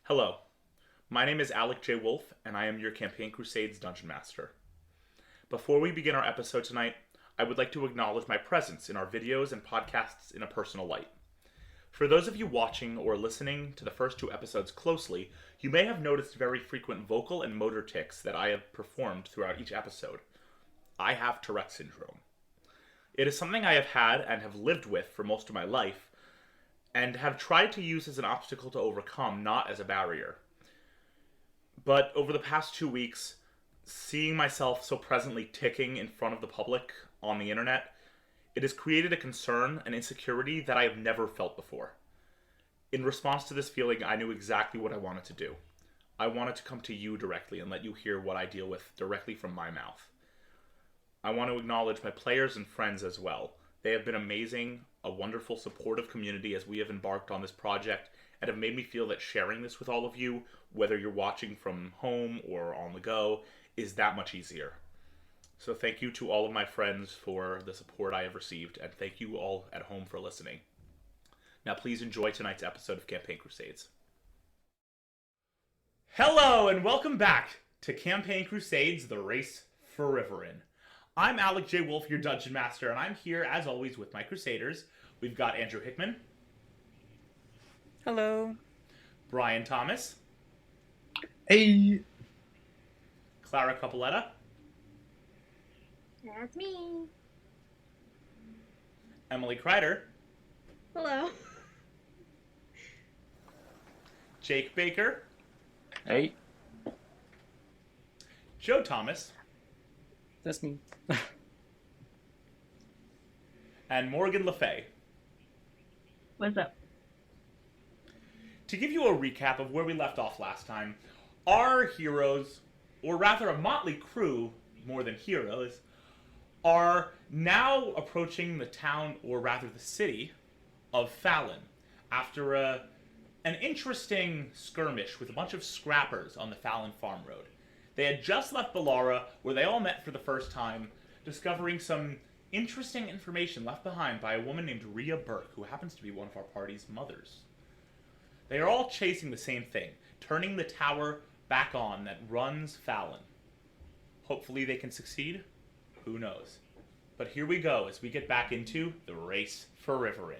Hello, my name is Alec J. Wolf, and I am your Campaign Crusades Dungeon Master. Before we begin our episode tonight, I would like to acknowledge my presence in our videos and podcasts in a personal light. For those of you watching or listening to the first two episodes closely, you may have noticed very frequent vocal and motor tics that I have performed throughout each episode. I have Tourette syndrome. It is something I have had and have lived with for most of my life, and have tried to use as an obstacle to overcome, not as a barrier. But over the past 2 weeks, seeing myself so presently ticking in front of the public on the internet, it has created a concern and insecurity that I have never felt before. In response to this feeling, I knew exactly what I wanted to do. I wanted to come to you directly and let you hear what I deal with directly from my mouth. I want to acknowledge my players and friends as well. They have been amazing, a wonderful, supportive community as we have embarked on this project, and have made me feel that sharing this with all of you, whether you're watching from home or on the go, is that much easier. So thank you to all of my friends for the support I have received, and thank you all at home for listening. Now please enjoy tonight's episode of Campaign Crusades. Hello, and welcome back to Campaign Crusades, The Race for Rivaryn. I'm Alec J. Wolf, your Dungeon Master, and I'm here, as always, with my Crusaders. We've got Andrew Hickman. Hello. Brian Thomas. Hey. Clara Capoletta. That's me. Emily Kreider. Hello. Jake Baker. Hey. Joe Thomas. That's me. And Morgan Le Fay. What's up? To give you a recap of where we left off last time, our heroes, or rather a motley crew, more than heroes, are now approaching the town, or rather the city, of Falun, after an interesting skirmish with a bunch of scrappers on the Falun farm road. They had just left Bellara, where they all met for the first time, discovering some interesting information left behind by a woman named Rhea Burke, who happens to be one of our party's mothers. They are all chasing the same thing, turning the tower back on that runs Falun. Hopefully they can succeed. Who knows? But here we go as we get back into the race for Rivaryn.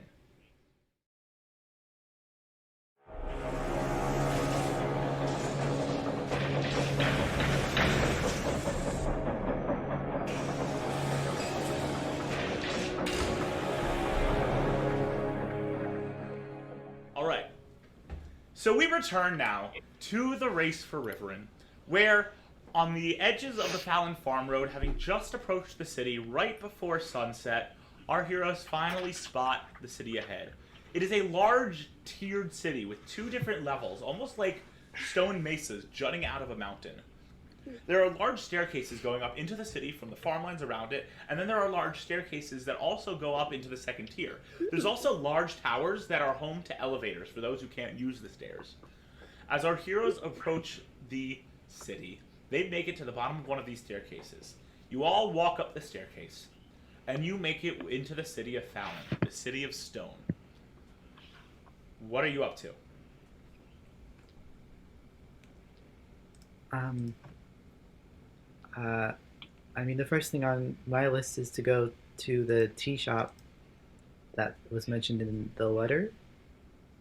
Alright, so we return now to the race for Rivaryn, where on the edges of the Falun farm road, having just approached the city right before sunset, our heroes finally spot the city ahead. It is a large, tiered city with two different levels, almost like stone mesas jutting out of a mountain. There are large staircases going up into the city from the farmlands around it, and then there are large staircases that also go up into the second tier. There's also large towers that are home to elevators for those who can't use the stairs. As our heroes approach the city, they make it to the bottom of one of these staircases. You all walk up the staircase, and you make it into the city of Falun, the city of stone. What are you up to? I mean, the first thing on my list is to go to the tea shop that was mentioned in the letter.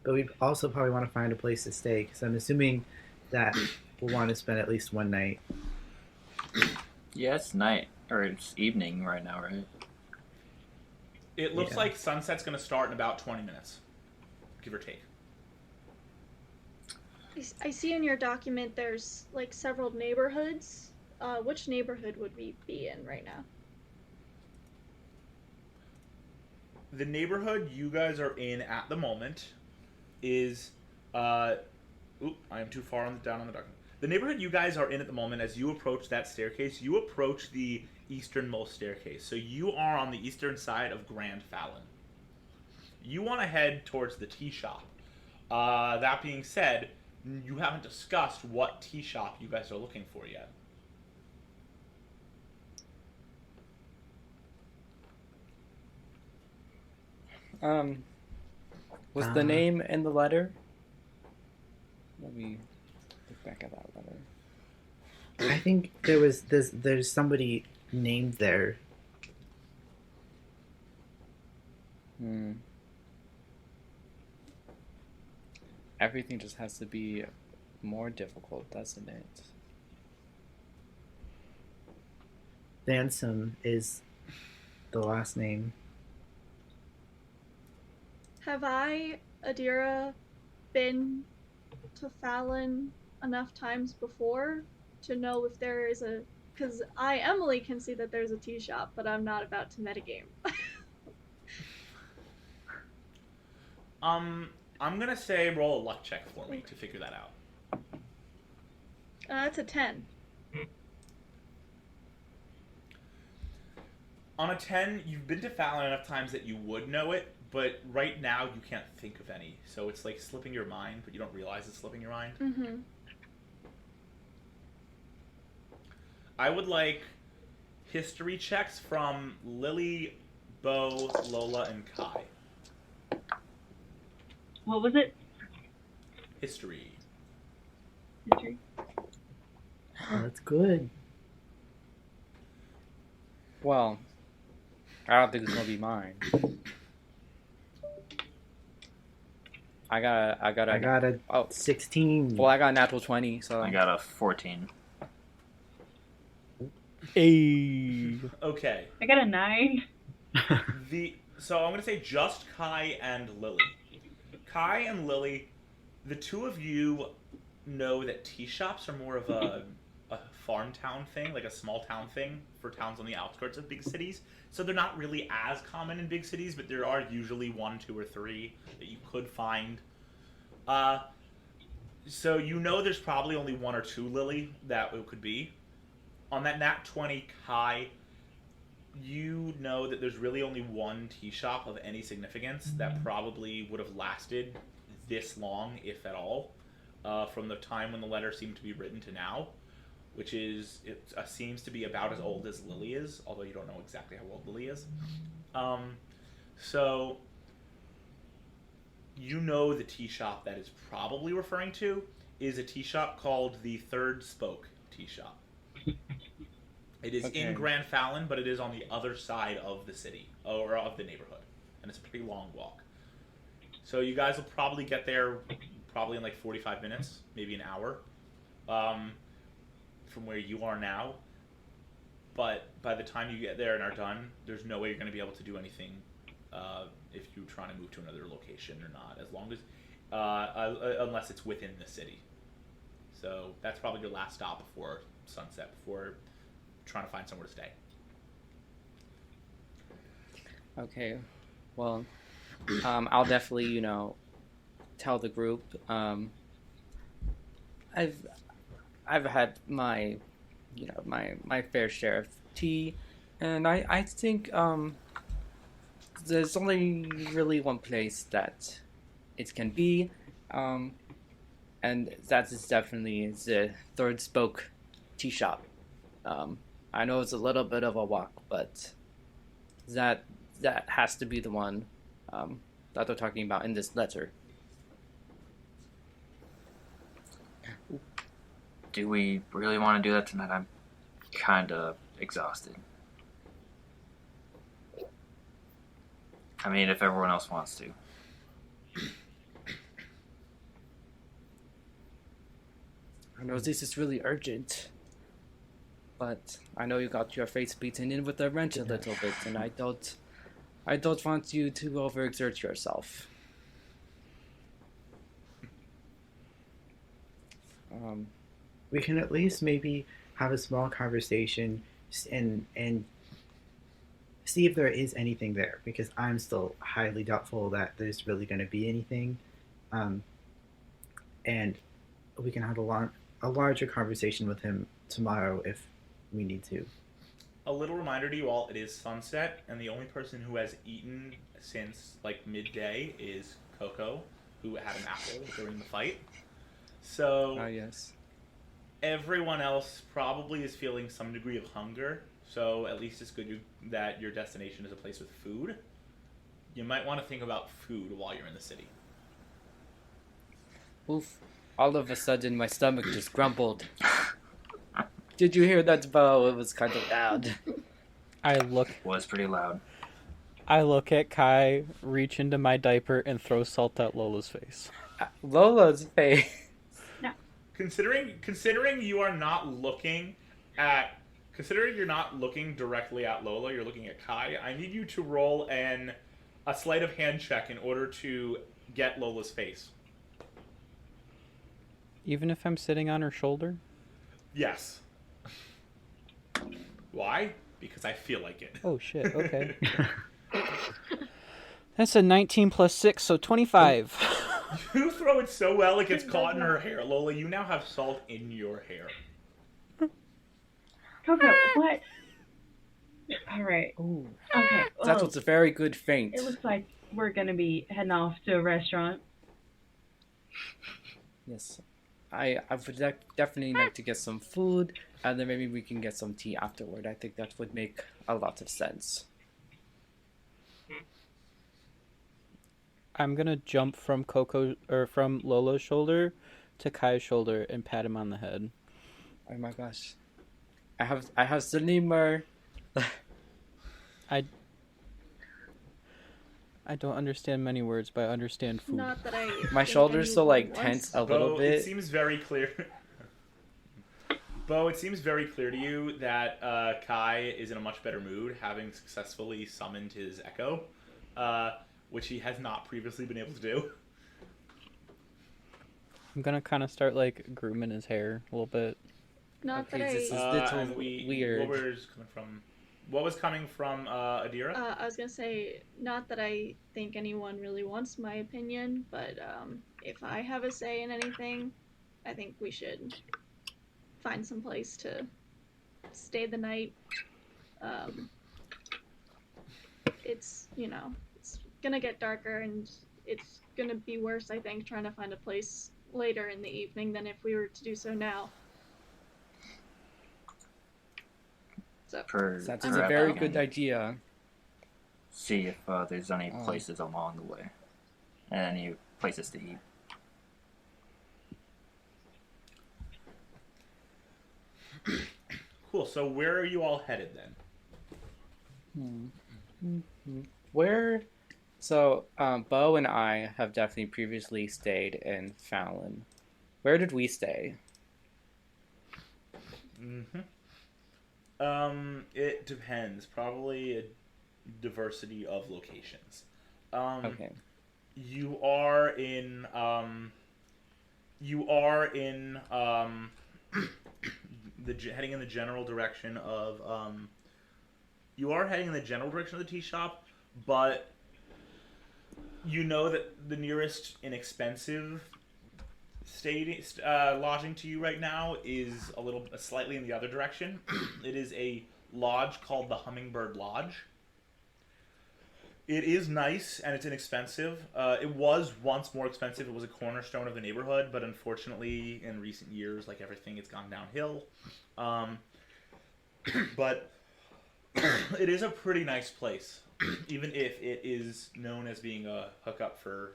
But we also probably want to find a place to stay, because I'm assuming that we'll want to spend at least one night. Yeah, it's night, or it's evening right now, right? It looks like sunset's going to start in about 20 minutes, give or take. I see in your document there's like several neighborhoods. Which neighborhood would we be in right now? The neighborhood you guys are in at the moment is I am too far down on the document. The neighborhood you guys are in at the moment, as you approach that staircase, you approach the easternmost staircase. So you are on the eastern side of Grand Falun. You want to head towards the tea shop. That being said, you haven't discussed what tea shop you guys are looking for yet. Was the name in the letter? Let me look back at that letter. I think there's somebody named there. Everything just has to be more difficult, doesn't it? Vansom is the last name. Have I, Adira, been to Falun enough times before to know if there is a... Because I, Emily, can see that there's a tea shop, but I'm not about to metagame. I'm gonna say roll a luck check for me to figure that out. That's a 10. On a 10, you've been to Falun enough times that you would know it, but right now you can't think of any. So it's like slipping your mind, but you don't realize it's slipping your mind. Mm-hmm. I would like history checks from Lily, Bo, Lola, and Kai. What was it? History. History. Oh, that's good. Well, I don't think it's gonna be mine. I got a 16. Well, I got a natural 20, so I got a 14. Hey. Okay. I got a 9. So I'm gonna say just Kai and Lily. Kai and Lily, the two of you know that tea shops are more of a farm town thing, like a small town thing for towns on the outskirts of big cities. So they're not really as common in big cities, but there are usually 1, 2, or 3 that you could find. So you know there's probably only 1 or 2 Lily that it could be. On that nat 20 Kai, you know that there's really only 1 tea shop of any significance that probably would have lasted this long, if at all, from the time when the letter seemed to be written to now, which is, it seems to be about as old as Lily is, although you don't know exactly how old Lily is. So you know the tea shop that is probably referring to is a tea shop called the Third Spoke Tea Shop. It is in Grand Falun, but it is on the other side of the city, or of the neighborhood. And it's a pretty long walk. So you guys will probably get there probably in like 45 minutes, maybe an hour, from where you are now. But by the time you get there and are done, there's no way you're going to be able to do anything if you're trying to move to another location or not, as long as, unless it's within the city. So that's probably your last stop before sunset, before trying to find somewhere to stay. Okay, well, I'll definitely, tell the group. I've had my, my fair share of tea, and I think there's only really one place that it can be, and that is definitely the Third Spoke Tea Shop. I know it's a little bit of a walk, but that has to be the one that they're talking about in this letter. Do we really want to do that tonight? I'm kind of exhausted. I mean, if everyone else wants to. I know this is really urgent, but I know you got your face beaten in with a wrench a little bit, and I don't want you to overexert yourself. We can at least maybe have a small conversation and see if there is anything there, because I'm still highly doubtful that there's really going to be anything. And we can have a larger conversation with him tomorrow if we need to. A little reminder to you all, it is sunset, and the only person who has eaten since like midday is Coco, who had an apple during the fight. So Yes. everyone else probably is feeling some degree of hunger, so at least it's good that your destination is a place with food. You might want to think about food while you're in the city. Oof. All of a sudden, my stomach just grumbled. Did you hear that, Bo? It was kind of loud. I look Was pretty loud. at Kai, reach into my diaper, and throw salt at Lola's face. Lola's face. Considering you're not looking directly at Lola, you're looking at Kai. I need you to roll a sleight of hand check in order to get Lola's face. Even if I'm sitting on her shoulder? Yes. Why? Because I feel like it. Oh, shit. Okay. That's a 19 plus 6, so 25. You throw it so well it gets caught in her hair. Lola, you now have salt in your hair. Coco, what? Alright. Ooh. Okay. That was a very good feint. It looks like we're gonna be heading off to a restaurant. Yes. I would definitely like to get some food, and then maybe we can get some tea afterward. I think that would make a lot of sense. I'm gonna jump from from Lola's shoulder to Kai's shoulder and pat him on the head. Oh my gosh. I have Slimer. I don't understand many words, but I understand food. Not that I. My think shoulders still anyone like wants- tense a little Bo, bit. it seems very clear. Bo, it seems very clear to you that Kai is in a much better mood, having successfully summoned his echo, which he has not previously been able to do. I'm gonna kind of start like grooming his hair a little bit. Not Okay, that this is I. little And weird. What was coming from Adira? I was gonna say, not that I think anyone really wants my opinion, but if I have a say in anything, I think we should find some place to stay the night. It's it's gonna get darker, and it's gonna be worse, I think, trying to find a place later in the evening than if we were to do so now. So That I'm is a right very back. good idea. See if there's any places along the way. And any places to eat. Cool. So where are you all headed then? Where? So, Bo and I have definitely previously stayed in Falun. Where did we stay? It depends. Probably a diversity of locations. Okay. You are in heading in the general direction of the tea shop, but you know that the nearest inexpensive lodging to you right now is slightly in the other direction. It is a lodge called the Umber Lodge. It is nice and it's inexpensive. It was once more expensive. It was a cornerstone of the neighborhood, but unfortunately, in recent years, like everything, it's gone downhill. But it is a pretty nice place, even if it is known as being a hookup for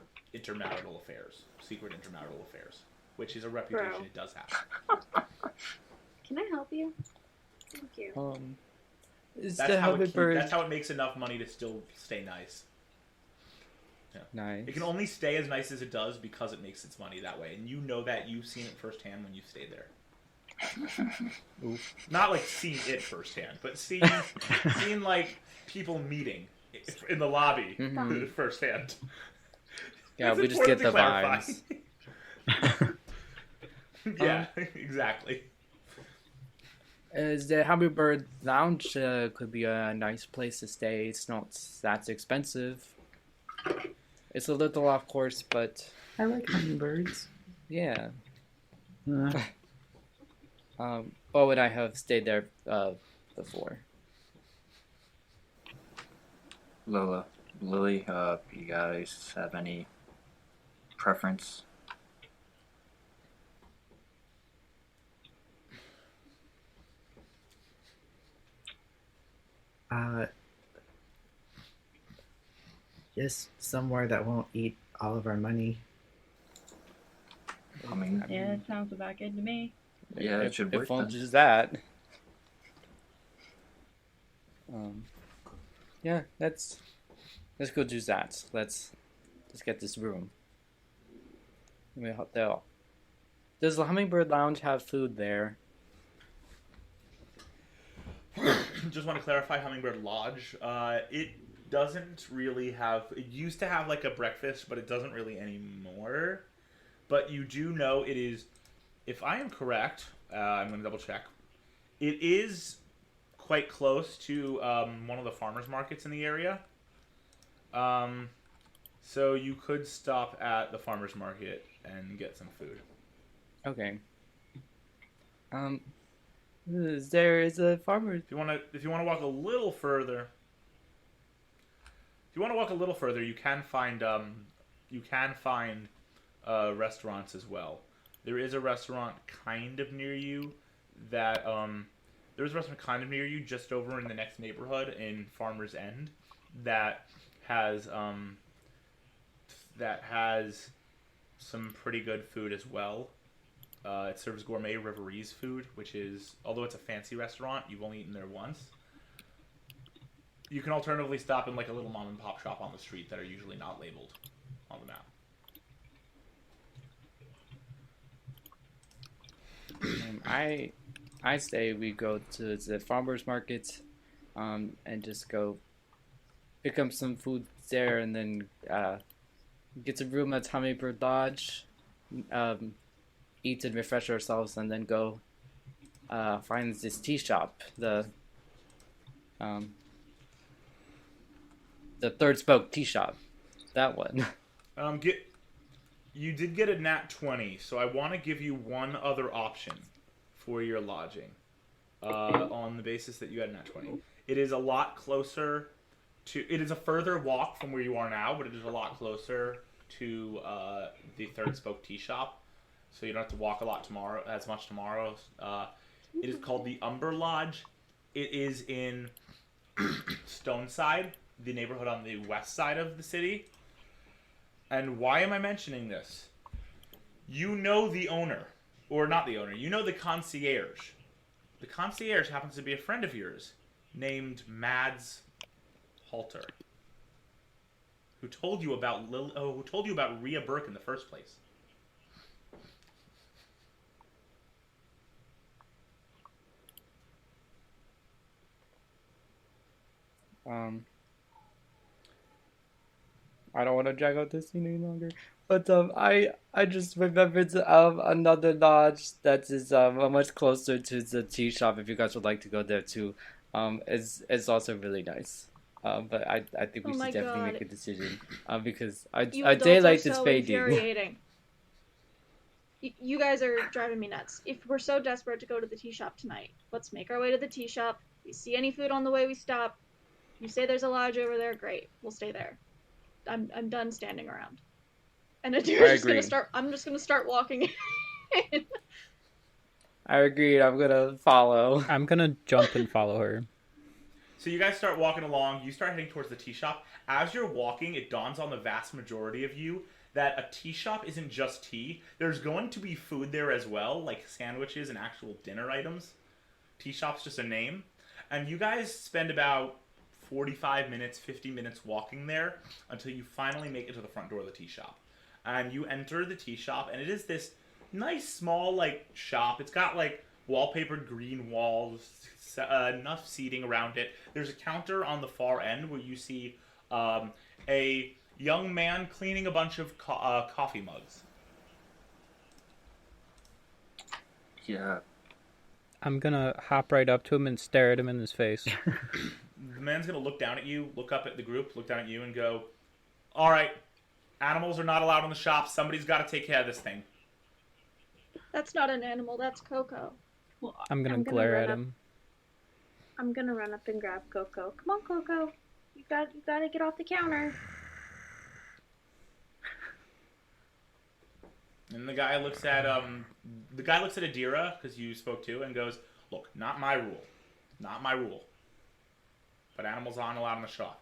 secret intermarital affairs, which is a reputation Bro. it does have. Can I help you? Thank you. Is That's the how hummingbird it makes enough money to still stay nice. nice? It can only stay as nice as it does because it makes its money that way, and you know that. You've seen it firsthand when you've stayed there. Not like seeing it firsthand, but seeing like people meeting in the lobby firsthand. Yeah, It's we just get important the to vibes. Yeah, exactly. Is the Hummingbird Lounge could be a nice place to stay. It's not that expensive. It's a little off course, but I like hummingbirds. yeah. Uh, Bo and I have stayed there before. Lola, Lily, you guys have any preference? just somewhere that won't eat all of our money. Hummingbird Yeah, it sounds about good to me. Yeah, it should work. If we'll Then. do that. Yeah, let's go do that. Let's get this room. Maybe a hotel. Does the Hummingbird Lounge have food there? Just want to clarify Hummingbird Lodge. It doesn't really have... It used to have like a breakfast, but it doesn't really anymore. But you do know it is... If I am correct, I'm going to double check. It is quite close to one of the farmers markets in the area. So you could stop at the farmers market and get some food. Okay. There is a farmer. If you want to walk a little further, you can find restaurants as well. There is a restaurant kind of near you just over in the next neighborhood in Farmers End that has some pretty good food as well. It serves gourmet Rivaryn's food, which is, although it's a fancy restaurant, you've only eaten there once. You can alternatively stop in like a little mom and pop shop on the street that are usually not labeled on the map. I say we go to the farmers market, and just go pick up some food there, and then get a room at Hummingbird Lodge, eat and refresh ourselves, and then go find this tea shop, the Third Spoke tea shop, that one. You did get a nat 20, so I want to give you one other option for your lodging, on the basis that you had a nat 20. It is a lot closer to. It is a further walk from where you are now, but it is a lot closer to the Third Spoke tea shop, so you don't have to walk as much tomorrow. It is called the Umber Lodge. It is in Stoneside, the neighborhood on the west side of the city. And why am I mentioning this? You know the owner, or not the owner. You know the concierge. The concierge happens to be a friend of yours, named Mads Halter, who told you about Rhea Burke in the first place. I don't want to drag out this scene any longer, but I just remembered another lodge that is much closer to the tea shop. If you guys would like to go there too, it's also really nice. But I think we should definitely make a decision, because our daylight is fading. You guys are driving me nuts. If we're so desperate to go to the tea shop tonight, let's make our way to the tea shop. If we see any food on the way, we stop. You say there's a lodge over there, great. We'll stay there. I'm done standing around. And I'm just gonna start walking in. I agreed. I'm gonna follow. I'm gonna jump and follow her. So you guys start walking along. You start heading towards the tea shop. As you're walking, it dawns on the vast majority of you that a tea shop isn't just tea. There's going to be food there as well, like sandwiches and actual dinner items. Tea shop's just a name. And you guys spend about 45 minutes, 50 minutes walking there until you finally make it to the front door of the tea shop. And you enter the tea shop, and it is this nice, small, like, shop. It's got, like, wallpapered green walls, enough seating around it. There's a counter on the far end where you see a young man cleaning a bunch of coffee mugs. Yeah. I'm gonna hop right up to him and stare at him in his face. The man's going to look down at you, look up at the group, look down at you, and go, "All right, animals are not allowed in the shop. Somebody's got to take care of this thing." That's not an animal, that's Coco. Well, I'm gonna glare at him. I'm gonna run up and grab Coco. Come on, Coco. You gotta get off the counter. And the guy looks at Adira, because you spoke to, and goes, "Look, not my rule. Not my rule. But animals aren't allowed in the shop."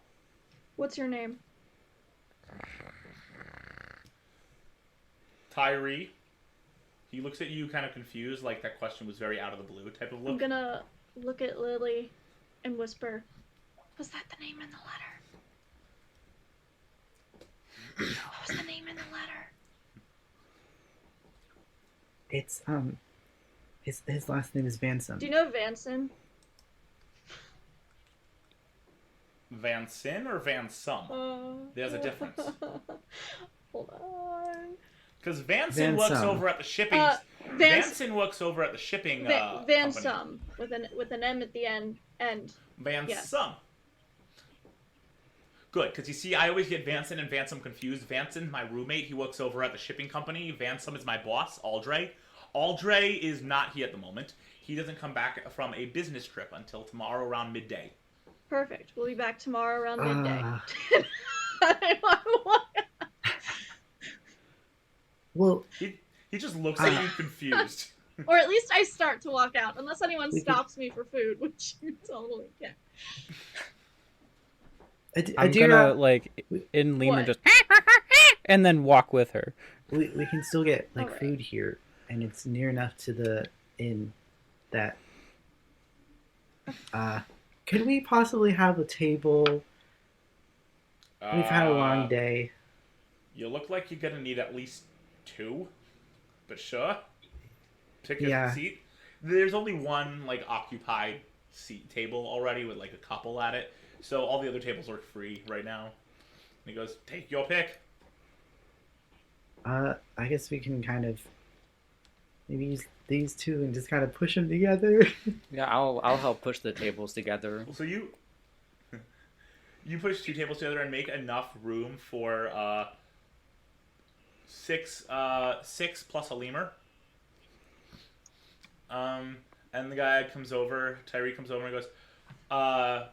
What's your name? Tyree. He looks at you kind of confused, like that question was very out of the blue type of look. I'm gonna look at Lily and whisper, "Was that the name in the letter? What was the name in the letter?" It's his last name is Vansom. Do you know Vanson? Van Sin or Van Sum? There's a difference. Hold on. Because Vanson works over at the shipping. Vanson works over at the shipping company. Vansum with an M at the end. Van yes. Sum. Good, because you see, I always get Vanson and Vansum confused. Vanson, my roommate, he works over at the shipping company. Vansum is my boss, Aldre. Aldre is not here at the moment. He doesn't come back from a business trip until tomorrow around midday. Perfect. We'll be back tomorrow around midday. Well, he just looks at you confused. Or at least I start to walk out, unless anyone stops me for food, which you totally can. I'm gonna like in Lima just and then walk with her. We can still get like Alright. food here, and it's near enough to the inn that. Could we possibly have a table? We've had a long day. You look like you're gonna need at least 2, but sure. Pick a Yeah. seat. There's only one like occupied seat table already with like a couple at it, so all the other tables are free right now. And he goes, "Take your pick." I guess we can kind of maybe use these two and just kind of push them together. Yeah, I'll help push the tables together. So you push 2 tables together and make enough room for 6 plus a lemur. And the guy comes over, Tyree comes over and goes,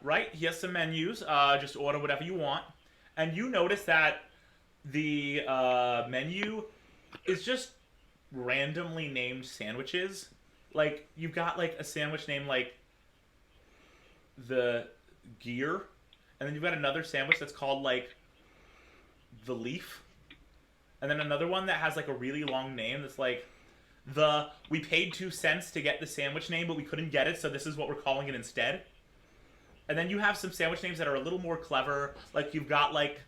right, here's some menus, just order whatever you want. And you notice that the menu is just randomly named sandwiches. Like, you've got like a sandwich named like the Gear, and then you've got another sandwich that's called like the Leaf, and then another one that has like a really long name that's like we paid 2 cents to get the sandwich name, but we couldn't get it, so this is what we're calling it instead. And then you have some sandwich names that are a little more clever. Like, you've got like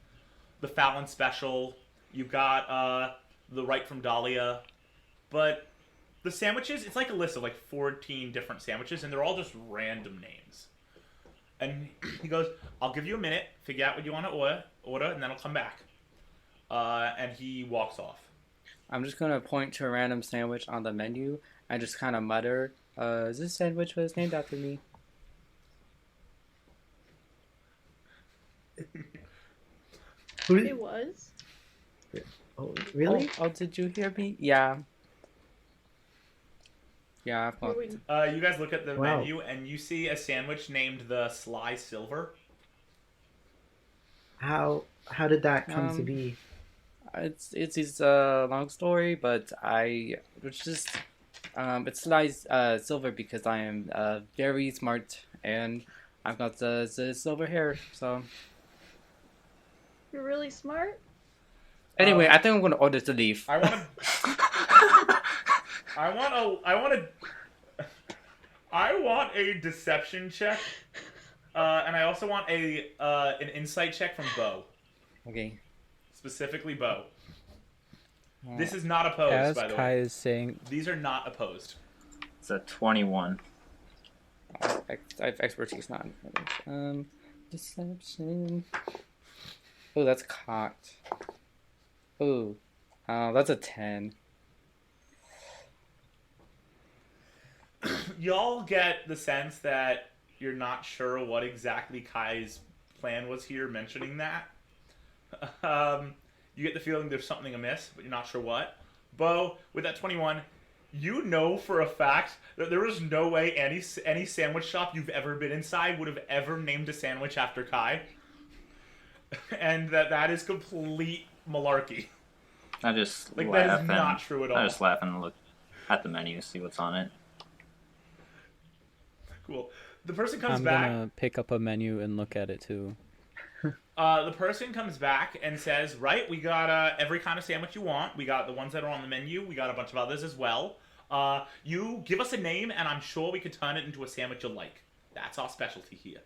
the Falun Special, you've got the Right from Dahlia, but the sandwiches, it's like a list of like 14 different sandwiches, and they're all just random names. And he goes, "I'll give you a minute, figure out what you want to order, and then I'll come back." And he walks off. I'm just gonna point to a random sandwich on the menu and just kind of mutter, "This sandwich was named after me." It was? Oh, really? Oh, did you hear me? Yeah. Yeah, I've got... You guys look at the Wow. menu, and you see a sandwich named the Sly Silver. How did that come to be? It's a long story, but it's Sly Silver because I am very smart and I've got the silver hair. So You're really smart? anyway, I think I'm gonna order the leaf. I want a deception check, and I also want an insight check from Bo. Okay. Specifically, Bo. This is not opposed, As by the Kai way. is saying, These are not opposed. It's a 21. I have expertise, not deception. Oh, that's cocked. Oh, that's a 10. Y'all get the sense that you're not sure what exactly Kai's plan was here mentioning that. You get the feeling there's something amiss, but you're not sure what. Bo, with that 21, you know for a fact that there is no way any sandwich shop you've ever been inside would have ever named a sandwich after Kai. And that is complete malarkey. I just Like, laugh that is not true at all. I just laugh and look at the menu, see what's on it. Cool. The person comes I'm back. gonna pick up a menu and look at it too. The person comes back and says, right, we got every kind of sandwich you want. We got the ones that are on the menu. We got a bunch of others as well. You give us a name, and I'm sure we can turn it into a sandwich you like. That's our specialty here.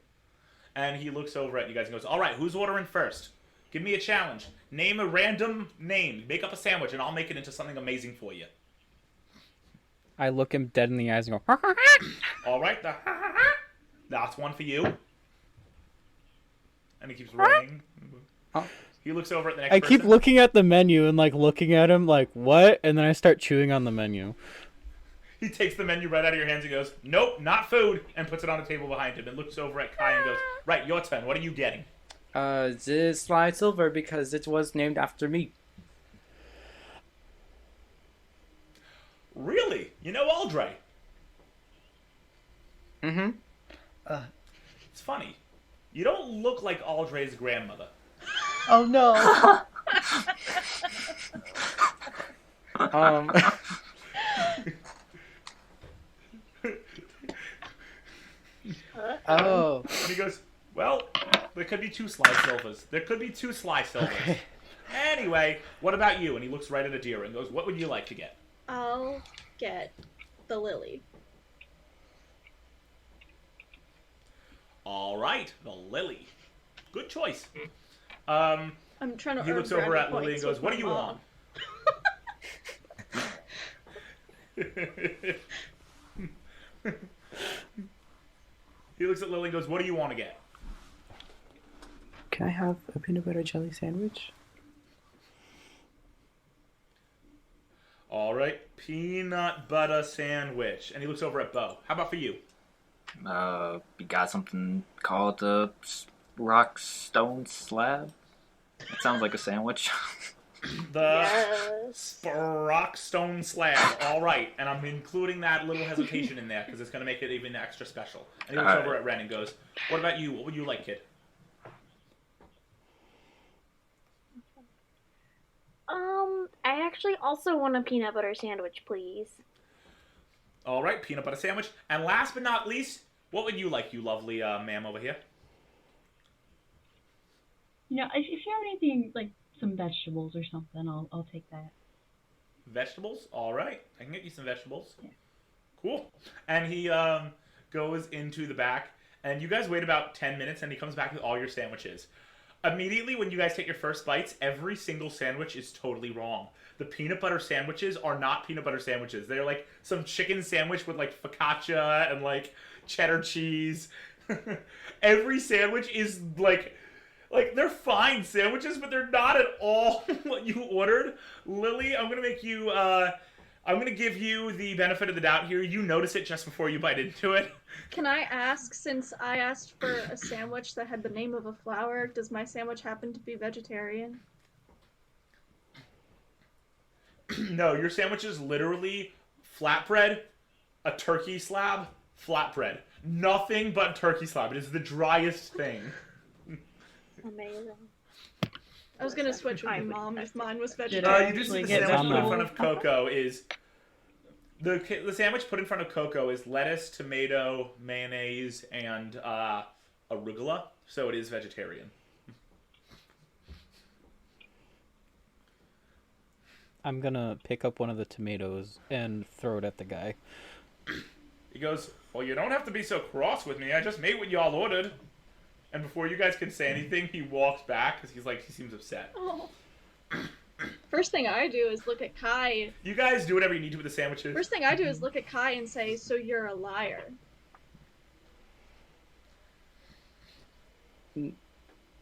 And he looks over at you guys and goes, all right, who's ordering first? Give me a challenge. Name a random name. Make up a sandwich, and I'll make it into something amazing for you. I look him dead in the eyes and go, All right, that's one for you. And he keeps running. Oh. He looks over at the next I person. keep looking at the menu and like looking at him like, what? And then I start chewing on the menu. He takes the menu right out of your hands and goes, nope, not food, and puts it on a table behind him and looks over at Kai and goes, right, your turn. What are you getting? The sly silver because it was named after me. Really? You know Aldray? Mm-hmm. It's funny. You don't look like Aldray's grandmother. Oh no! Oh. And he goes, well, there could be two sly silvers. There could be two sly silvers. Anyway, what about you? And he looks right at Adira and goes, what would you like to get? I'll get the lily. All right, the lily. Good choice. I'm trying to. He looks over at Lily and goes, what do you want? He looks at Lily and goes, what do you want to get? Can I have a peanut butter jelly sandwich? All right, peanut butter sandwich. And he looks over at Bo. How about for you? You got something called the rock stone slab? That sounds like a sandwich. The Rockstone slab. All right, and I'm including that little hesitation in there because it's going to make it even extra special. And he looks over at Ren and goes, what about you? What would you like, kid? I actually also want a peanut butter sandwich, please. All right, peanut butter sandwich. And last but not least, what would you like, you lovely ma'am over here? You know, if you have anything like some vegetables or something, I'll take that. Vegetables? All right, I can get you some vegetables. Yeah. Cool. And he goes into the back, and you guys wait about 10 minutes, and he comes back with all your sandwiches. Immediately, when you guys take your first bites, every single sandwich is totally wrong. The peanut butter sandwiches are not peanut butter sandwiches. They're like some chicken sandwich with like focaccia and like cheddar cheese. Every sandwich is like they're fine sandwiches, but they're not at all what you ordered. Lily, I'm gonna make you I'm gonna give you the benefit of the doubt here. You notice it just before you bite into it. Can I ask, since I asked for a sandwich that had the name of a flower, does my sandwich happen to be vegetarian? No, your sandwich is literally flatbread, a turkey slab, flatbread. Nothing but turkey slab. It is the driest thing. Amazing. I was gonna switch with my mom if mine was vegetarian. You do see the get sandwich put in vegetable? front of Coco is... The sandwich put in front of Coco is lettuce, tomato, mayonnaise, and arugula. So it is vegetarian. I'm gonna pick up one of the tomatoes and throw it at the guy. He goes, well, you don't have to be so cross with me. I just made what y'all ordered. And before you guys can say anything, he walks back because he seems upset. Oh. First thing I do is look at Kai. You guys do whatever you need to with the sandwiches. First thing I do is look at Kai and say, so you're a liar.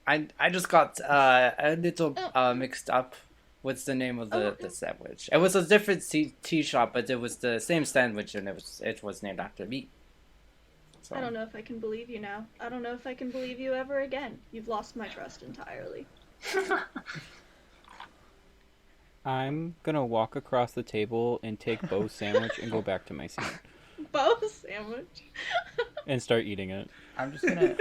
I just got a little mixed up with the name of the sandwich. It was a different tea shop, but it was the same sandwich, and it was named after me. So. I don't know if I can believe you now. I don't know if I can believe you ever again. You've lost my trust entirely. I'm gonna walk across the table and take Bo's sandwich and go back to my seat Bo's sandwich. and start eating it. I'm just gonna.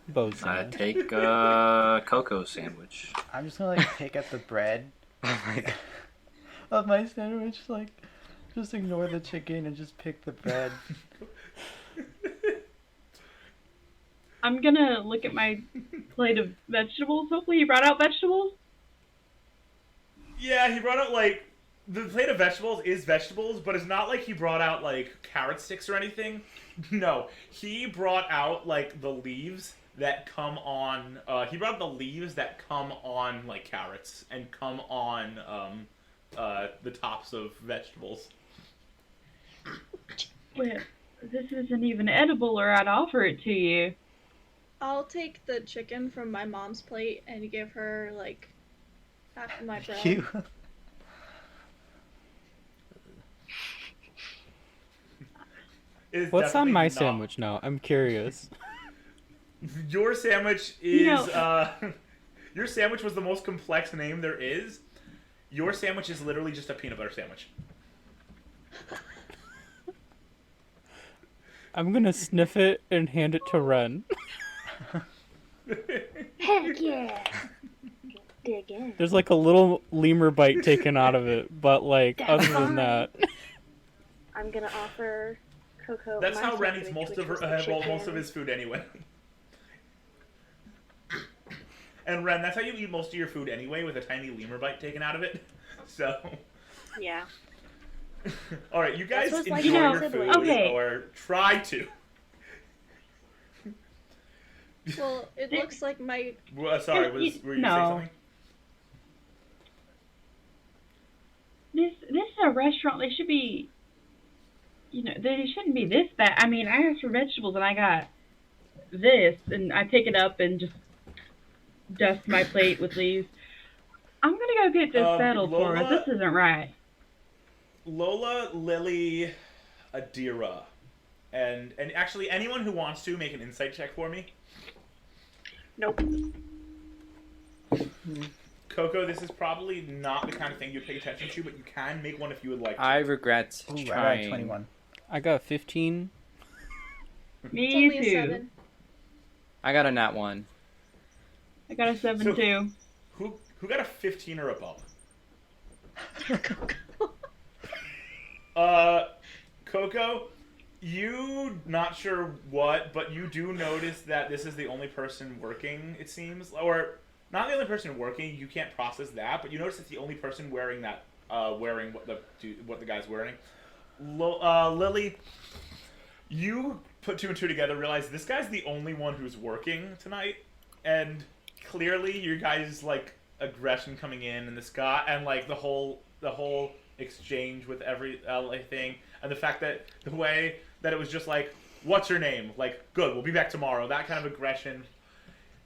Bo's sandwich. Take Coco sandwich. I'm just gonna like pick at the bread. Of my sandwich, like just ignore the chicken and just pick the bread. I'm gonna look at my plate of vegetables. Hopefully he brought out vegetables. Yeah, he brought out, like, the plate of vegetables is vegetables, but it's not like he brought out, like, carrot sticks or anything. No, he brought out, like, the leaves that come on, he brought out the leaves that come on, like, carrots and come on, the tops of vegetables. Well, this isn't even edible, or I'd offer it to you. I'll take the chicken from my mom's plate and give her, like, half of my bread. You. It's What's on definitely my not- sandwich now? I'm curious. Your sandwich is, your sandwich was the most complex name there is. Your sandwich is literally just a peanut butter sandwich. I'm gonna sniff it and hand it to Ren. Heck yeah. Dig in. There's like a little lemur bite taken out of it, but like That's other fine. than that, I'm gonna offer Coco. That's my how Ren eats sandwich, most which of was her, the well, most of chicken. his food anyway. And Ren, that's how you eat most of your food anyway, with a tiny lemur bite taken out of it. So, Yeah. all right, you guys That's enjoy what's your like food, okay. or try to. Well, it looks like my Sorry, were you saying No. something? This is a restaurant. They should be, they shouldn't be this bad. I mean, I asked for vegetables and I got this, and I pick it up and just dust my plate with leaves. I'm gonna go get this settled for us. Lola- This isn't right. Lola, Lily, Adira, and actually anyone who wants to make an insight check for me. Nope. Coco, this is probably not the kind of thing you'd pay attention to, but you can make one if you would like to. I regret Ooh, I trying. got 21. I got 15. it's Me only a too. 7. I got a nat 1. I got a 7 So- too. Who got a 15 or above? Coco, you not sure what, but you do notice that this is the only person working, it seems. Or, not the only person working, you can't process that, but you notice it's the only person wearing that, wearing what the guy's wearing. Lily, you put two and two together, realize this guy's the only one who's working tonight, and clearly your guys' like aggression coming in, and this guy, and like the whole exchange with everything, and the fact that the way that it was just like, what's your name? Like, good, we'll be back tomorrow. That kind of aggression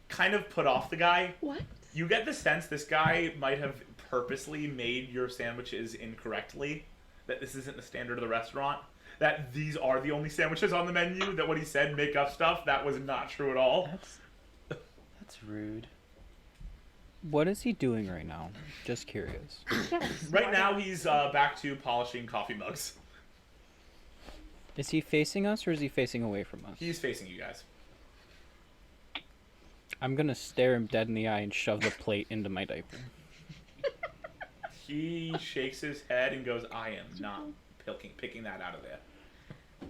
kind of put off the guy. What? You get the sense this guy might have purposely made your sandwiches incorrectly, that this isn't the standard of the restaurant, that these are the only sandwiches on the menu, that what he said, make up stuff, that was not true at all. That's rude. What is he doing right now? Just curious. Right now he's back to polishing coffee mugs. Is he facing us or is he facing away from us? He's facing you guys. I'm gonna stare him dead in the eye and shove the plate into my diaper. He shakes his head and goes, I am not picking that out of there.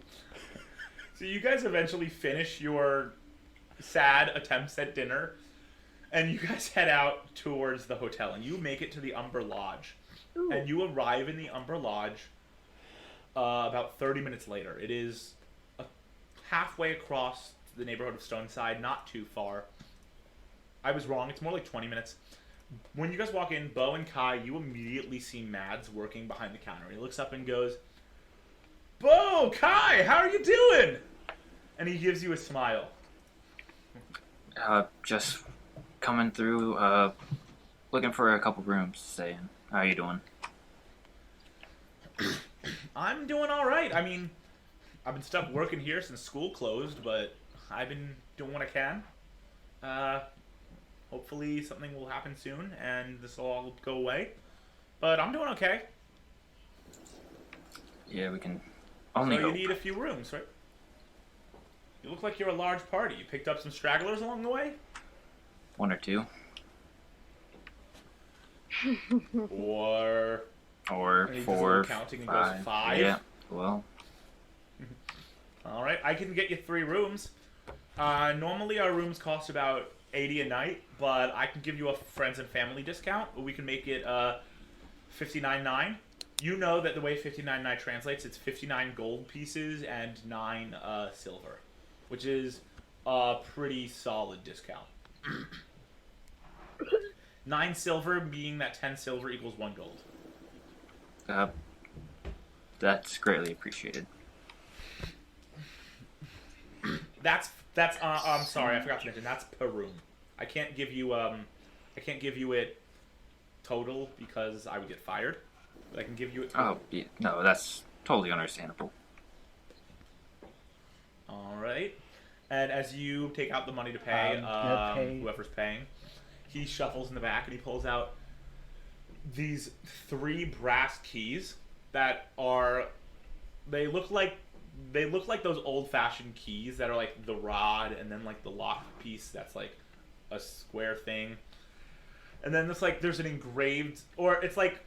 So you guys eventually finish your sad attempts at dinner, and you guys head out towards the hotel, and you make it to the Umber Lodge. Ooh. And you arrive in the Umber Lodge about 30 minutes later. It is halfway across the neighborhood of Stoneside, not too far. I was wrong, it's more like 20 minutes. When you guys walk in, Bo and Kai, you immediately see Mads working behind the counter. He looks up and goes, Bo, Kai, how are you doing? And he gives you a smile. Just coming through, looking for a couple rooms to stay in. How are you doing? I'm doing all right. I mean, I've been stuck working here since school closed, but I've been doing what I can. Hopefully something will happen soon, and this will all go away. But I'm doing okay. Yeah, we can So only you hope. need a few rooms, right? You look like you're a large party. You picked up some stragglers along the way? One or two. Or... Or And he does a four, little counting and goes, "Five?" Yeah, well, All right, I can get you 3 rooms. Normally our rooms cost about 80 a night, but I can give you a friends and family discount. We can make it 59.9. You know that the way 59.9 translates, it's 59 gold pieces and 9 silver, which is a pretty solid discount. 9 silver being that 10 silver equals 1 gold. That's greatly appreciated. That's I'm sorry, I forgot to mention that's per room. I can't give you it total because I would get fired. But I can give you it total. Oh, yeah, no, that's totally understandable. All right. And as you take out the money to pay, whoever's paying, he shuffles in the back and he pulls out these 3 brass keys that are they look like those old-fashioned keys that are like the rod and then like the lock piece that's like a square thing. And then there's an engraved, or it's like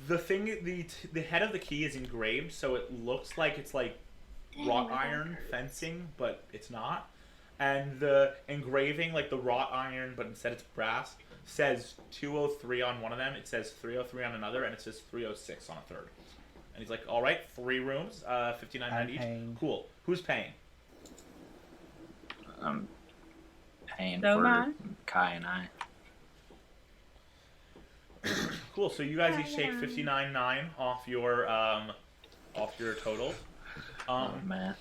the thing, the head of the key is engraved, so it looks like it's like wrought iron fencing, but it's not. And the engraving, like the wrought iron, but instead it's brass, says 203 on one of them, it says 303 on another, and it says 306 on a third. And he's like, all right, 3 rooms, 59.9 each. Paying. Cool. Who's paying? I'm paying So for am Kai and I. Cool. So you guys each take 59.9 off your total. Math.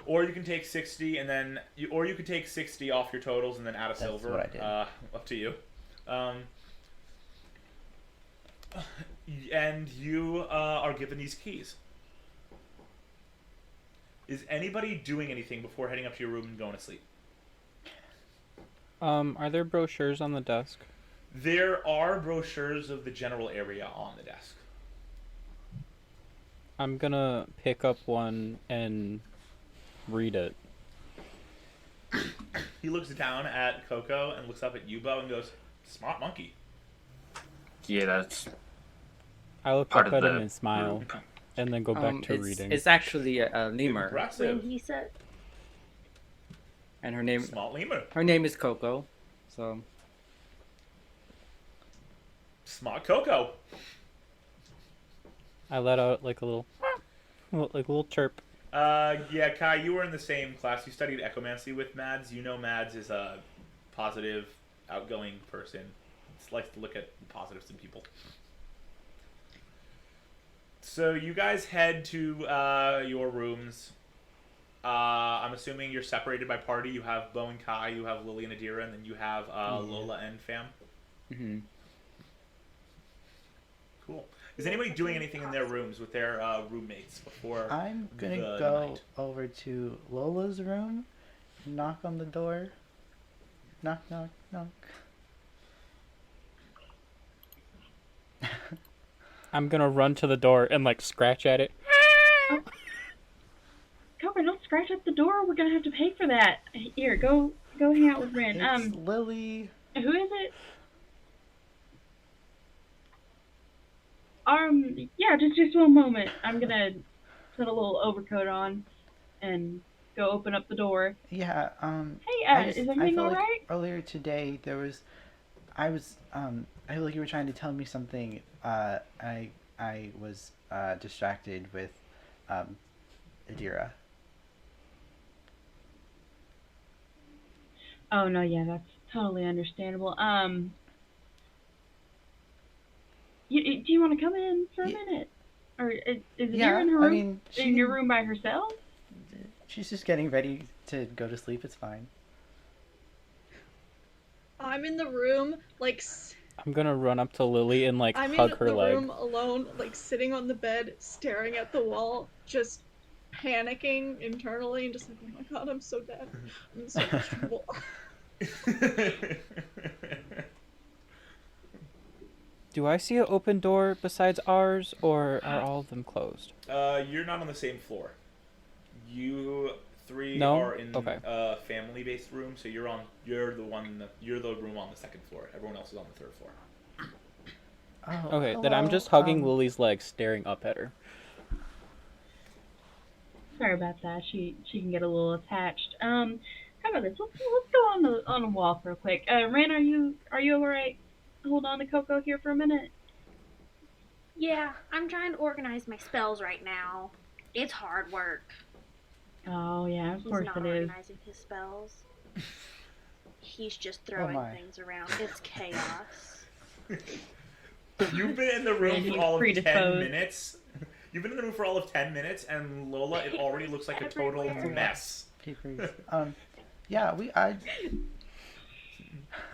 Or you can take 60 and then or you could take 60 off your totals and then add a silver. what I did. Up to you. And you are given these keys. Is anybody doing anything before heading up to your room and going to sleep? Are there brochures on the desk? There are brochures of the general area on the desk. I'm gonna pick up one and read it. He looks down at Coco and looks up at Yubo and goes, "Smart monkey." Yeah, that's I look part up of at him the and smile, group. and then go back to reading. It's actually a lemur, When Impressive. he said, and her name Small lemur. is Coco. So Smart Coco. I let out like a little chirp. Yeah, Kai, you were in the same class. You studied echomancy with Mads. You know Mads is a positive, outgoing person. He likes to look at the positives in people. So you guys head to your rooms. I'm assuming you're separated by party. You have Bo and Kai, you have Lily and Adira, and then you have Lola and Fam. mhm. Cool. Is anybody doing anything in their rooms with their roommates before I'm gonna the go night? over to Lola's room, knock on the door. Knock, knock, knock. I'm gonna run to the door and like scratch at it. Coco, don't scratch up the door. We're gonna have to pay for that. Here, go hang out with Ren. It's Lily. Who is it? Yeah, just one moment. I'm gonna put a little overcoat on and go open up the door. Yeah, Hey, is everything felt like alright? earlier today I feel like you were trying to tell me something. I was distracted with Adira. Oh no, yeah, that's totally understandable. Do you want to come in for a minute, or is Adira in her room? I mean, in your room by herself? she's just getting ready to go to sleep. It's fine. I'm in the room, like, I'm gonna run up to Lily and like I'm hug in her the leg. room alone, like, sitting on the bed, staring at the wall, just panicking internally, and just like, oh my god, I'm so dead. I'm in so much trouble. Do I see an open door besides ours, or are all of them closed? You're not on the same floor. You three No? are in Okay. a family-based room, so you're the room on the second floor. Everyone else is on the third floor. Oh, Okay, then I'm hello, just hugging Lily's leg, staring up at her. Sorry about that. She can get a little attached. Coco, How about this? Let's go on a walk real quick. Ren, are you alright? Hold on to Coco here for a minute. Yeah, I'm trying to organize my spells right now. It's hard work. Oh yeah, of He's course not it is. organizing his spells. He's just Oh throwing my. things around. It's chaos. You've been in the room And for he's all of 10 predisposed. minutes. You've been in the room for all of 10 minutes, and Lola, it already looks like a total Everywhere. mess. Papers. Yeah, I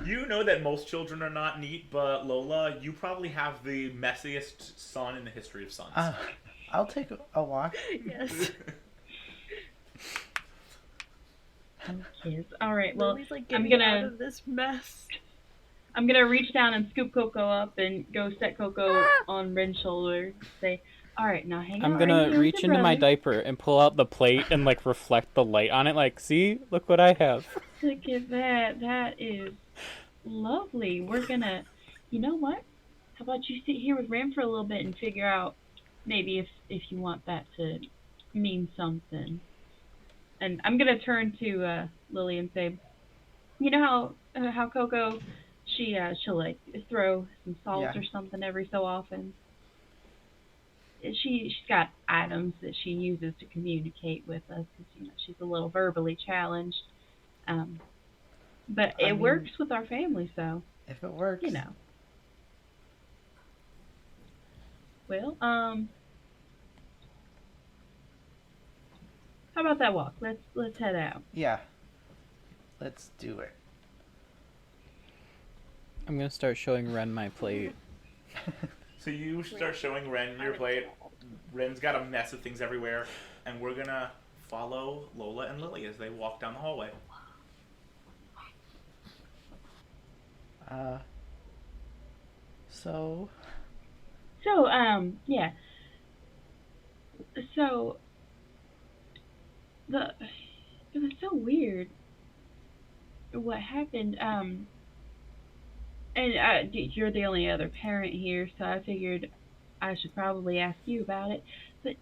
You know that most children are not neat, but Lola, you probably have the messiest son in the history of sons. I'll take a walk. Yes. Kids. Alright, well, Lily's like, I'm get me out gonna of this mess. I'm gonna reach down and scoop Coco up and go set Coco on Ren's shoulder. Say, alright, now hang out I'm right gonna here with reach your into my brother. diaper and pull out the plate and like reflect the light on it. Like, see, look what I have. Look at that. That is lovely. We're gonna, you know what? How about you sit here with Ram for a little bit and figure out maybe if you want that to mean something. And I'm gonna turn to Lily and say, you know how Coco, she'll like throw some salt Yeah. or something every so often. She's got items that she uses to communicate with us because she's a little verbally challenged. But I it mean, works with our family, so if it works. you know. Well, how about that walk? Let's head out. Yeah. Let's do it. I'm gonna start showing Ren my plate. So you start showing Ren your plate. Ren's got a mess of things everywhere, and we're gonna follow Lola and Lily as they walk down the hallway. So Yeah. So, it was so weird what happened. And you're the only other parent here, so I figured I should probably ask you about it. But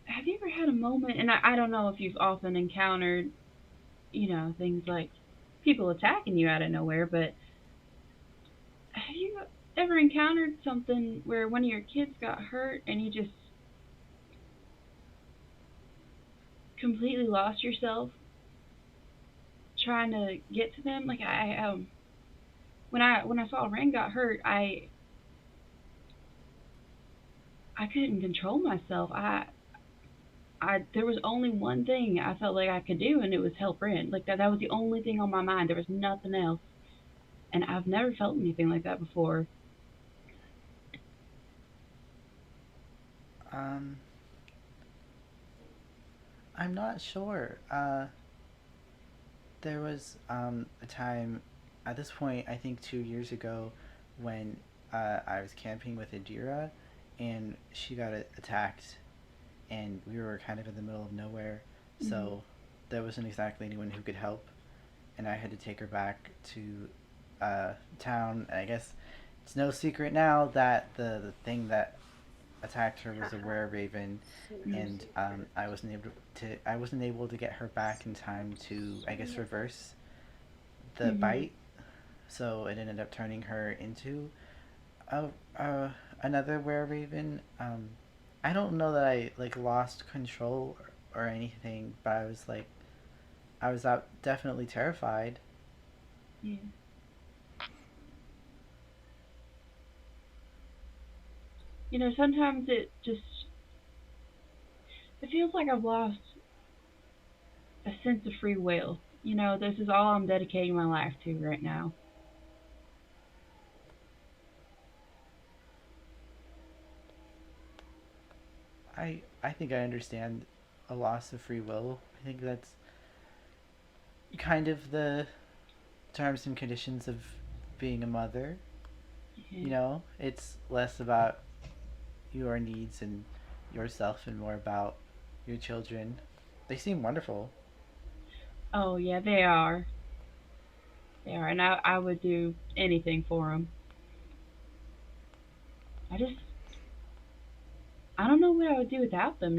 have you ever had a moment, and I don't know if you've often encountered, things like people attacking you out of nowhere, but have you ever encountered something where one of your kids got hurt and you just completely lost yourself trying to get to them? Like when I saw Ren got hurt, I couldn't control myself. There was only one thing I felt like I could do, and it was help Ren. Like that was the only thing on my mind. There was nothing else. And I've never felt anything like that before. I'm not sure. There was a time, at this point, I think 2 years ago, when I was camping with Adira, and she got attacked, and we were kind of in the middle of nowhere, so there wasn't exactly anyone who could help, and I had to take her back to town. And I guess it's no secret now that the thing that attacked her was a were-raven, and I wasn't able to get her back in time to, I guess, reverse the bite, so it ended up turning her into another were-raven. I don't know that I lost control or anything, but I was out definitely terrified. Yeah. Sometimes it feels like I've lost a sense of free will. This is all I'm dedicating my life to right now. I think I understand a loss of free will. I think that's kind of the terms and conditions of being a mother. It's less about your needs and yourself and more about your children. They seem wonderful. Oh yeah, they are. They are, and I would do anything for them. I don't know what I would do without them.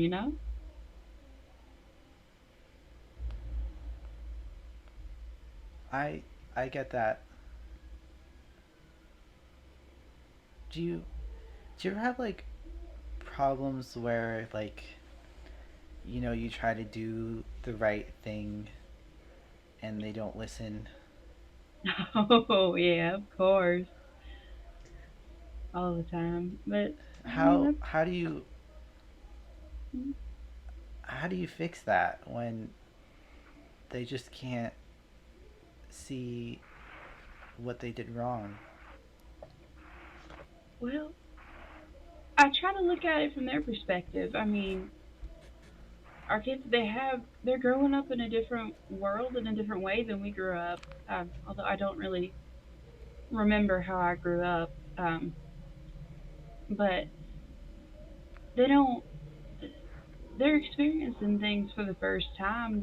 I get that. Do you do you ever have like problems where like you try to do the right thing and they don't listen? Oh yeah, of course, all the time. But I mean, How how do you that's how do you fix that when they just can't see what they did wrong? well. I try to look at it from their perspective. I mean, our kids they're growing up in a different world in a different way than we grew up. Although I don't really remember how I grew up, but they don't. They're experiencing things for the first time.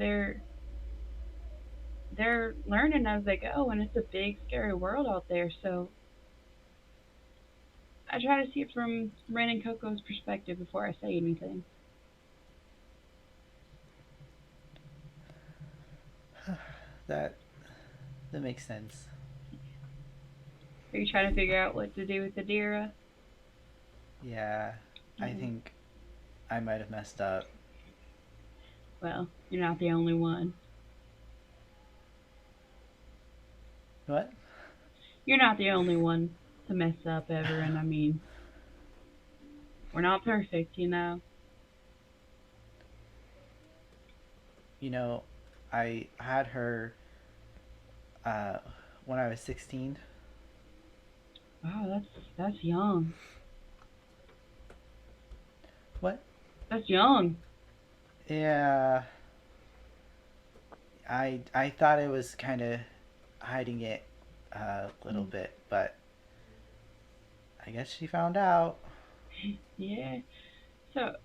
They're learning as they go, and it's a big, scary world out there. So I try to see it from Ren and Coco's perspective before I say anything. That that makes sense. Are you trying to figure out what to do with Adira? Yeah, I Mhm. think I might have messed up. Well, you're not the only one. What? You're not the only one to mess up ever, and I mean, we're not perfect, you know. You know, I had her uh, when I was 16. Wow, that's young. What? That's young. Yeah, I thought I was kind of hiding it a little bit, but I guess she found out. Yeah. So,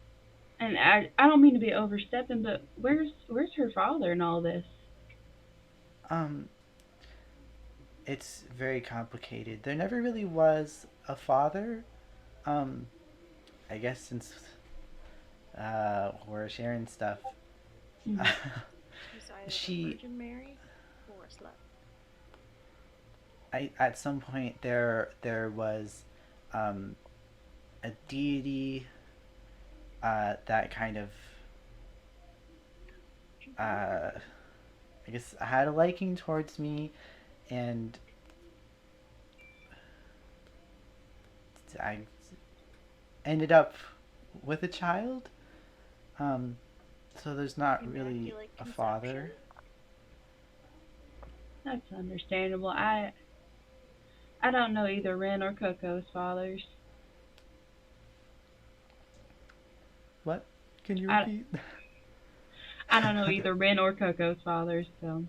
and I don't mean to be overstepping, but where's her father in all this? Um, it's very complicated. There never really was a father. Um, I guess since we're sharing stuff, Mhm. She's either she the Virgin Mary or a slut. I at some point there was um, a deity that kind of I guess had a liking towards me, and I ended up with a child. Um, so there's not really Immaculate a conception. father. That's understandable. I don't know either Ren or Coco's fathers. What? Can you I repeat? I don't know either Ren or Coco's fathers, so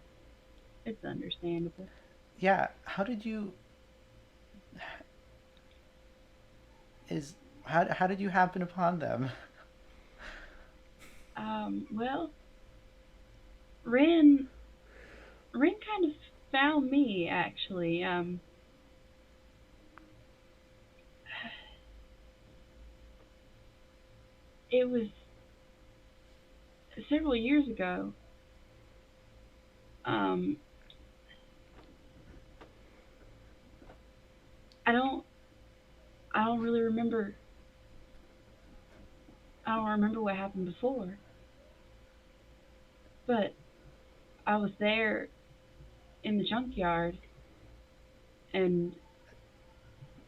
it's understandable. Yeah. How did you? Is how did you happen upon them? Well, Ren kind of found me actually. It was several years ago. Um, I don't I don't really remember. I don't remember what happened before, but I was there in the junkyard, and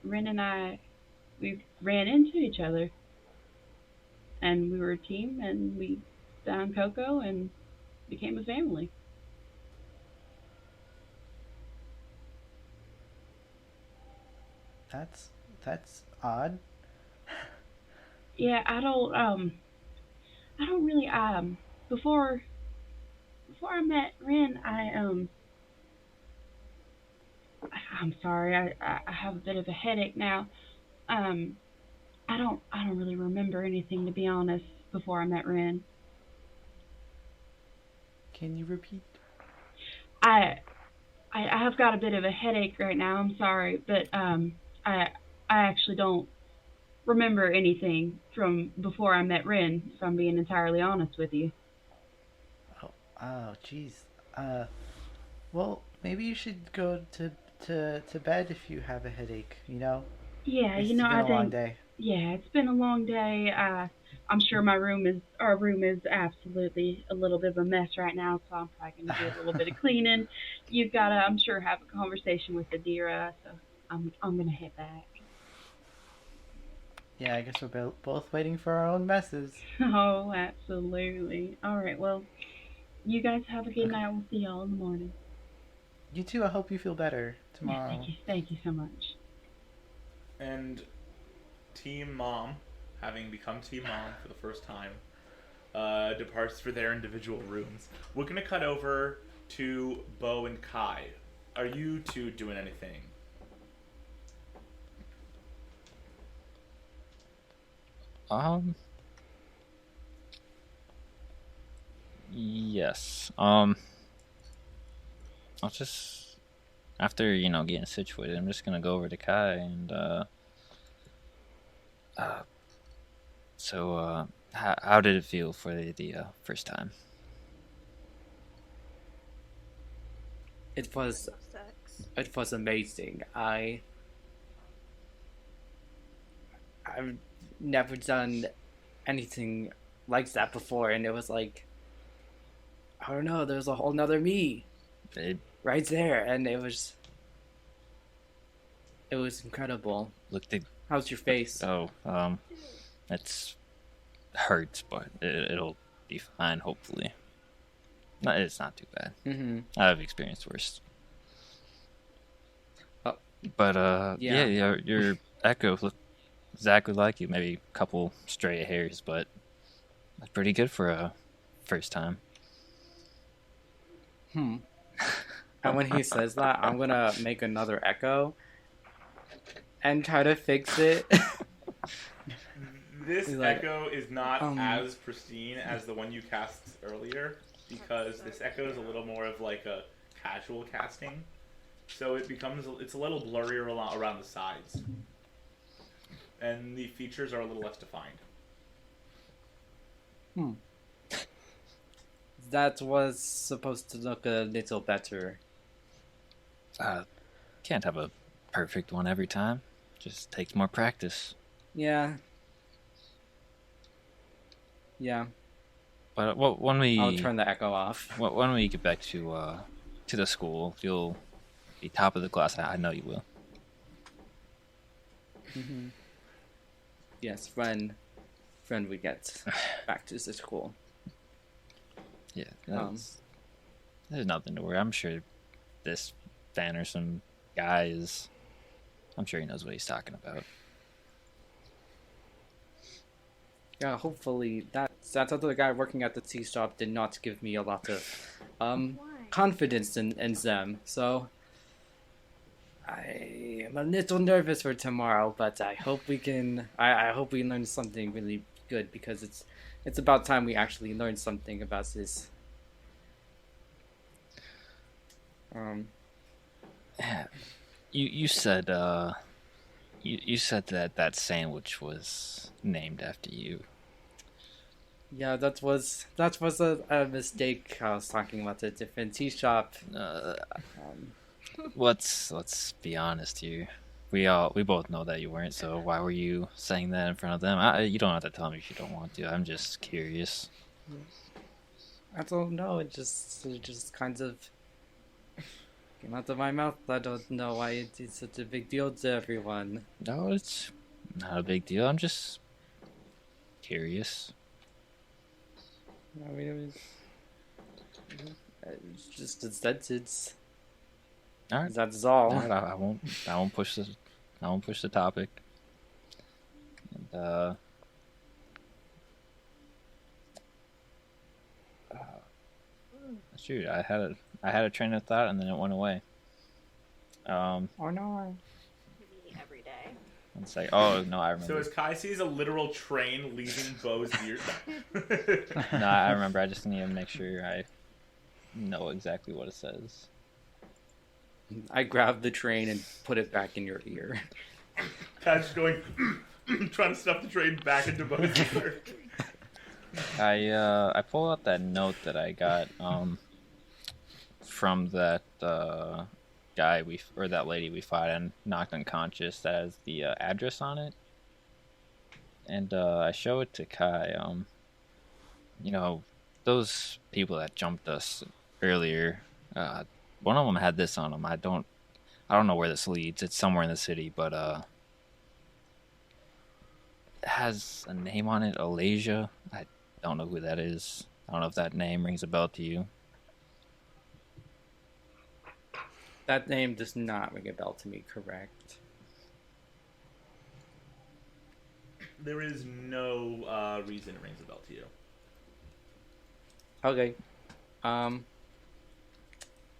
Ren and we ran into each other, and we were a team, and we found Coco and became a family. That's that's odd. Yeah, I don't really before I met Ren, I'm sorry, I have a bit of a headache now. Um, I don't really remember anything, to be honest, before I met Ren. Can you repeat? I I have got a bit of a headache right now. I'm sorry, but I I actually don't remember anything from before I met Ren. If I'm being entirely honest with you. Oh, oh, jeez. Uh, Well, maybe you should go to bed if you have a headache. You know. Yeah, It's you know, been I a long think. day. Yeah, it's been a long day. I'm sure our room is absolutely a little bit of a mess right now, so I'm probably gonna do a little bit of cleaning. You've gotta, I'm sure, have a conversation with Adira, so I'm gonna head back. Yeah, I guess we're both waiting for our own messes. Oh, absolutely. All right, well, you guys have a good night. We'll see y'all in the morning. You too. I hope you feel better tomorrow. Thank you so much. And Team Mom, having become Team Mom for the first time, departs for their individual rooms. We're going to cut over to Bo and Kai. Are you two doing anything? Yes. I'll just, after, getting situated, I'm just gonna go over to Kai and, so, how did it feel for the first time? It was amazing. I've never done anything like that before, and it was like, I don't know, there's a whole nother me right there, and it was incredible. How's your face? It's hurts, but it'll be fine, hopefully. No, it's not too bad. Mm-hmm. I've experienced worse. Oh. But, Yeah. your echo looked exactly like you. Maybe a couple stray hairs, but that's pretty good for a first time. And when he says that, I'm gonna make another echo and try to fix it. This echo is not as pristine as the one you cast earlier, because this echo is a little more of like a casual casting, so it's a little blurrier around the sides, and the features are a little less defined. That was supposed to look a little better. Can't have a perfect one every time. Just takes more practice. Yeah. But when we... I'll turn the echo off. When we get back to the school, you'll be top of the class. I know you will. Mm-hmm. Yes, when we get back to the school. Yeah, there's nothing to worry. I'm sure this Vannersome guy I'm sure he knows what he's talking about. Yeah, hopefully that other guy working at the tea shop did not give me a lot of confidence in them. So I am a little nervous for tomorrow, but I hope we can. I hope we learn something really good, because it's about time we actually learn something about this. You said you said that sandwich was named after you. Yeah, that was a mistake. I was talking about a different tea shop. Let's be honest here. We both know that you weren't. So why were you saying that in front of them? You don't have to tell me if you don't want to. I'm just curious. I don't know. It just kind of came out of my mouth. I don't know why it's such a big deal to everyone. No, it's not a big deal. I'm just curious. I mean, it's just a sentence. All right. That's all. All right, I won't push the topic. And shoot, I had a train of thought and then it went away. Oh no. Every day. It's like, oh no, I remember. So as Kai sees a literal train leaving Bo's ears. No, I remember. I just need to make sure I know exactly what it says. I grabbed the train and put it back in your ear. Kai's going, trying to stuff the train back into Bo's ear. I pull out that note that I got from that guy or that lady we fought and knocked unconscious that has the address on it. And I show it to Kai. You know, those people that jumped us earlier, one of them had this on them. I don't know where this leads. It's somewhere in the city, but it has a name on it, Alasia. I don't know who that is. I don't know if that name rings a bell to you. That name does not ring a bell to me, correct? There is no reason it rings a bell to you. Okay.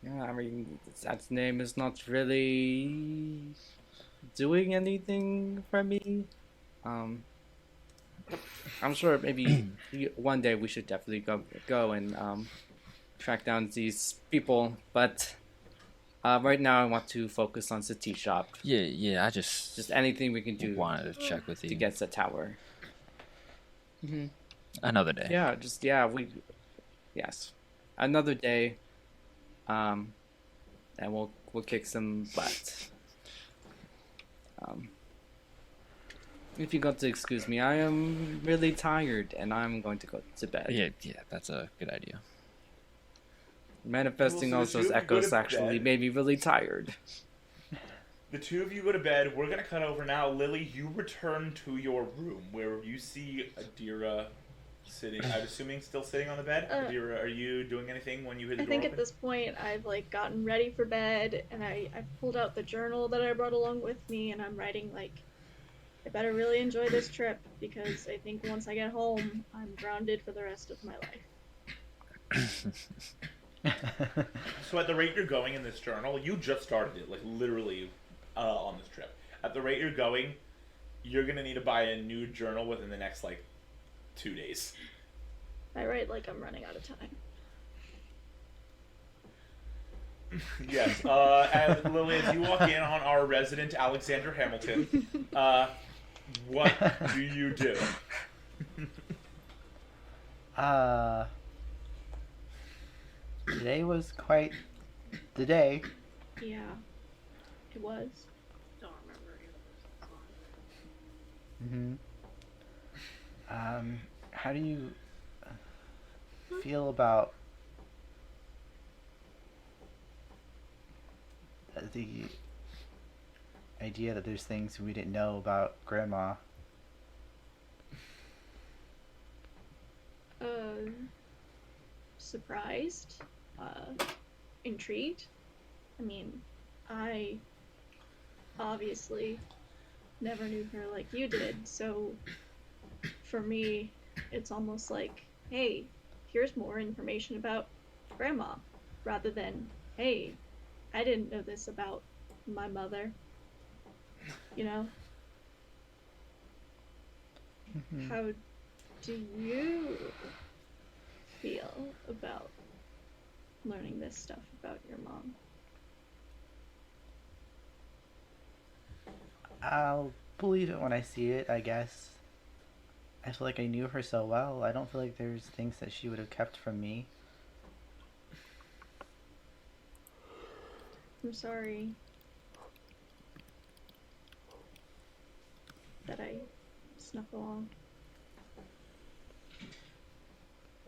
Yeah, I mean, that name is not really doing anything for me. I'm sure maybe one day we should definitely go and track down these people, but right now I want to focus on the tea shop. Yeah, I just anything we can do. Wanted to check with you to get the tower. Mm-hmm. Another day. Yes, another day. And we'll kick some butt. If you got to excuse me, I am really tired and I'm going to go to bed. Yeah, that's a good idea. Manifesting all those echoes actually made me really tired. The two of you go to bed. We're going to cut over now. Lily, you return to your room where you see Adira sitting, I'm assuming still sitting on the bed. Adira, are you doing anything when you hear the door I think open? at this point I've like gotten ready for bed and I've pulled out the journal that I brought along with me and I'm writing like, I better really enjoy this trip because I think once I get home I'm grounded for the rest of my life. So at the rate you're going in this journal, you just started it, like literally on this trip. At the rate you're going, you're going to need to buy a new journal within the next like 2 days. I write like I'm running out of time. Yes. As Lily, as you walk in on our resident Alexander Hamilton, what do you do? Today was quite the day. Yeah, it was. Don't remember it. How do you feel about the idea that there's things we didn't know about Grandma? Surprised, intrigued. I mean, I obviously never knew her like you did, so for me, it's almost like, hey, here's more information about Grandma, rather than, hey, I didn't know this about my mother. You know? How do you feel about learning this stuff about your mom? I'll believe it when I see it, I guess. I feel like I knew her so well. I don't feel like there's things that she would have kept from me. I'm sorry that I snuck along.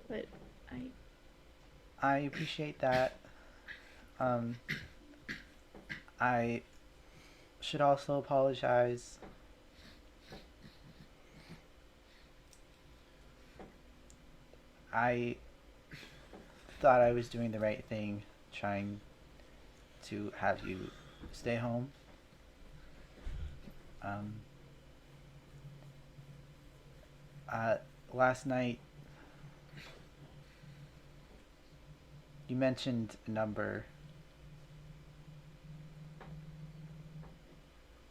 But I appreciate that. I should also apologize. I thought I was doing the right thing, trying to have you stay home. Last night, you mentioned a number.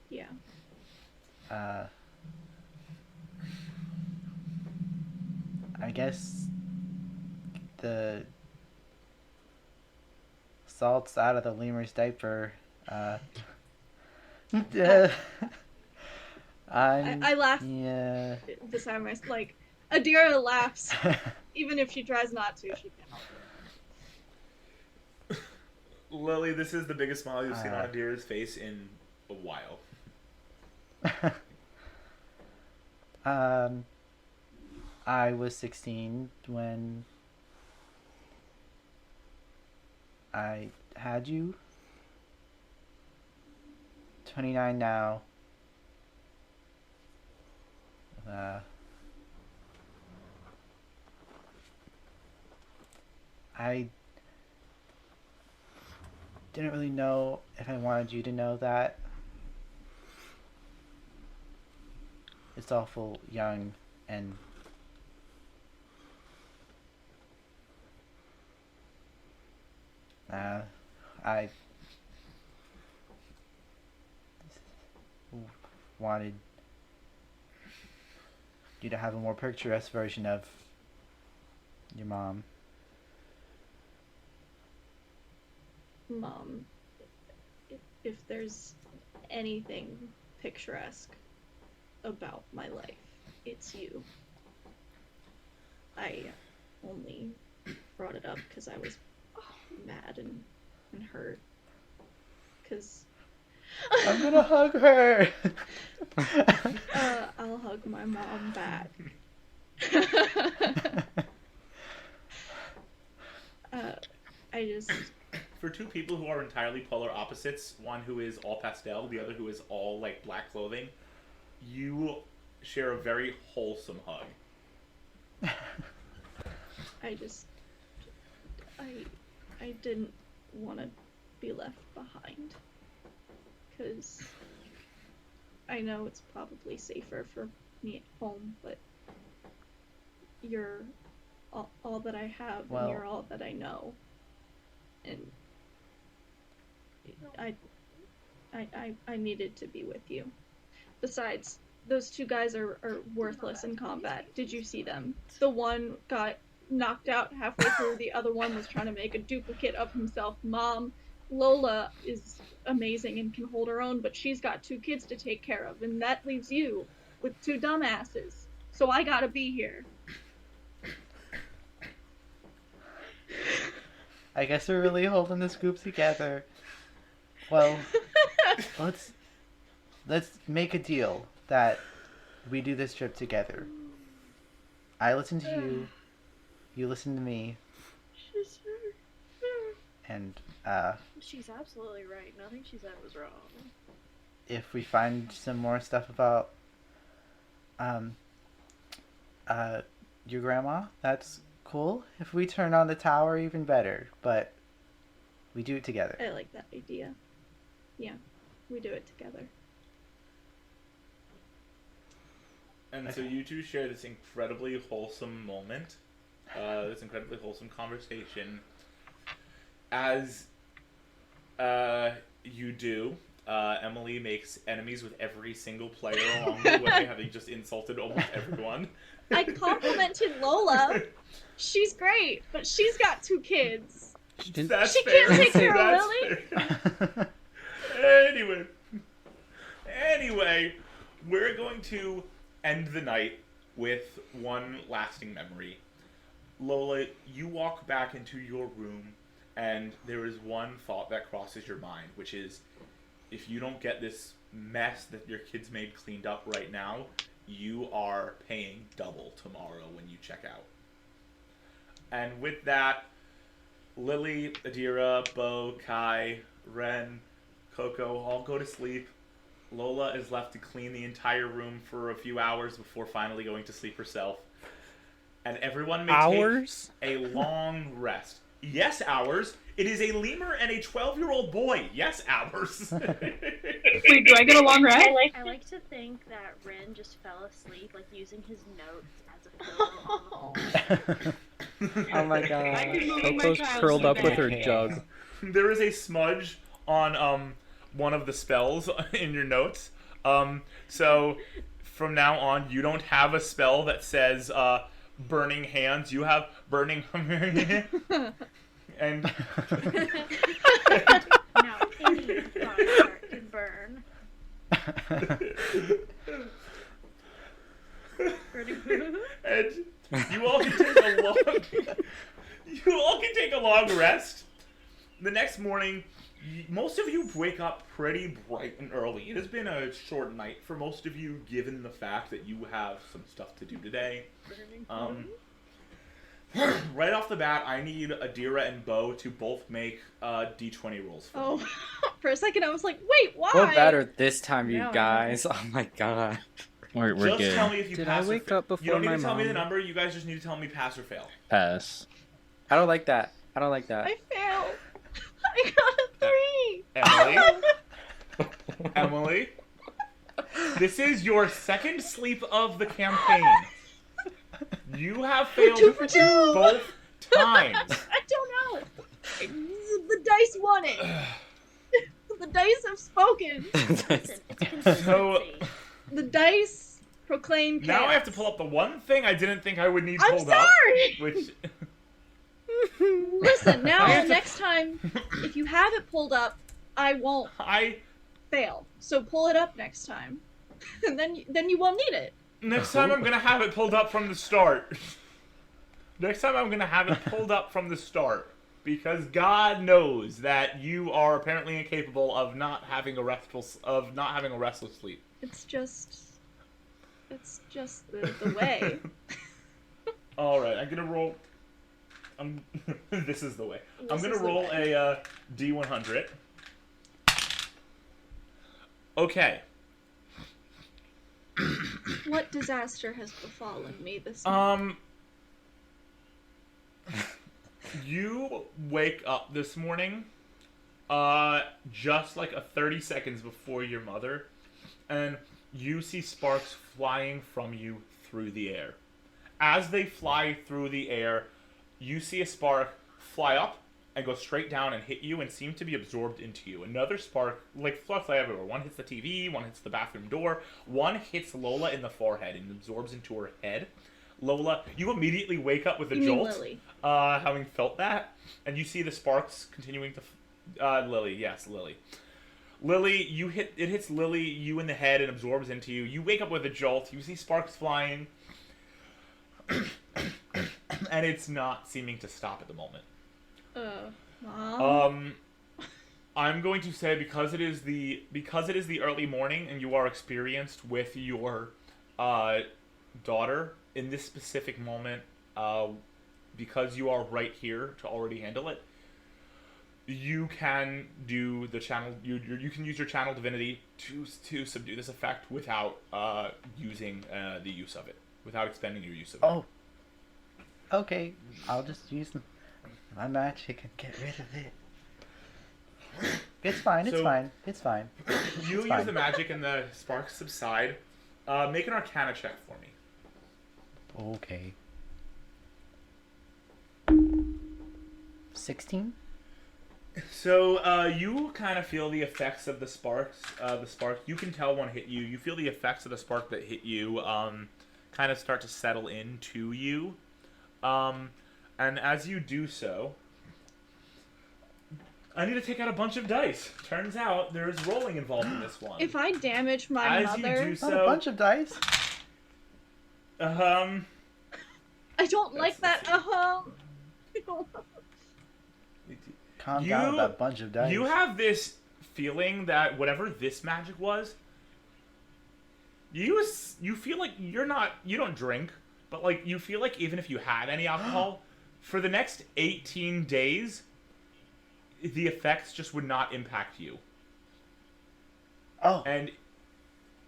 yeah. I guess the salt's out of the lemur's diaper. I I laugh Yeah. beside myself. Like, Adira laughs. Even if she tries not to, she can't help Lily, this is the biggest smile you've seen on Adira's face in a while. I was 16 when I had you. 29 now. I didn't really know if I wanted you to know that. It's awful young and I wanted you to have a more picturesque version of your mom. Mom, if there's anything picturesque about my life, it's you. I only brought it up because I was mad and hurt. Because I'm gonna hug her. I'll hug my mom back. I just... For two people who are entirely polar opposites, one who is all pastel, the other who is all like black clothing, you share a very wholesome hug. I didn't want to be left behind. Because I know it's probably safer for me at home, but you're all that I have, and you're all that I know. And I needed to be with you. Besides, those two guys are worthless in combat. Did you see them? The one got knocked out halfway through, the other one was trying to make a duplicate of himself. Mom, Lola is amazing and can hold her own, but she's got 2 kids to take care of, and that leaves you with 2 dumbasses. So I gotta be here. I guess we're really holding this group together. Well, let's make a deal that we do this trip together. I listen to you, you listen to me, and she's absolutely right. Nothing she said was wrong. if we find some more stuff about your grandma, that's cool. If we turn on the tower, even better. But we do it together. I like that idea. Yeah, we do it together. And so you two share this incredibly wholesome moment, this incredibly wholesome conversation. As you do, Emily makes enemies with every single player along the way, having just insulted almost everyone. I complimented Lola. She's great, but she's got 2 kids. She can't take care of Lily. Anyway, we're going to end the night with one lasting memory. Lola, you walk back into your room, and there is one thought that crosses your mind, which is, if you don't get this mess that your kids made cleaned up right now, you are paying double tomorrow when you check out. And with that, Lily, Adira, Bo, Kai, Ren, Coco all go to sleep. Lola is left to clean the entire room for a few hours before finally going to sleep herself. And everyone may take a long rest. Yes, hours. It is a lemur and a 12-year-old boy. Yes, hours. Wait, do I get a long rest? I like to think that Ren just fell asleep, like using his notes as a pillow on the floor. Oh my god. Coco's curled up with her jug. There is a smudge on one of the spells in your notes. So from now on, you don't have a spell that says burning hands. You have burning and Now any body part can burn. And you all can take a long rest. the next morning, most of you wake up pretty bright and early. It has been a short night for most of you, given the fact that you have some stuff to do today. Right off the bat, I need Adira and Bo to both make D20 rolls for me. Oh, for a second I was like, wait, why? We're better this time, you No. guys. Oh my god. We're Just good. tell me if you Did pass I or wake fail. up before You don't need my to tell me the mom? number. You guys just need to tell me pass or fail. Pass. I don't like that. I don't like that. I failed. I got a 3. Emily? Emily? This is your second sleep of the campaign. You have failed 2 for 2. both times. I don't know. The dice won it. The dice have spoken. Listen, it's So- consistency. The dice proclaim chaos. Now I have to pull up the one thing I didn't think I would need I'm pulled up. sorry. Which Listen, now I have to- next time, if you have it pulled up, I won't I fail. So pull it up next time, and then you won't need it. next time I'm gonna have it pulled up from the start. Next time I'm gonna have it pulled up from the start. Because God knows that you are apparently incapable of not having a restless sleep. It's just the way. All right, I'm gonna roll. This is the way. I'm This gonna is the roll way. a D100. Okay. What disaster has befallen me this morning? You wake up this morning, just like 30 seconds before your mother, and you see sparks flying from you through the air. As they fly through the air, you see a spark fly up and go straight down and hit you and seem to be absorbed into you. Another spark, like, fly everywhere. One hits the TV, one hits the bathroom door, one hits Lola in the forehead and absorbs into her head. Lola, you immediately wake up with a You mean jolt, Lily. having felt that, and you see the sparks continuing to. Lily, yes, Lily. Lily, it hits Lily, you in the head, and absorbs into you. You wake up with a jolt. You see sparks flying, and it's not seeming to stop at the moment. Mom. I'm going to say because it is the early morning and you are experienced with your daughter in this specific moment, because you are right here to already handle it, you can do the channel. You can use your channel divinity to subdue this effect without using the use of it, without expending your use of it. Oh. Okay, I'll just use my magic and get rid of it. It's fine, it's So- fine, it's fine. You use fine. the magic and the sparks subside. Make an Arcana check for me. Okay. 16? So you kind of feel the effects of the sparks. You can tell one hit you. You feel the effects of the spark that hit you kind of start to settle into you. And as you do so, I need to take out a bunch of dice. Turns out there's rolling involved in this one. If I damage my As you mother, do Not a so, bunch of dice. I don't like that. Calm down with that bunch of dice. You have this feeling that whatever this magic was, you feel like you don't drink, but like you feel like even if you had any alcohol, for the next 18 days, the effects just would not impact you. Oh. And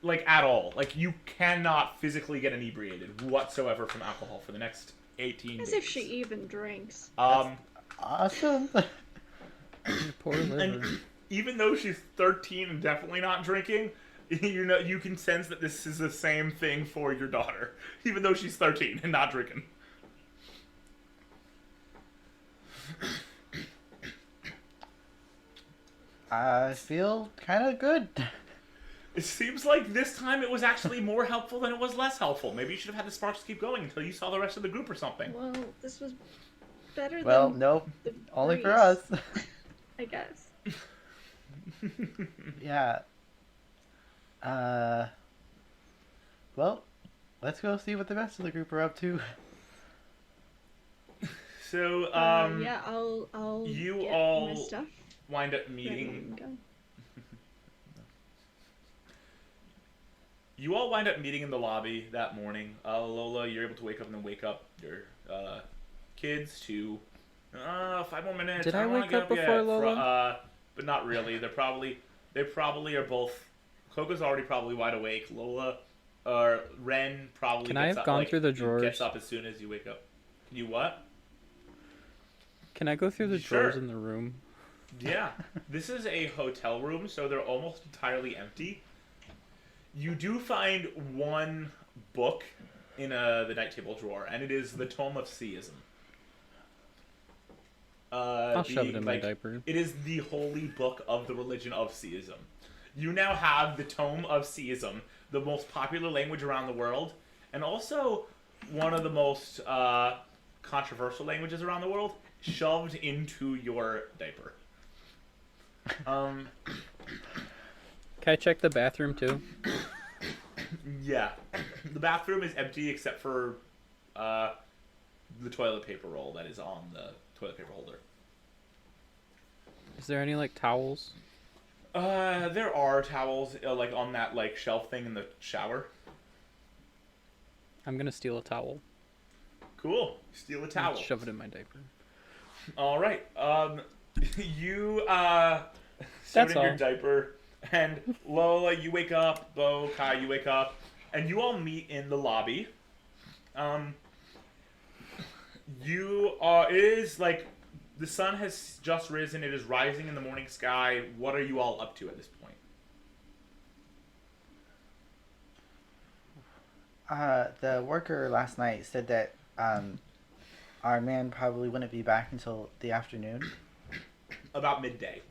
like at all. Like you cannot physically get inebriated whatsoever from alcohol for the next 18 As days. if she even drinks. Awesome. Your poor liver. And even though she's 13 and definitely not drinking, you can sense that this is the same thing for your daughter, even though she's 13 and not drinking. I feel kind of good. It seems like this time it was actually more helpful than it was less helpful. Maybe you should have had the sparks keep going until you saw the rest of the group or something. Well, this was better Well, than nope. the Only for breeze, us. I guess. Yeah. Well, let's go see what the rest of the group are up to. So, yeah, I'll you get all my stuff wind up ready meeting. and go. You all wind up meeting in the lobby that morning. Lola, you're able to wake up and then wake up your kids to 5 more minutes. Did I don't wanna wake get up before yet. Lola? But not really. They probably are both. Coco's already probably wide awake. Lola or Ren probably. Can gets I have up, gone like, through the drawers? Gets up as soon as you wake up. Can you what? Can I go through the Sure. drawers in the room? Yeah, this is a hotel room, so they're almost entirely empty. You do find one book in the night table drawer, and it is the Tome of Theism. I'll shove it in my diaper. It is the holy book of the religion of Theism. You now have the Tome of Theism, the most popular language around the world, and also one of the most controversial languages around the world, shoved into your diaper. Can I check the bathroom too? Yeah. The bathroom is empty except for the toilet paper roll that is on the toilet paper holder. Is there any like towels? There are towels like on that like shelf thing in the shower. I'm gonna steal a towel. Cool. Steal a towel. Shove it in my diaper. All right. You That's sew it in all. your diaper, and Lola, you wake up. Bo, Kai, you wake up, and you all meet in the lobby. It is like the sun has just risen. It is rising in the morning sky. What are you all up to at this point? The worker last night said that our man probably wouldn't be back until the afternoon. About midday.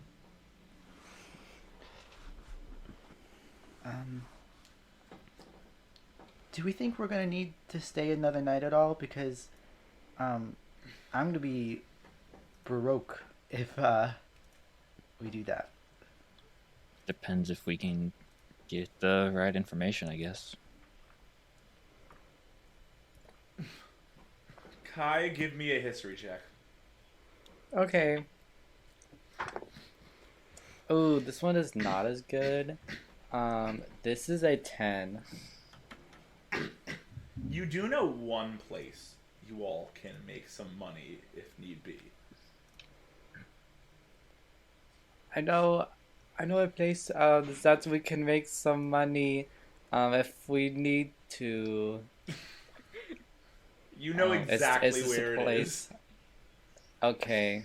Do we think we're gonna need to stay another night at all? Because I'm gonna be broke if we do that. Depends if we can get the right information, I guess. Kai, give me a history check. Okay. Oh, this one is not as good. This is a 10. You do know one place you all can make some money if need be. I know a place that we can make some money if we need to. You know exactly it's where a it place. is. Okay.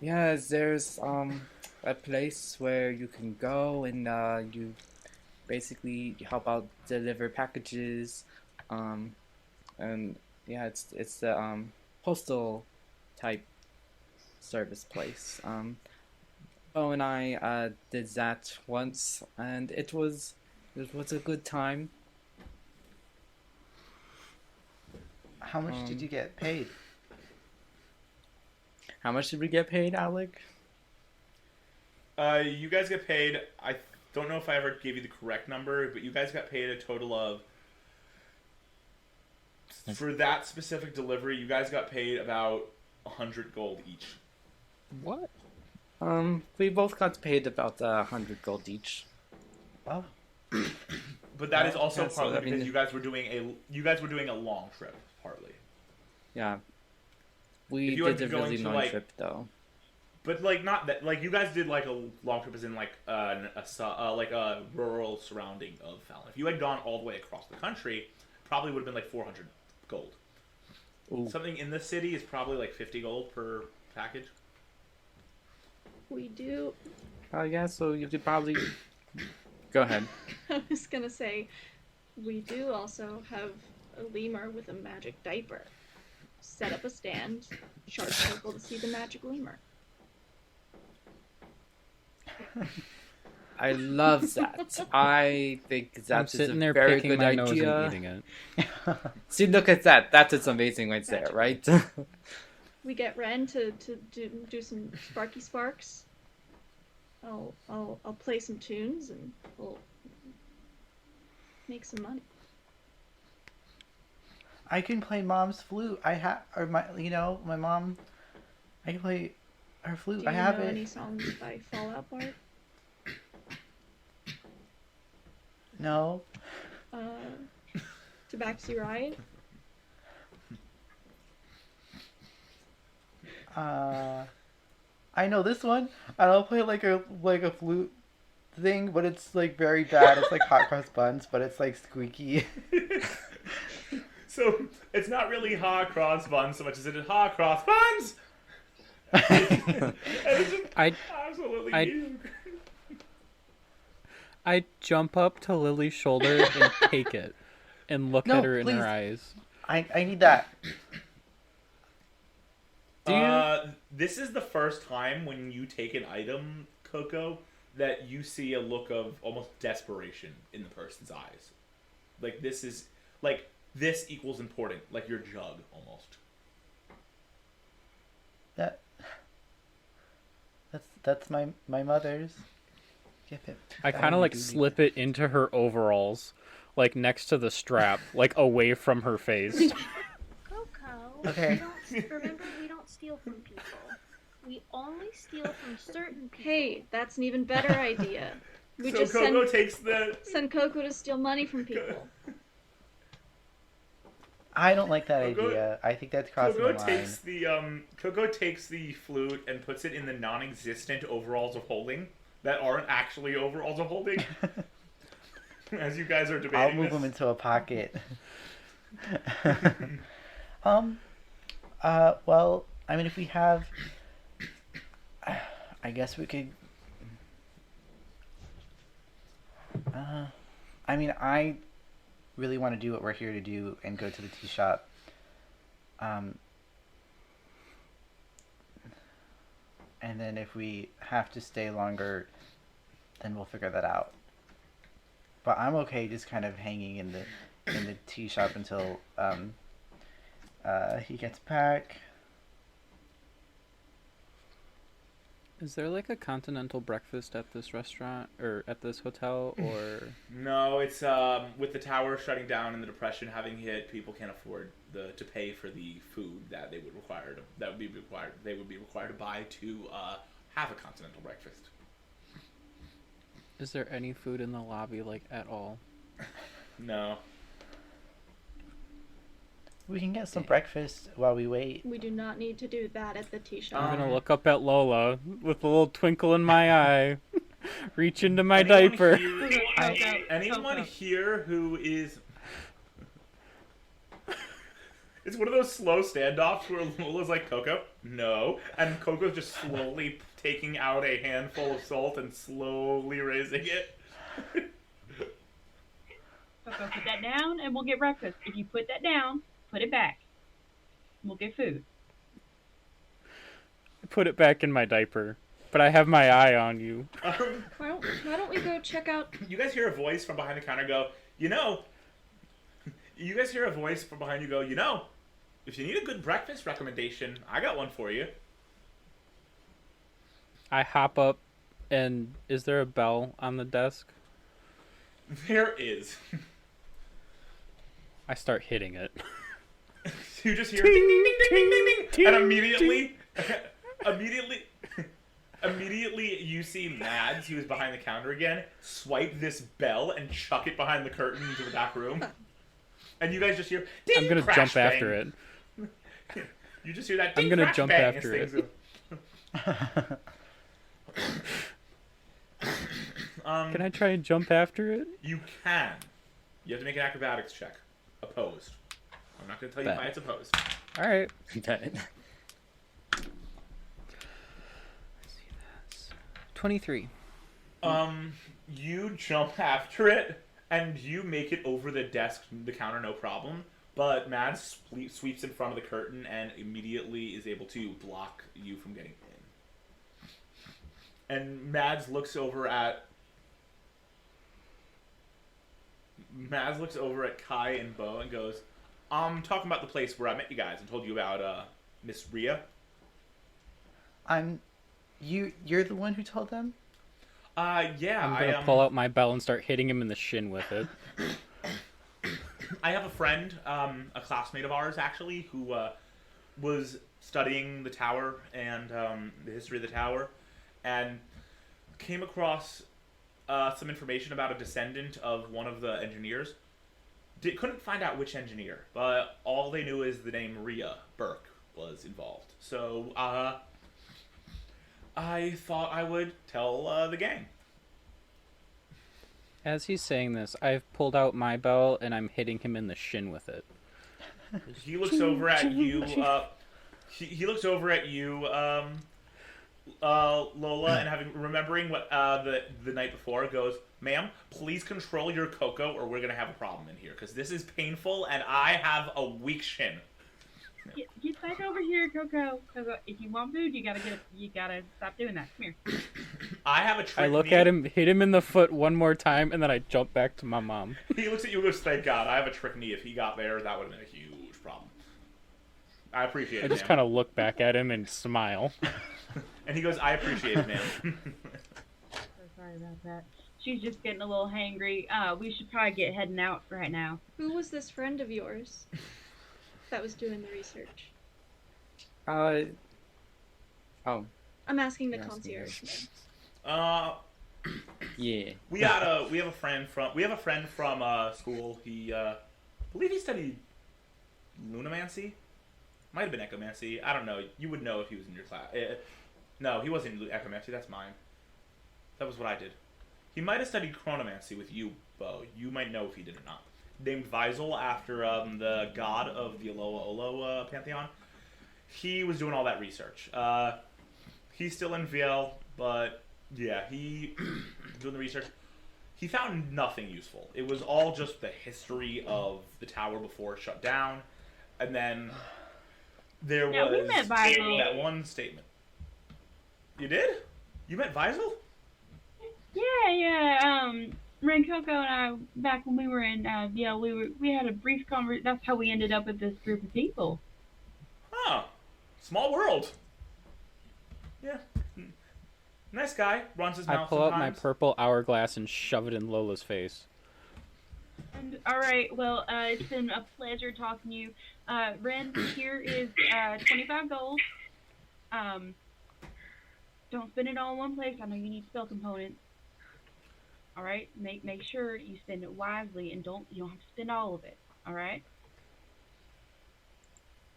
Yeah, there's a place where you can go and you basically help out deliver packages. And yeah, it's the postal type service place. Bo and I did that once, and it was a good time. How much did you get paid? How much did we get paid, Alec? You guys get paid. I don't know if I ever gave you the correct number, but you guys got paid a total of. For that specific delivery, you guys got paid about 100 gold each. What? We both got paid about 100 gold each. Oh, But that is also Yeah, so, partly I mean, because you guys were doing a long trip, partly. Yeah. We If you had did a to go really into, long like- trip, though. But like not that like you guys did like a long trip as in like a rural surrounding of Falun. If you had gone all the way across the country, probably would have been like 400 gold. Ooh. Something in the city is probably like 50 gold per package. We do. Yeah, so you could probably... Go ahead. I was gonna say, we do also have a lemur with a magic diaper. Set up a stand, charge people to see the magic lemur. I love that. I think I'm that's a sitting there very picking good my nose idea. and eating it. See, look at that. That's what's amazing right there, right? We get Ren to do some Sparky Sparks. I'll play some tunes and we'll make some money. I can play mom's flute. Or my mom. I can play her flute. Do you I have know it. any songs by Fallout Boy? No. Tabaxi Riot? I know this one. I don't play like a flute thing, but it's like very bad. It's like hot cross buns, but it's like squeaky. So it's not really hot cross buns so much as it is hot cross buns. I jump up to Lily's shoulder and take it, and look No, at her in please. her eyes. I need that. This is the first time when you take an item, Coco, that you see a look of almost desperation in the person's eyes. Like this equals important, like your jug almost. That's my mother's. I kind of like slip it into her overalls, like next to the strap, like away from her face. Coco, Okay. Remember, we don't steal from people. We only steal from certain people. Hey, that's an even better idea. We So just Coco takes the... send Coco to steal money from people. I don't like that Coco- idea. I think that's crossing the line. Coco takes the flute and puts it in the non-existent overalls of holding that aren't actually overalls of holding. As you guys are debating I'll move this. them into a pocket. Well, I mean, if we have, I guess we could. I mean, I really want to do what we're here to do and go to the tea shop. And then if we have to stay longer, then we'll figure that out. But I'm okay just kind of hanging in the tea shop until he gets back. Is there like a continental breakfast at this restaurant or at this hotel, or No, it's with the tower shutting down and the depression having hit, people can't afford to pay for the food that they would be required to buy to have a continental breakfast. is there any food in the lobby like at all? No. We can get some breakfast while we wait. We do not need to do that at the tea shop. I'm gonna look up at Lola with a little twinkle in my eye, reach into my diaper. Anyone here who is... It's one of those slow standoffs where Lola's like, Coco, no. And Coco's just slowly taking out a handful of salt and slowly raising it. Coco, put that down and we'll get breakfast. If you put that down, put it back. We'll get food. Put it back in my diaper, but I have my eye on you. Why don't we go check out? You guys hear a voice from behind the counter go, you guys hear a voice from behind you go, if you need a good breakfast recommendation, I got one for you. I hop up, and is there a bell on the desk? There is. I start hitting it. You just hear ding, ding, ding, ding, ding, ding, ding, and immediately you see Mads, who is behind the counter again, swipe this bell and chuck it behind the curtain into the back room. And you guys just hear ding, I'm gonna crash, jump bang. after it. You just hear that ding, I'm gonna crash, jump bang, as after it. things go. Can I try and jump after it? You can. You have to make an acrobatics check. Opposed. I'm not going to tell you Bet. why it's opposed. All right. Okay. 23. You jump after it, and you make it over the desk, the counter, no problem. But Mads sweeps in front of the curtain and immediately is able to block you from getting in. And Mads looks over at Kai and Bo and goes, I'm talking about the place where I met you guys and told you about Miss Rhea. You're the one who told them? Yeah. I'm gonna pull out my bell and start hitting him in the shin with it. I have a friend, a classmate of ours actually, who was studying the tower and the history of the tower, and came across some information about a descendant of one of the engineers. Couldn't find out which engineer, but all they knew is the name Rhea Burke was involved. So I thought I would tell the gang. As he's saying this, I've pulled out my bell and I'm hitting him in the shin with it. He looks over at you. He looks over at you, Lola, and remembering what the night before, goes, "Ma'am, please control your cocoa, or we're gonna have a problem in here because this is painful, and I have a weak shin." Get back over here, Coco. Coco, if you want food, you gotta stop doing that. Come here. I have a trick. I look at him, hit him in the foot one more time, and then I jump back to my mom. He looks at you and goes, "Thank God, I have a trick knee. If he got there, that would have been a huge problem." I appreciate it. I just kind of look back at him and smile. And he goes, "I appreciate it, ma'am." So sorry about that. She's just getting a little hangry. We should probably get heading out right now. Who was this friend of yours that was doing the research? Oh. I'm asking the Yes, concierge. Yeah. We have a friend from school. He I believe he studied lunamancy. Might have been echomancy. I don't know. You would know if he was in your class. No, he wasn't in echomancy. That's mine. That was what I did. He might have studied chronomancy with you, Bo. You might know if he did or not. Named Visel after the god of the Aloa Olo pantheon. He was doing all that research. He's still in VL, but yeah, he doing the research. He found nothing useful. It was all just the history of the tower before it shut down, and then there was we met Visel. that one statement. You did? You met Visel? Yeah. Ren, Coco, and I, back when we were in we had a brief conversation. That's how we ended up with this group of people. Oh, small world. Yeah. Nice guy. Runs his I mouth pull out my sometimes. purple hourglass and shove it in Lola's face. And, all right, well, it's been a pleasure talking to you. Ren, here is 25 gold. Don't spend it all in one place. I know you need spell components. All right, make sure you spend it wisely, and you don't have to spend all of it. All right.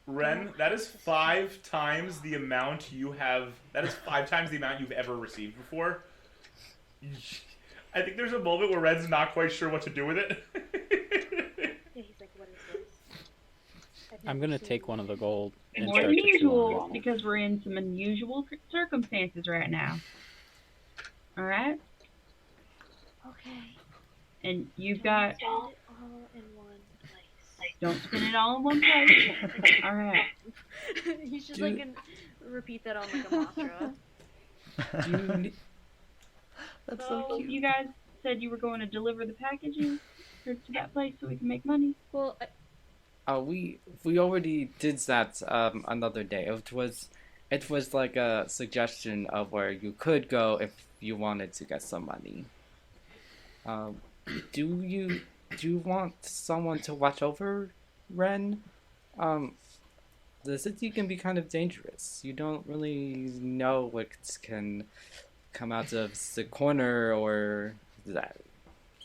Ren, that is 5 times the amount you have. That is 5 times the amount you've ever received before. I think there's a moment where Ren's not quite sure what to do with it. Yeah, he's like, what is this? I'm gonna take one of the gold and More start than to chew on usual, it. because we're in some unusual circumstances right now. All right. Okay. And you've Don't got. spend it all in one place. Don't spend it all in one place. All right. He's just like gonna repeat that on like a mantra. That's so cute. You guys said you were going to deliver the packaging to that place so we can make money. Well, We already did that another day. It was like a suggestion of where you could go if you wanted to get some money. Do you want someone to watch over Ren? The city can be kind of dangerous. You don't really know what can come out of the corner or that,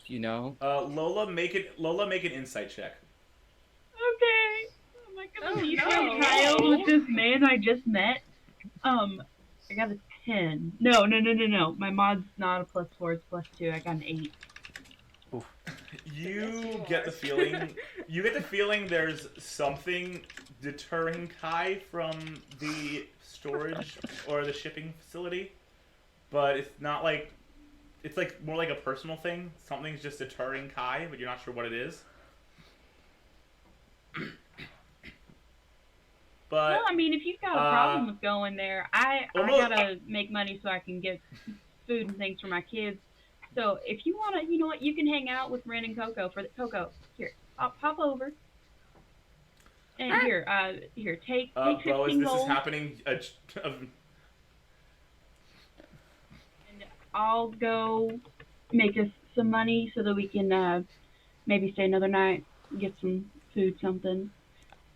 you know? Lola, make an insight check. Okay. Am I gonna leave no. my child with this man I just met? I got a 10. No. My mod's not a +4, it's +2. I got an 8. You get the feeling there's something deterring Kai from the storage or the shipping facility, but it's not like, it's like more like a personal thing. Something's just deterring Kai, but you're not sure what it is. But Well, I mean, if you've got a problem with going there, I gotta make money so I can get food and things for my kids. So if you wanna, you know what, you can hang out with Ren and Coco for the Coco. Here, I'll pop over. And here, take Bo, 15 as this gold. is happening, And I'll go make us some money so that we can maybe stay another night get some food, something.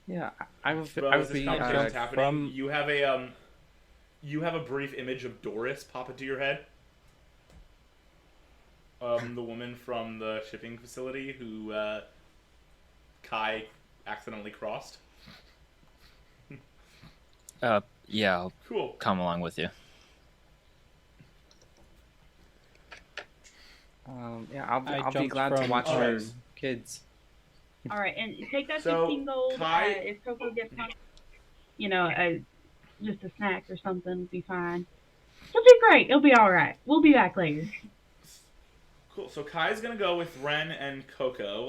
Yeah, I would Bro, I as would this be conversation's happening, from- you have a brief image of Doris pop into your head. The woman from the shipping facility who Kai accidentally crossed. Yeah, I'll Cool. come along with you. yeah, I I'll be jumped glad to from watch Alright. your kids. All right, and take that So, 15 gold. Kai- If Coco gets, just a snack or something, will be fine. It'll be great. It'll be all right. We'll be back later. Cool. So Kai's gonna go with Ren and Coco.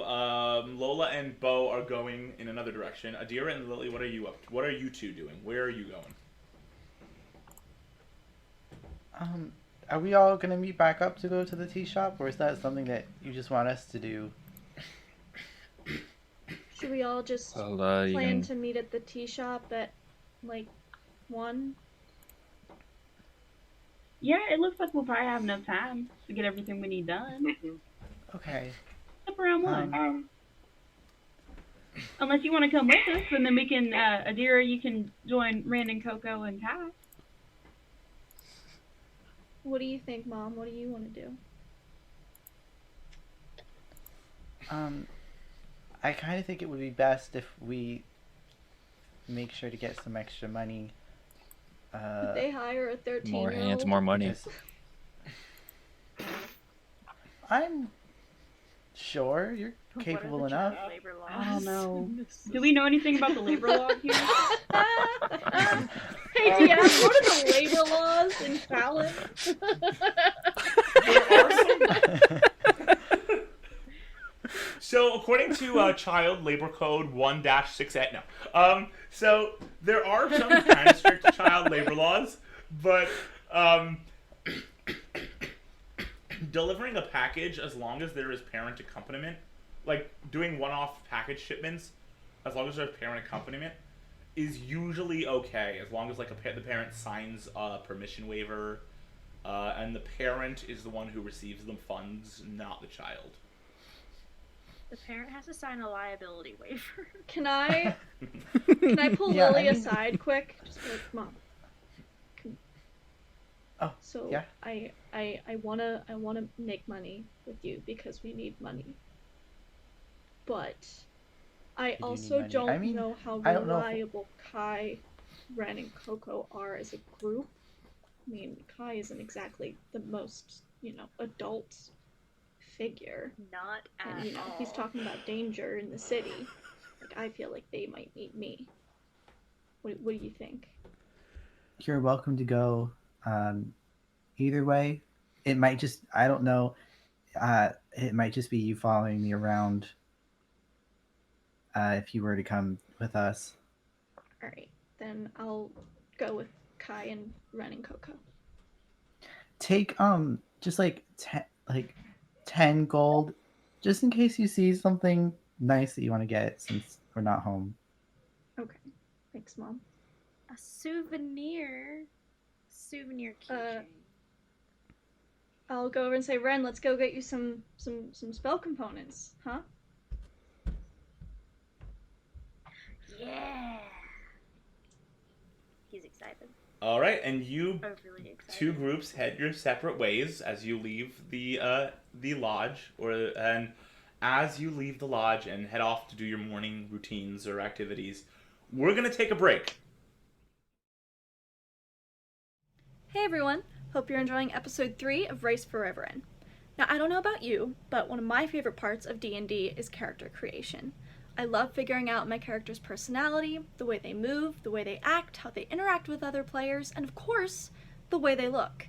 Lola and Bo are going in another direction. Adira and Lily, what are you up to? What are you two doing? Where are you going? Are we all gonna meet back up to go to the tea shop, or is that something that you just want us to do? Should we all just Well, you plan can... to meet at the tea shop at, 1? Yeah, it looks like we'll probably have enough time to get everything we need done. Okay. Up around 1. Unless you want to come with us, and then we can, Adira, you can join Rand and Coco and Kai. What do you think, Mom? What do you want to do? I kind of think it would be best if we make sure to get some extra money. If they hire a 13-year-old? More hands, more money. Because I'm sure you're What are capable the enough. child labor laws? I don't know. Do we know anything about the labor law here? Hey, DM, what are the labor laws in Falun? There are some. So, according to Child Labor Code 1-68, no. So there are some kind of strict child labor laws, but delivering a package, as long as there is parent accompaniment, like doing one-off package shipments, as long as there's parent accompaniment, is usually okay, as long as the parent signs a permission waiver, and the parent is the one who receives the funds, not the child. The parent has to sign a liability waiver. Can I pull Yeah, Lily I mean- aside quick? Just be like, Mom. Oh, So yeah. I wanna make money with you because we need money. But I do also need money. don't I mean, know how I don't know if- reliable Kai, Ren, and Coco are as a group. I mean, Kai isn't exactly the most, adult figure. Not at And, all. he's talking about danger in the city. I feel like they might need me. What do you think? You're welcome to go. Either way, it might just, I don't know, it might just be you following me around if you were to come with us. Alright, then I'll go with Kai and Ren and Coco. Take just 10 gold, just in case you see something nice that you want to get since we're not home. Okay. Thanks, Mom. A souvenir keychain. I'll go over and say, Ren, let's go get you some spell components, huh? Yeah. He's excited. All right, and you Overly excited. two groups head your separate ways as you leave the lodge, and as you leave the lodge and head off to do your morning routines or activities. We're gonna take a break. Hey everyone! Hope you're enjoying episode 3 of Race for Rivaryn. Now, I don't know about you, but one of my favorite parts of D&D is character creation. I love figuring out my character's personality, the way they move, the way they act, how they interact with other players, and of course, the way they look.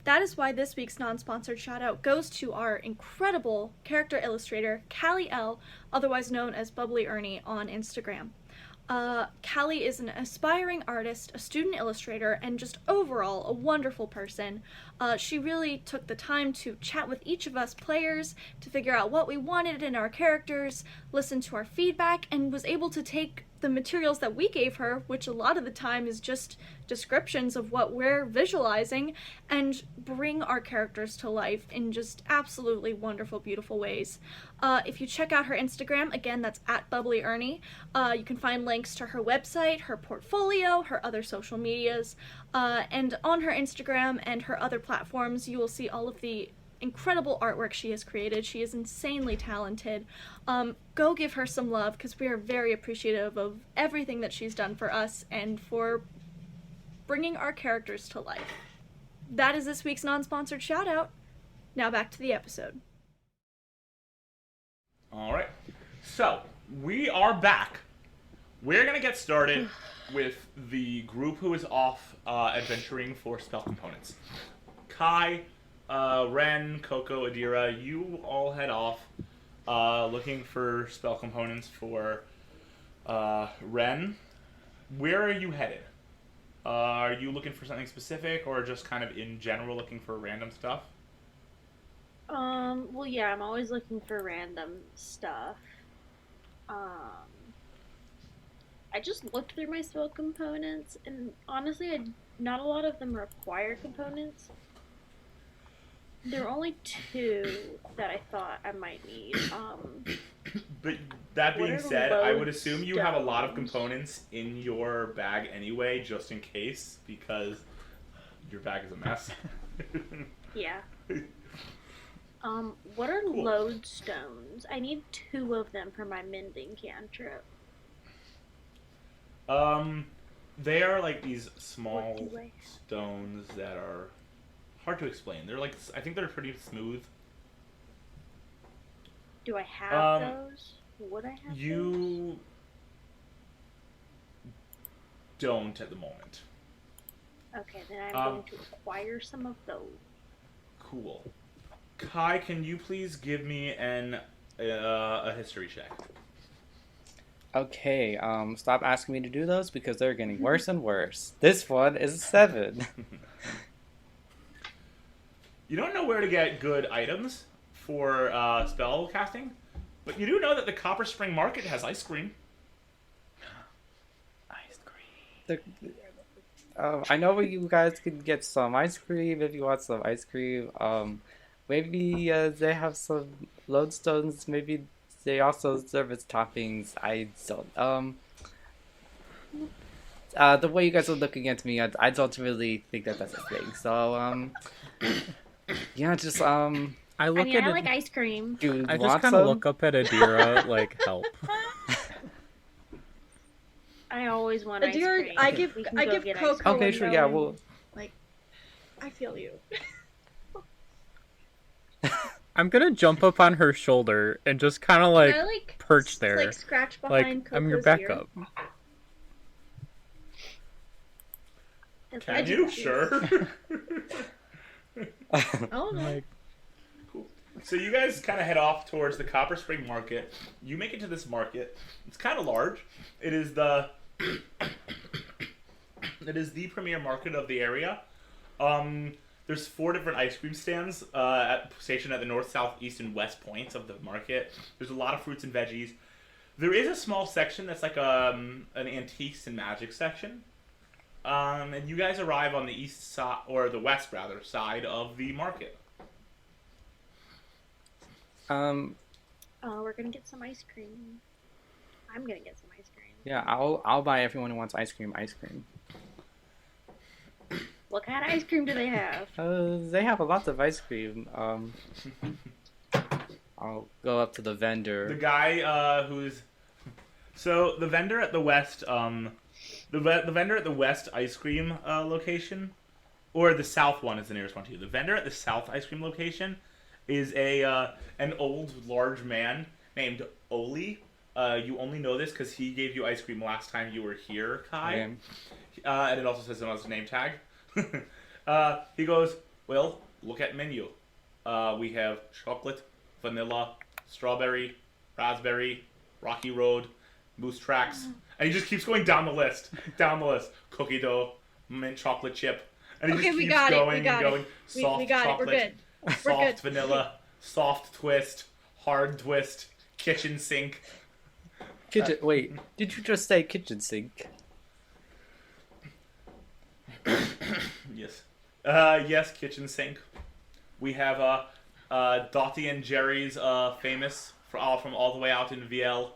That is why this week's non-sponsored shout-out goes to our incredible character illustrator, Callie L., otherwise known as Bubbly Ernie on Instagram. Callie is an aspiring artist, a student illustrator, and just overall a wonderful person. She really took the time to chat with each of us players to figure out what we wanted in our characters, listen to our feedback, and was able to take the materials that we gave her, which a lot of the time is just descriptions of what we're visualizing, and bring our characters to life in just absolutely wonderful, beautiful ways. If you check out her Instagram, again, that's @BubblyErnie, you can find links to her website, her portfolio, her other social medias, and on her Instagram and her other platforms, you will see all of the incredible artwork she has created. She is insanely talented. Go give her some love, because we are very appreciative of everything that she's done for us and for bringing our characters to life. That is this week's non-sponsored shout out. Now back to the episode. All right. So, we are back. We're going to get started with the group who is off adventuring for spell components. Kai, Ren, Coco, Adira, you all head off looking for spell components for Ren. Where are you headed? Are you looking for something specific, or just kind of in general looking for random stuff? Well, yeah, I'm always looking for random stuff. I just looked through my spell components, and honestly, not a lot of them require components. There are only 2 that I thought I might need. But that being said, I would assume you have a lot of stones? components in your bag anyway, just in case, because your bag is a mess. Yeah. What are Cool. lodestones? I need 2 of them for my mending cantrip. They are like these small What do I- stones that are hard to explain. They're like, I think they're pretty smooth. Do I have those? Would I have those? You don't at the moment. Okay, then I'm going to acquire some of those. Cool. Kai, can you please give me a history check? Okay, stop asking me to do those because they're getting worse and worse. This one is a 7. You don't know where to get good items for spell casting, but you do know that the Copper Spring Market has ice cream. Ice cream. I know where you guys can get some ice cream if you want some ice cream. Maybe they have some lodestones. Maybe they also serve as toppings. I don't. The way you guys are looking at me, I don't really think that that's a thing. So, yeah, just I look at I it. like ice cream. do you I want just kind of some? look up at Adira like help. I always want ice Adira, cream. I give We can I go give get ice Coco. cream. Okay, a sure. no, Yeah, and, well, I feel you. I'm gonna jump up on her shoulder and just kind of like Can I, perch there. Like scratch Like behind I'm your Coco's ear? backup. That's Can what you? do. Sure. Oh no. Like, Cool. So you guys kind of head off towards the Copper Spring Market. You make it to this market. It's kind of large. It is the premier market of the area. There's 4 different ice cream stands stationed at the north, south, east, and west points of the market. There's a lot of fruits and veggies. There is a small section that's like an antiques and magic section. And you guys arrive on the east side, or the west rather, side of the market. We're gonna get some ice cream. I'm gonna get some ice cream. yeah, I'll buy everyone who wants ice cream. What kind of ice cream do they have? They have a lot of ice cream. I'll go up to the vendor. The guy so the vendor at the west the vendor at the west ice cream location, or the south one is the nearest one to you. The vendor at the south ice cream location is an old large man named Oli. You only know this because he gave you ice cream last time you were here, Kai. Okay. And it also says it on his name tag. He goes, well, look at menu. We have chocolate, vanilla, strawberry, raspberry, rocky road, moose tracks, and he just keeps going down the list. Cookie dough, mint chocolate chip, and he Okay, just we keeps got it, going we got and going. it. Soft We got it, we're chocolate, good. soft We're good. vanilla, soft twist, hard twist, kitchen sink. Kitchen. Wait, did you just say kitchen sink? Yes. Yes, kitchen sink. We have Dottie and Jerry's famous from all the way out in VL.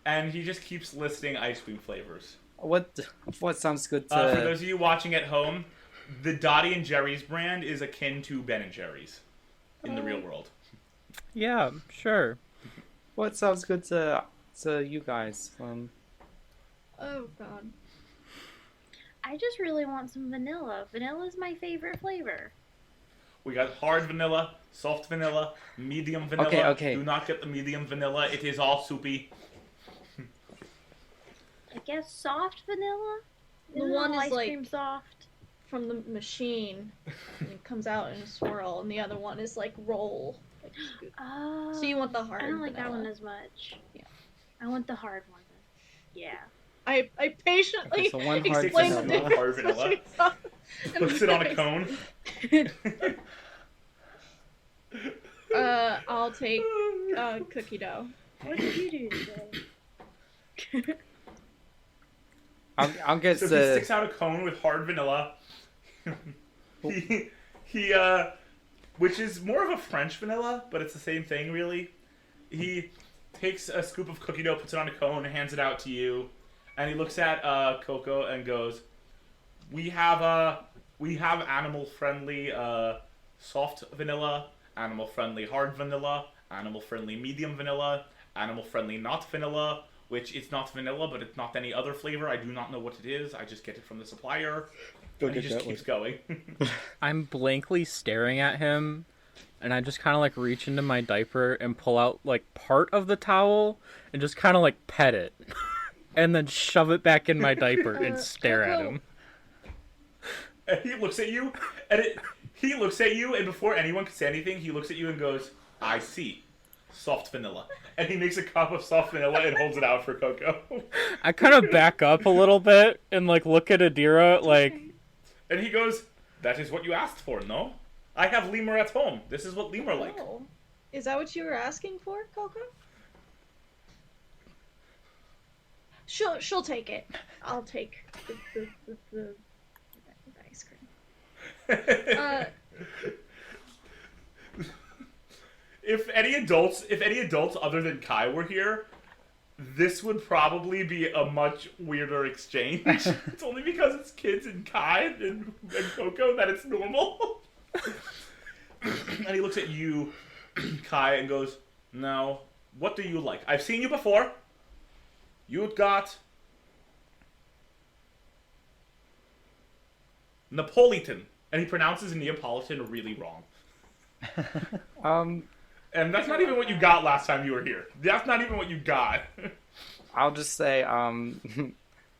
And he just keeps listing ice cream flavors. What sounds good to... For those of you watching at home, the Dottie and Jerry's brand is akin to Ben and Jerry's in the real world. Yeah, sure. What sounds good to you guys? Oh god. I just really want some vanilla. Vanilla's my favorite flavor. We got hard vanilla, soft vanilla, medium vanilla. Okay. Do not get the medium vanilla. It is all soupy. I guess soft vanilla? The Isn't one all is ice like cream soft? from the machine, and it comes out in a swirl, and the other one is like roll. Like scoop. Oh. So you want the hard I don't like that vanilla. one as much. Yeah. I want the hard one. Yeah. I patiently Okay, so one hard explain the vanilla. difference Hard vanilla. between soft and Puts it on a ice. cone. I'll take cookie dough. What did you do today? I'll get So he the... sticks out a cone with hard vanilla. he which is more of a French vanilla, but it's the same thing really. He takes a scoop of cookie dough, puts it on a cone, hands it out to you, and he looks at Coco and goes, "We have animal friendly soft vanilla, animal friendly hard vanilla, animal friendly medium vanilla, animal friendly not vanilla." Which it's not vanilla, but it's not any other flavor. I do not know what it is. I just get it from the supplier. And he just keeps going. I'm blankly staring at him, and I just kind of like reach into my diaper and pull out like part of the towel and just kind of like pet it, and then shove it back in my diaper and stare at Coco. him. And he looks at you, and he looks at you, and before anyone can say anything, he looks at you and goes, "I see. Soft vanilla." And he makes a cup of soft vanilla and holds it out for Coco. I kind of back up a little bit and like look at Adira like, And he goes, "That is what you asked for, no? I have lemur at home. This is what lemur like." Oh. Is that what you were asking for, Coco? She'll take it. I'll take the ice cream. If any adults other than Kai were here, this would probably be a much weirder exchange. It's only because it's kids and Kai and Coco that it's normal. And he looks at you, Kai, and goes, "Now, what do you like? I've seen you before. You've got Napolitan." And he pronounces Neapolitan really wrong. And that's not even what you got last time you were here. That's not even what you got. I'll just say,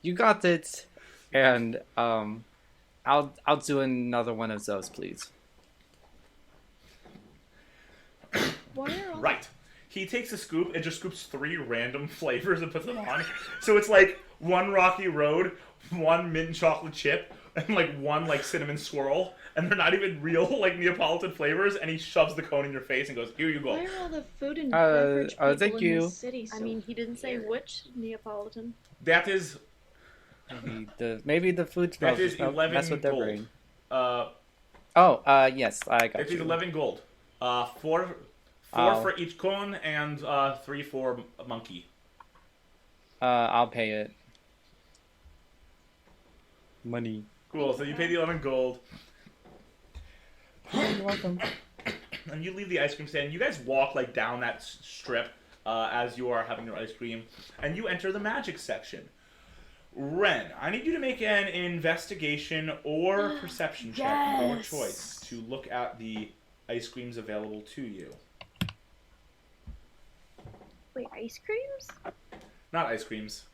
you got it, and I'll do another one of those, please. What are all Right. He takes a scoop and just scoops 3 random flavors and puts them on. So it's like 1 Rocky Road, 1 mint chocolate chip, and like 1 like cinnamon swirl. And they're not even real like Neapolitan flavors. And he shoves the cone in your face and goes, "Here you go." Why are all the food and beverage people thank in you. this city so I mean, he didn't say weird? which Neapolitan. That is Maybe the food smells. is 11 That's what they're gold. bringing. uh Yes, I got it is you. 11 gold. 4 Oh. for each cone and 3 for a monkey. I'll pay it. Money. Cool. So you pay the 11 gold. You're welcome. And you leave the ice cream stand. You guys walk like down that strip as you are having your ice cream, and you enter the magic section. Ren, I need you to make an investigation or perception check, your Yes. choice, to look at the ice creams available to you. Wait, ice creams? Not ice creams.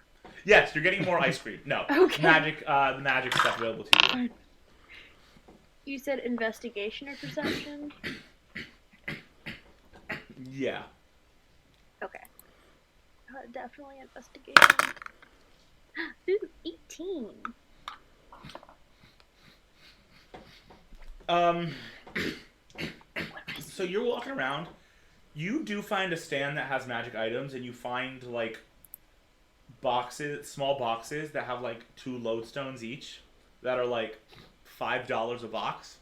Yes, you're getting more ice cream. No, Okay. the magic stuff available to you. You said investigation or perception? Yeah. Okay. Definitely investigation. Ooh, 18. So you're walking around. You do find a stand that has magic items, and you find, like, small boxes that have, like, 2 lodestones each that are, like, $5 a box.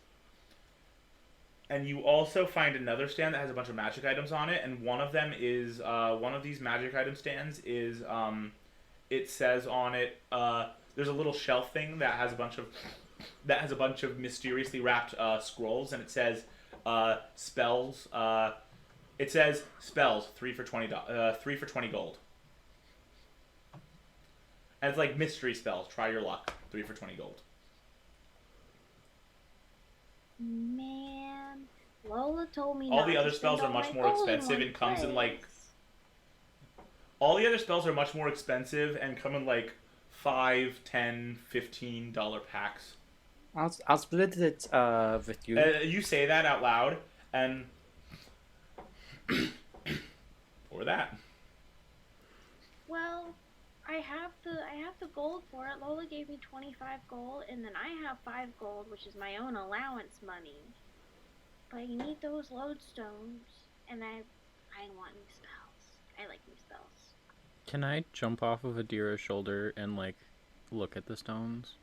And you also find another stand that has a bunch of magic items on it, and one of them is, one of these magic item stands is, it says on it, there's a little shelf thing that has a bunch of mysteriously wrapped scrolls, and it says spells. It says spells 3 for $20 gold, and it's like mystery spells. Try your luck. 3 for 20 gold. Man, Lola told me All not the to other spells spend are all much my more gold in expensive one and comes in like. place. All the other spells are much more expensive and come in like $5, $10, $15 packs. I'll split it with you. You say that out loud, and for that. Well, I have the gold for it. Lola gave me 25 gold, and then I have 5 gold, which is my own allowance money. But I need those lodestones, and I want new spells. I like new spells. Can I jump off of Adira's shoulder and, like, look at the stones?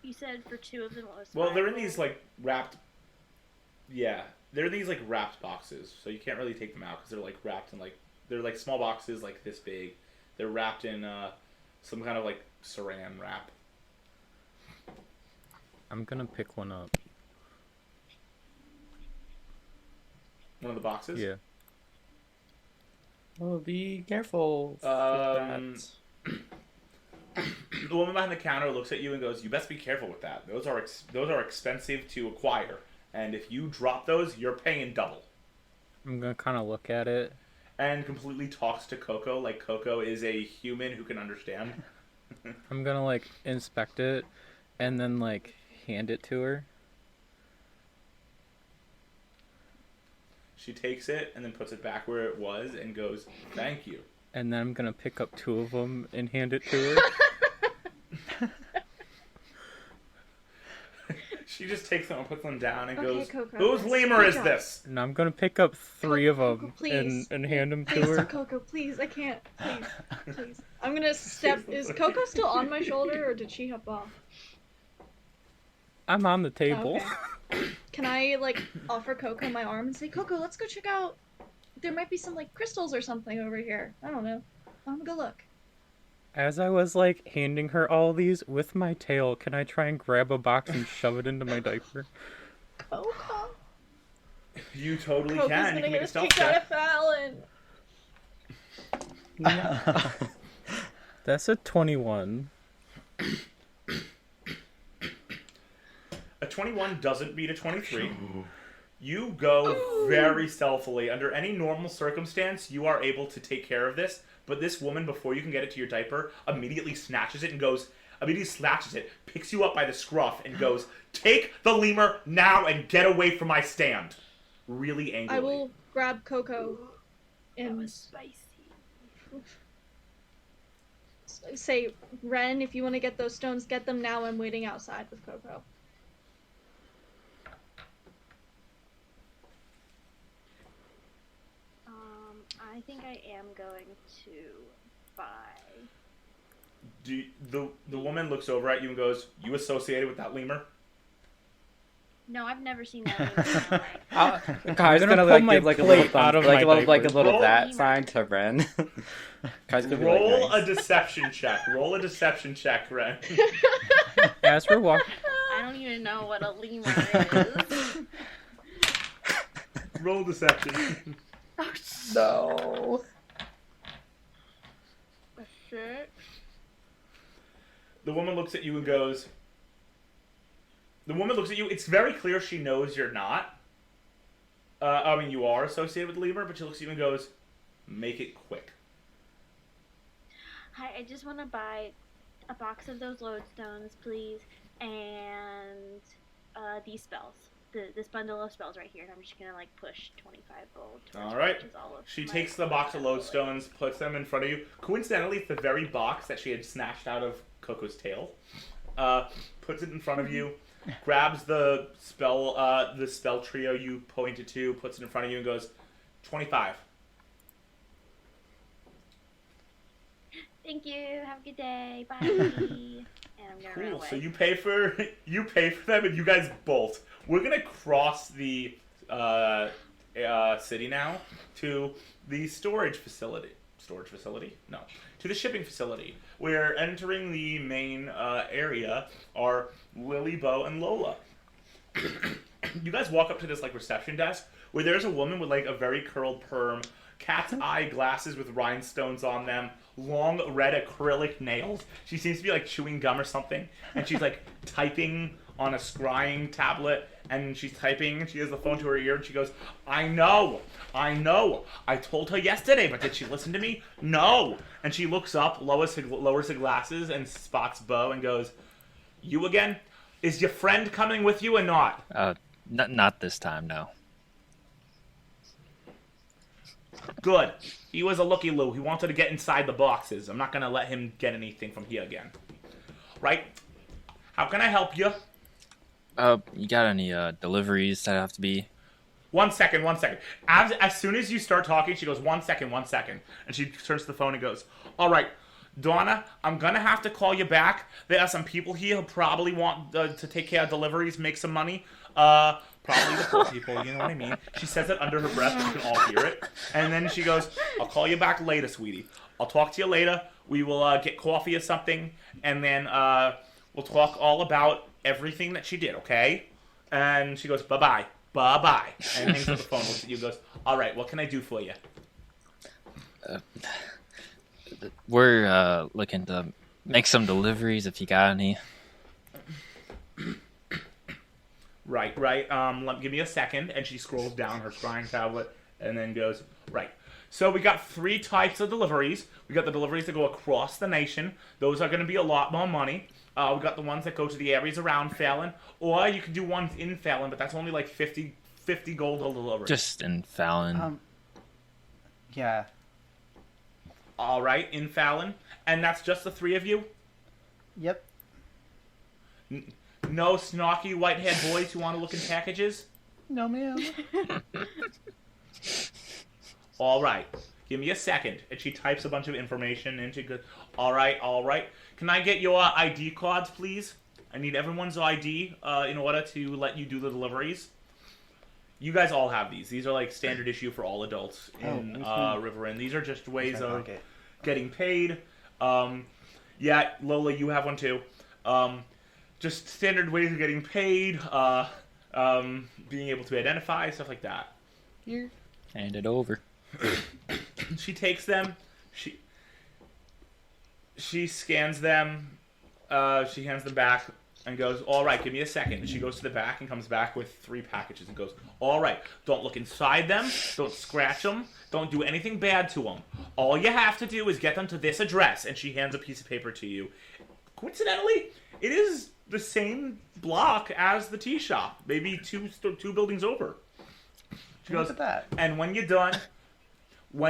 You said for 2 of them it was Well, 5 they're in gold? these like wrapped. Yeah, they're in these like wrapped boxes, so you can't really take them out because they're like wrapped in like they're like small boxes like this big. They're wrapped in some kind of like saran wrap. I'm gonna pick one up. One of the boxes. Yeah. Oh, be careful. with Um, that. The woman behind the counter looks at you and goes, "You best be careful with that. Those are expensive to acquire, and if you drop those, you're paying double." I'm gonna kind of look at it. And completely talks to Coco like Coco is a human who can understand. I'm gonna, like, inspect it and then, like, hand it to her. She takes it and then puts it back where it was and goes, "Thank you." And then I'm gonna pick up 2 of them and hand it to her. She just takes them and puts them down and Okay, goes, Coco, "Whose that's lemur good is job. this?" And I'm gonna pick up 3 of them Coco, please. and hand them to Please, her. Coco, please, I can't. Please. I'm gonna step. Is Coco still on my shoulder, or did she hop off? I'm on the table. Okay. Can I, like, offer Coco my arm and say, Coco, let's go check out. There might be some, like, crystals or something over here. I don't know. I'm gonna go look. As I was, like, handing her all these with my tail, can I try and grab a box and shove it into my diaper? Coco. You totally Coco's can. You gonna can make get a us stealth kicked out check. of Falun. That's a 21. A 21 doesn't beat a 23. You go very stealthily. Under any normal circumstance, you are able to take care of this. But this woman, before you can get it to your diaper, immediately snatches it, picks you up by the scruff, and goes, "Take the lemur now and get away from my stand." Really angrily. I will grab Coco That and was spicy. say, Ren, if you want to get those stones, get them now. I'm waiting outside with Coco. I think I am going to buy. The woman looks over at you and goes, "You associated with that lemur?" No, I've never seen that movie in my life. Kai's gonna gonna pull like my give like a little plate out thumb, of like my a little Roll- that sign to Ren. Kai's gonna be Roll like, a deception check. Roll a deception check, Ren. As we're walking, I don't even know what a lemur is. Roll deception. no. A shirt. The woman looks at you and goes... The woman looks at you. It's very clear she knows you're not. You are associated with the lemur, but she looks at you and goes, "Make it quick." Hi, I just want to buy a box of those lodestones, please, and these spells. This bundle of spells right here, and I'm just gonna like push 25 gold. towards All right. which is all of She my takes the box of gold. lodestones, puts them in front of you. Coincidentally, it's the very box that she had snatched out of Coco's tail. Puts it in front of you. grabs the spell trio you pointed to, puts it in front of you, and goes, 25. Thank you. Have a good day. Bye. And I'm gonna run Cool. away. So you pay for them, and you guys bolt. We're gonna cross the city now to the storage facility. Storage facility? No, to the shipping facility. We're entering the main area. Are Lily, Bo, and Lola. You guys walk up to this like reception desk where there's a woman with like a very curled perm, cat's eye glasses with rhinestones on them, long red acrylic nails. She seems to be like chewing gum or something, and she's like typing on a scrying tablet, and she's typing, and she has the phone to her ear, and she goes, I know, I told her yesterday, but did she listen to me? No. And she looks up, lowers her glasses, and spots Bo, and goes, you again? Is your friend coming with you or not? Not this time, no. Good. He was a looky-loo. He wanted to get inside the boxes. I'm not going to let him get anything from here again. Right? How can I help you? You got any deliveries that have to be? One second. As soon as you start talking, she goes, 1 second. And she turns to the phone and goes, all right, Donna, I'm going to have to call you back. There are some people here who probably want to take care of deliveries, make some money. Probably the poor people, you know what I mean? She says it under her breath, you can all hear it. And then she goes, I'll call you back later, sweetie. I'll talk to you later. We will get coffee or something, and then we'll talk all about everything that she did, okay? And she goes, bye-bye. And hangs up the phone, looks at you, and goes, all right, what can I do for you? We're looking to make some deliveries if you got any. Right. Give me a second. And she scrolls down her scrying tablet and then goes, right. So we got 3 types of deliveries. We got the deliveries that go across the nation. Those are going to be a lot more money. We got the ones that go to the areas around Falun. Or you can do ones in Falun, but that's only like 50 gold a delivery. Just in Falun. Yeah. All right, in Falun. And that's just the 3 of you? Yep. No snarky white-haired boys who want to look in packages? No, ma'am. All right. Give me a second. And she types a bunch of information and she goes, all right. Can I get your ID cards, please? I need everyone's ID in order to let you do the deliveries. You guys all have these. These are like standard issue for all adults in Rivaryn. These are just ways of getting paid. Yeah, Lola, you have one too. Just standard ways of getting paid, being able to identify, stuff like that. Here. Hand it over. She takes them. She scans them. She hands them back and goes, all right, give me a second. And she goes to the back and comes back with 3 packages and goes, all right, don't look inside them. Don't scratch them. Don't do anything bad to them. All you have to do is get them to this address. And she hands a piece of paper to you. Coincidentally, it is the same block as the tea shop, maybe two buildings over. She goes, Look at that. and when you're done, we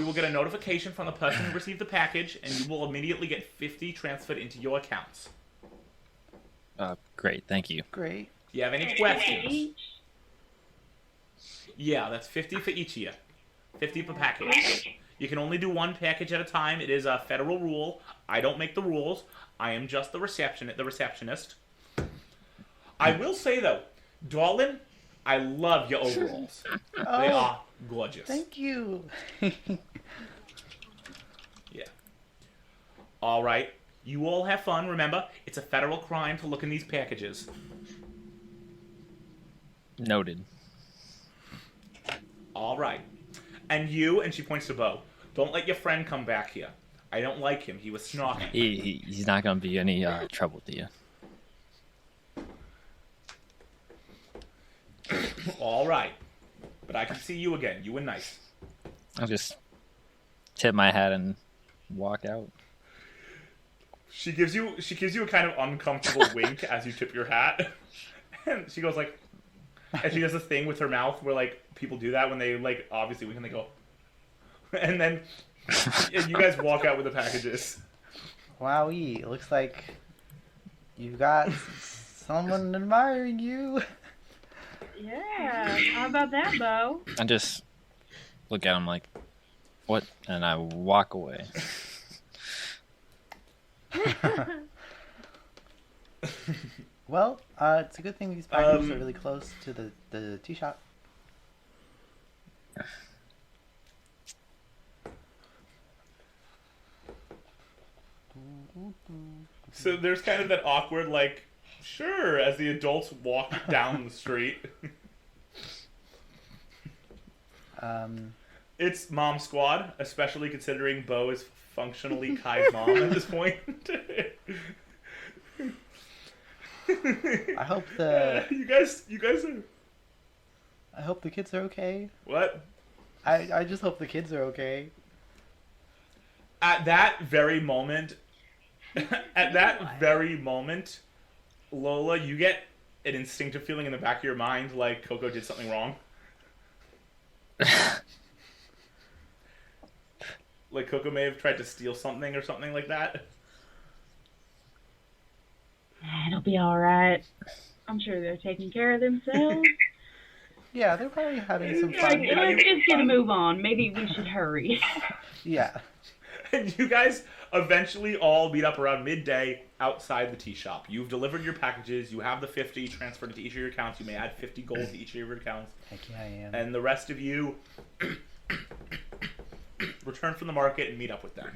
will get a notification from the person who received the package, and you will immediately get 50 transferred into your accounts. Great, thank you. Great. Do you have any questions? Yeah, that's 50 for each of you. 50 per package. You can only do 1 package at a time. It is a federal rule. I don't make the rules. I am just the receptionist. I will say, though, Darlin, I love your overalls. They are gorgeous. Thank you. Yeah. All right. You all have fun. Remember, it's a federal crime to look in these packages. Noted. All right. And you, and she points to Bo, don't let your friend come back here. I don't like him. He was snarky. He's not going to be any trouble to you. All right. But I can see you again. You were nice. I'll just tip my hat and walk out. She gives you a kind of uncomfortable wink as you tip your hat. And she goes like, and she does this thing with her mouth where like people do that when they like obviously wink and they go, and then and you guys walk out with the packages. Wowee. It looks like You got someone admiring you. Yeah. How about that, Bo? I just look at him like, what? And I walk away. Well, it's a good thing these packages are really close to the tea shop. So there's kind of that awkward, like, sure, as the adults walk down the street. It's mom squad, especially considering Bo is functionally Kai's mom at this point. I hope you guys are... I hope the kids are okay. What? I just hope the kids are okay. At that very moment, Lola, you get an instinctive feeling in the back of your mind like Coco did something wrong. Like Coco may have tried to steal something or something like that. It'll be alright. I'm sure they're taking care of themselves. Yeah, they're probably having some Like, fun. let's just get a move on. Maybe we should hurry. Yeah. And you guys eventually all meet up around midday outside the tea shop. You've delivered your packages. You have the 50 transferred into each of your accounts. You may add 50 gold to each of your accounts. Heck yeah, I am. And the rest of you return from the market and meet up with them.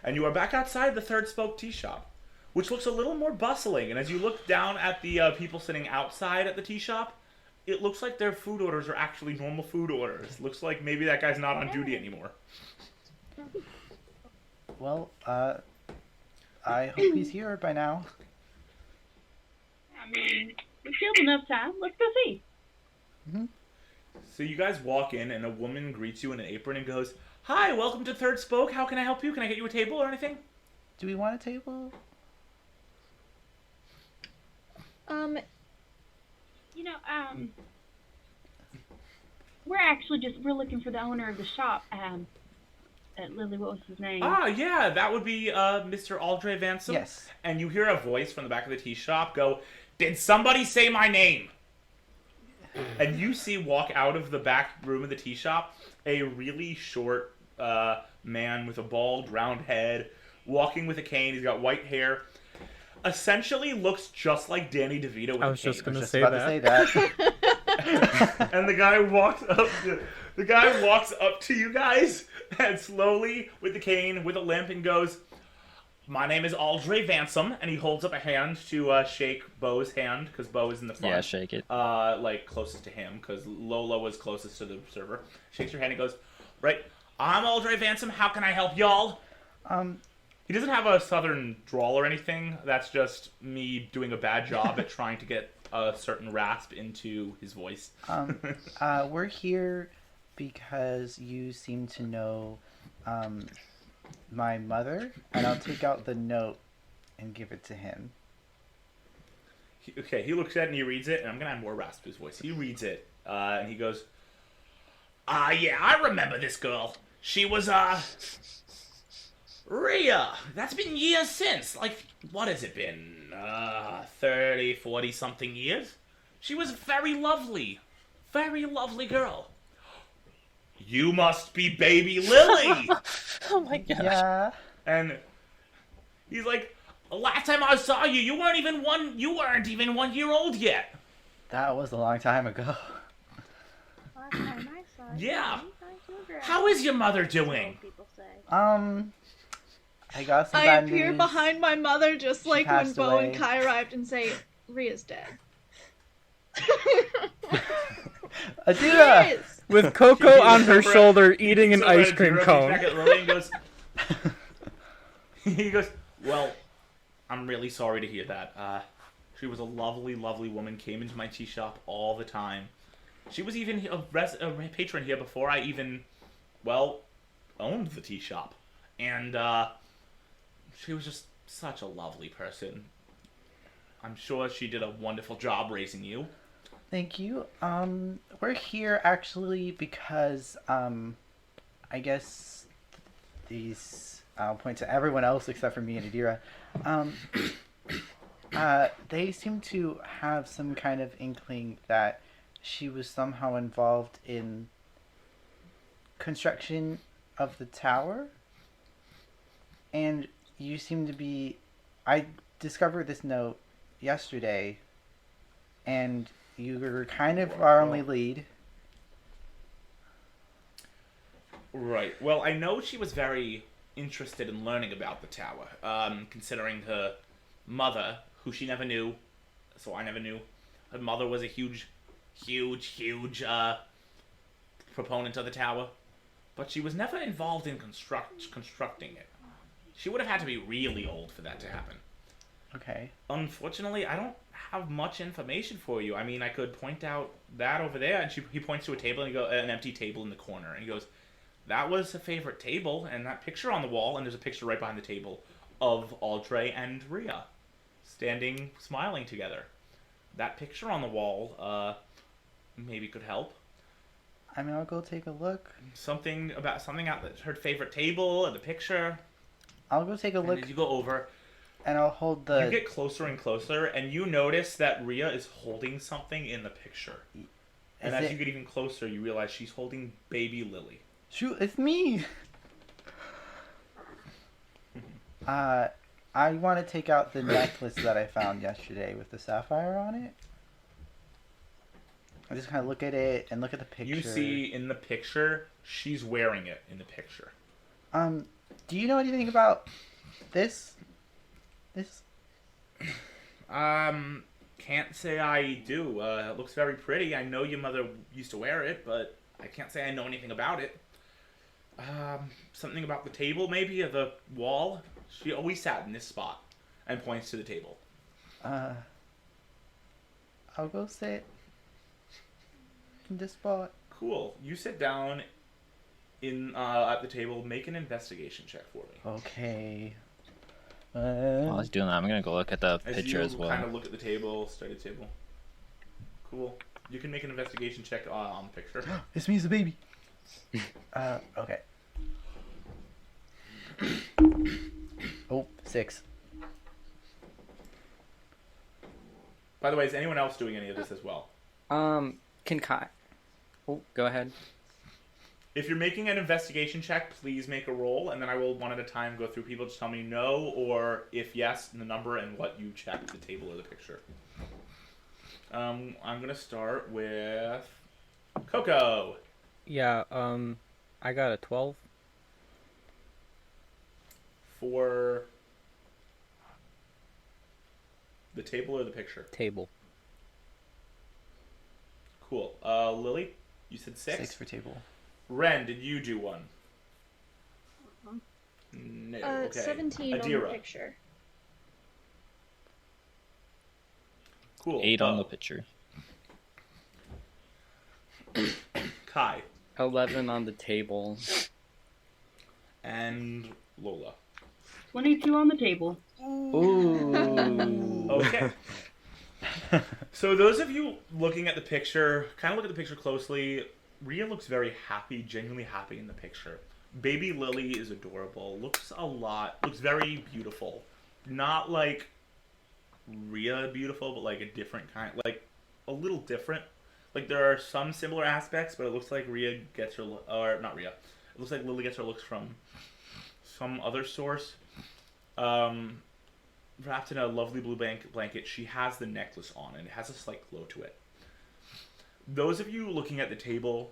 And you are back outside the Third Spoke tea shop, which looks a little more bustling. And as you look down at the people sitting outside at the tea shop, it looks like their food orders are actually normal food orders. Looks like maybe that guy's not on duty anymore. Well, I hope he's here by now. I mean, we killed enough time. Let's go see. Mm-hmm. So you guys walk in, and a woman greets you in an apron and goes, "Hi, welcome to Third Spoke. How can I help you? Can I get you a table or anything?" Do we want a table? You know, we're looking for the owner of the shop. Lily, what was his name? Ah, yeah, that would be Mr. Aldre Vansom. Yes. And you hear a voice from the back of the tea shop go, "Did somebody say my name?" And you see walk out of the back room of the tea shop a really short man with a bald, round head, walking with a cane. He's got white hair. Essentially looks just like Danny DeVito with I a was cane. just going to Just say about that. to say that. And the guy walks up to you guys and slowly with the cane, with a limp, and goes, "My name is Aldre Vansom," and he holds up a hand to shake Bo's hand because Bo is in the front. Yeah, shake it. Like closest to him because Lola was closest to the server. Shakes your hand and goes, "Right, I'm Aldre Vansom. How can I help y'all?" He doesn't have a southern drawl or anything. That's just me doing a bad job at trying to get a certain rasp into his voice. We're here because you seem to know my mother, and I'll take out the note and give it to him. He looks at it and he reads it, and I'm going to add more rasp to his voice. He reads it, and he goes, "Yeah, I remember this girl. She was, Rhea. That's been years since. Like, what has it been? 30, 40-something years? She was a very lovely girl. You must be baby Lily." Oh my gosh. Yeah. And he's like, "Last time I saw you, you weren't even 1 year old yet." That was a long time ago. Last time I saw you, Yeah. you thought you were How is your mother doing? people say. I got some I bad appear news. behind my mother just She like when passed Bo away. and Kai arrived and say, "Rhea's dead." Adira! Yes. With Coco on her shoulder eating an ice cream cone. Back at Lily and goes, he goes, "Well, I'm really sorry to hear that. She was a lovely, lovely woman, came into my tea shop all the time. She was even a patron here before I even, owned the tea shop. And she was just such a lovely person. I'm sure she did a wonderful job raising you." Thank you. We're here actually because, I guess I'll point to everyone else except for me and Adira. They seem to have some kind of inkling that she was somehow involved in construction of the tower, and you seem to be. I discovered this note yesterday, and you were kind of our only lead. Right. Well, I know she was very interested in learning about the tower, considering her mother, who she never knew, so I never knew. Her mother was a huge proponent of the tower, but she was never involved in constructing it. She would have had to be really old for that to happen. Okay. Unfortunately, I don't have much information for you. I mean, I could point out that over there, and he points to a table, and an empty table in the corner, and he goes, "That was a favorite table, and that picture on the wall," and there's a picture right behind the table of Audrey and Rhea standing, smiling together. That picture on the wall, maybe could help. I mean, I'll go take a look. Something out her favorite table and the picture. I'll go take a look. And as you go over, and I'll hold the. You get closer and closer, and you notice that Rhea is holding something in the picture. And as you get even closer, you realize she's holding baby Lily. Shoot, it's me! I want to take out the necklace that I found yesterday with the sapphire on it. I just kind of look at it and look at the picture. You see in the picture, she's wearing it in the picture. Do you know anything about this? Can't say I do. It looks very pretty. I know your mother used to wear it, but I can't say I know anything about it. Something about the table, maybe, or the wall. She always sat in this spot, and points to the table. I'll go sit in this spot. Cool. You sit down at the table. Make an investigation check for me. Okay. While I was doing that, I'm gonna go look at the picture as well. Kind of look at the table, study the table. Cool. You can make an investigation check on the picture. It's me as a baby. Okay. Oh, 6. By the way, is anyone else doing any of this as well? Can Kai? Oh, go ahead. If you're making an investigation check, please make a roll, and then I will one at a time go through people. Just tell me no, or if yes, the number and what you checked, the table or the picture. I'm gonna start with Coco. Yeah, I got a 12. For the table or the picture? Table. Cool. Lily, you said 6? 6 for table. Ren, did you do one? No. Okay. 17 Adira. on the picture. Cool. 8 on the picture. Kai. 11 on the table. And Lola. 22 on the table. Ooh. Okay. So those of you looking at the picture, kind of look at the picture closely. Rhea looks very happy, genuinely happy in the picture. Baby Lily is adorable. Looks very beautiful. Not like Rhea beautiful, but like a different kind, like a little different. Like there are some similar aspects, but it looks like Rhea gets her, or not Rhea. It looks like Lily gets her looks from some other source. Wrapped in a lovely blue blanket, she has the necklace on, and it has a slight glow to it. Those of you looking at the table,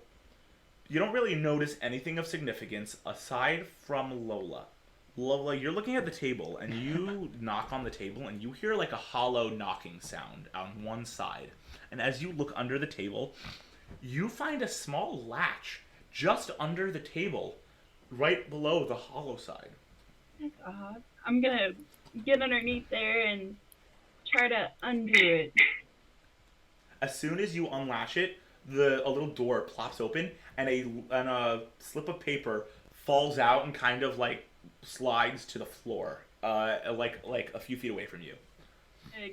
you don't really notice anything of significance aside from Lola. Lola, you're looking at the table, and you knock on the table, and you hear like a hollow knocking sound on one side. And as you look under the table, you find a small latch just under the table, right below the hollow side. That's odd. I'm gonna get underneath there and try to undo it. As soon as you unlatch it, a little door plops open, and a slip of paper falls out and kind of like slides to the floor, like a few feet away from you.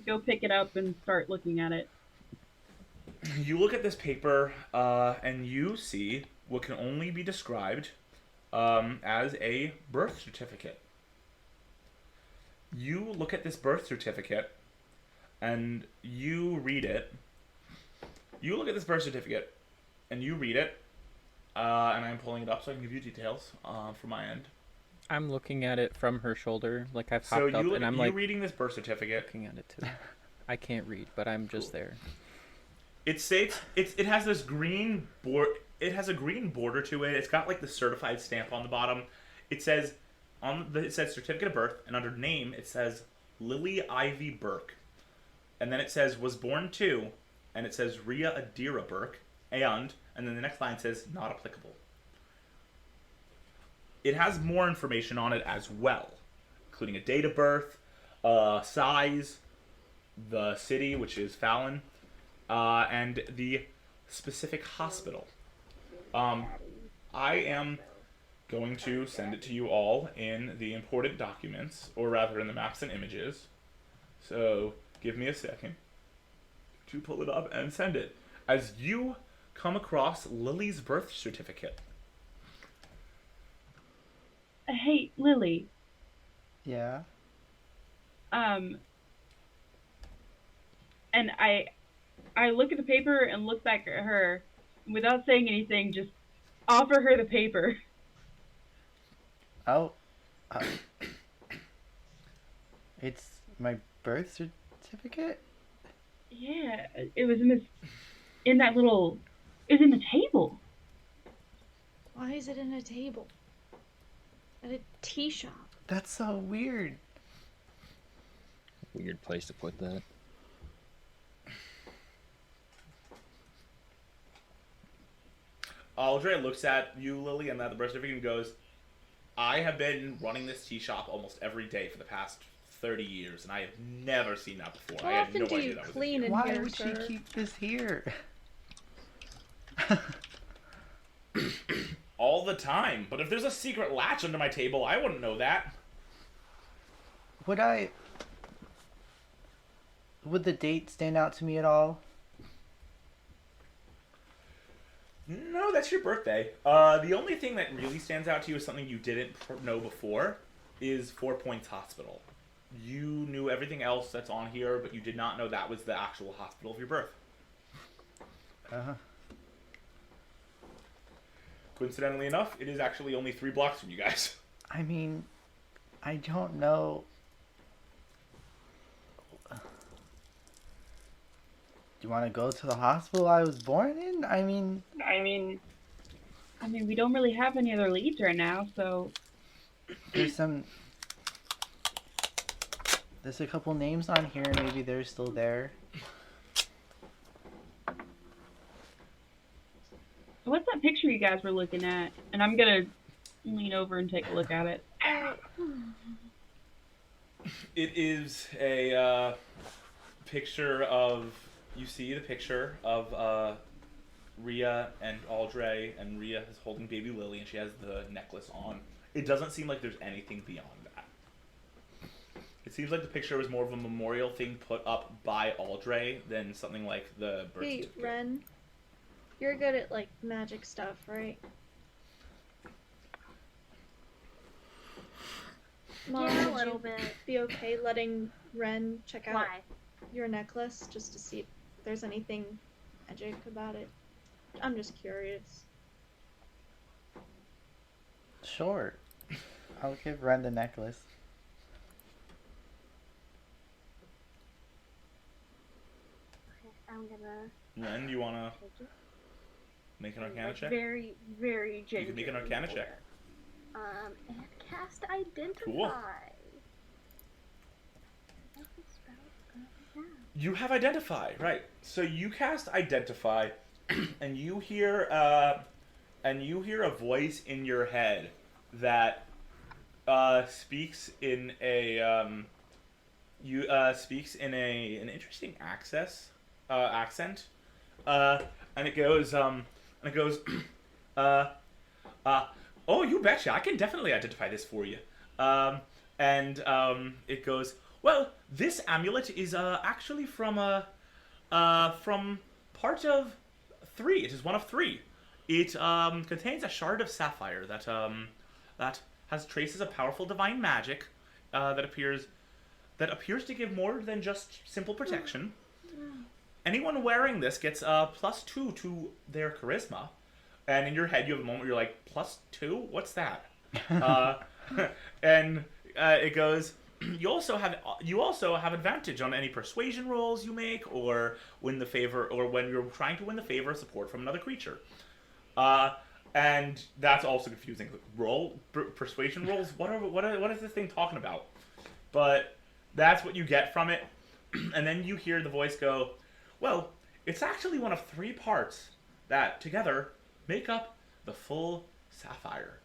Go pick it up and start looking at it. You look at this paper, and you see what can only be described as a birth certificate. You look at this birth certificate, and you read it. You look at this birth certificate, and you read it, and I'm pulling it up so I can give you details from my end. I'm looking at it from her shoulder, like I've So hopped up, and I'm you like reading this birth certificate. looking at it too. I can't read, but I'm just there. It states it has this green board. It has a green border to it. It's got like the certified stamp on the bottom. It says it says certificate of birth, and under name it says Lily Ivy Burke, and then it says was born to, and it says Ria Adira Burke, and then the next line says not applicable. It has more information on it as well, including a date of birth, size, the city, which is Falun, and the specific hospital. I am going to send it to you all in the important documents, or rather in the maps and images. So give me a second to pull it up and send it. As you come across Lily's birth certificate. Hey, Lily. Yeah. And I look at the paper and look back at her, without saying anything, just offer her the paper. Oh. It's my birth certificate? Yeah, it was in that little, it was in the table. Why is it in a table? At a tea shop. That's so weird. Weird place to put that. Aldre looks at you, Lily, and at the birth certificate and goes, I have been running this tea shop almost every day for the past 30 years, and I have never seen that before. How I had often no do idea you that was clean in Why here, would sir? she keep this here? all the time. But if there's a secret latch under my table, I wouldn't know that. Would the date stand out to me at all? No, that's your birthday. The only thing that really stands out to you is something you didn't know before, is 4 Points Hospital. You knew everything else that's on here, but you did not know that was the actual hospital of your birth. Uh-huh. Coincidentally enough, it is actually only 3 blocks from you guys. I mean, I don't know. Do you want to go to the hospital I was born in? I mean, we don't really have any other leads right now, so there's a couple names on here. Maybe they're still there. what's that picture you guys were looking at? And I'm gonna lean over and take a look at it. It is a picture of... You see the picture of Ria and Aldre, and Ria is holding baby Lily, and she has the necklace on. It doesn't seem like there's anything beyond that. It seems like the picture was more of a memorial thing put up by Aldre than something like the birth Hey, certificate. Ren. You're good at, like, magic stuff, right? Mom, Yeah, a would little you bit. be okay letting Ren check out Why? your necklace just to see if there's anything magic about it? I'm just curious. Sure. I'll give Ren the necklace. I'm gonna Ren, you want to take it. make an Arcana Like, check? very, very You gingerly. can make an Arcana check. And cast Identify. Cool. What's the spell gonna have? You have Identify, right. So you cast Identify, and you hear a voice in your head that speaks in an interesting accent, and it goes oh, you betcha, I can definitely identify this for you. It goes, well, this amulet is actually from part of 3. It is one of 3. It contains a shard of sapphire that has traces of powerful divine magic that appears that appears to give more than just simple protection. Anyone wearing this gets +2 to their charisma. And in your head, you have a moment where you're like, +2? What's that? And it goes, you also have advantage on any persuasion rolls you make, or win the favor, or when you're trying to win the favor or support from another creature. And that's also confusing. Persuasion rolls. What is this thing talking about? But that's what you get from it. And then you hear the voice go, well, it's actually one of 3 parts that together make up the full sapphire.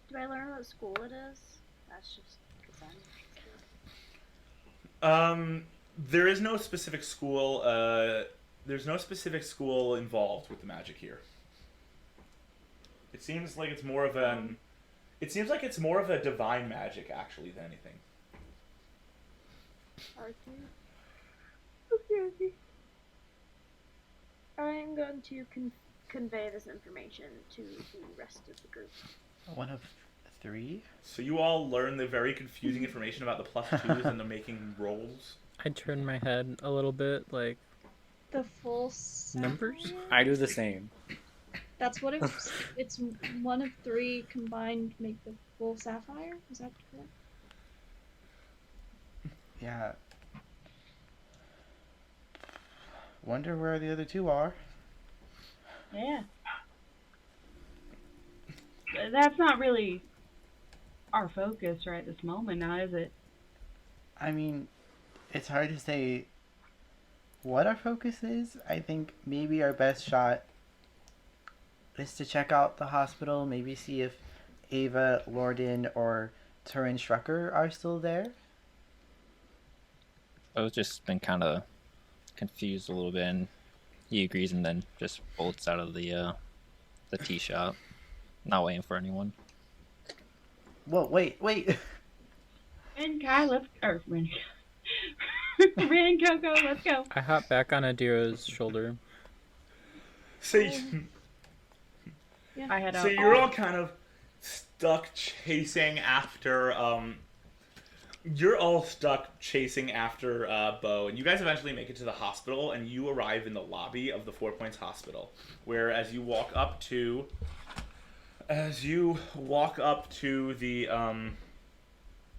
Do I learn what school it is? That's just because I'm There is no specific school. There's no specific school involved with the magic here. It seems like it's more of an. It seems like it's more of a divine magic, actually, than anything. Okay. I'm going to convey this information to the rest of the group. One of 3? So you all learn the very confusing information about the +2s and the making rolls. I turn my head a little bit, like, The full sapphire? numbers? I do the same. That's what it's one of 3 combined make the full sapphire? Is that correct? Yeah. Wonder where the other 2 are. Yeah. That's not really our focus right this moment now, is it? I mean, it's hard to say what our focus is. I think maybe our best shot is to check out the hospital, maybe see if Ava, Lorden, or Turin Shrucker are still there. I've just been kind of confused a little bit, and he agrees and then just bolts out of the tea shop, not waiting for anyone. Whoa, wait. Ren, Kai, let's... Or, Ren. Ren, Coco, let's go. I hop back on Adira's shoulder. So, I had so you're all kind of stuck chasing after. You're all stuck chasing after Bo, and you guys eventually make it to the hospital, and you arrive in the lobby of the 4 Points Hospital, where as you walk up to the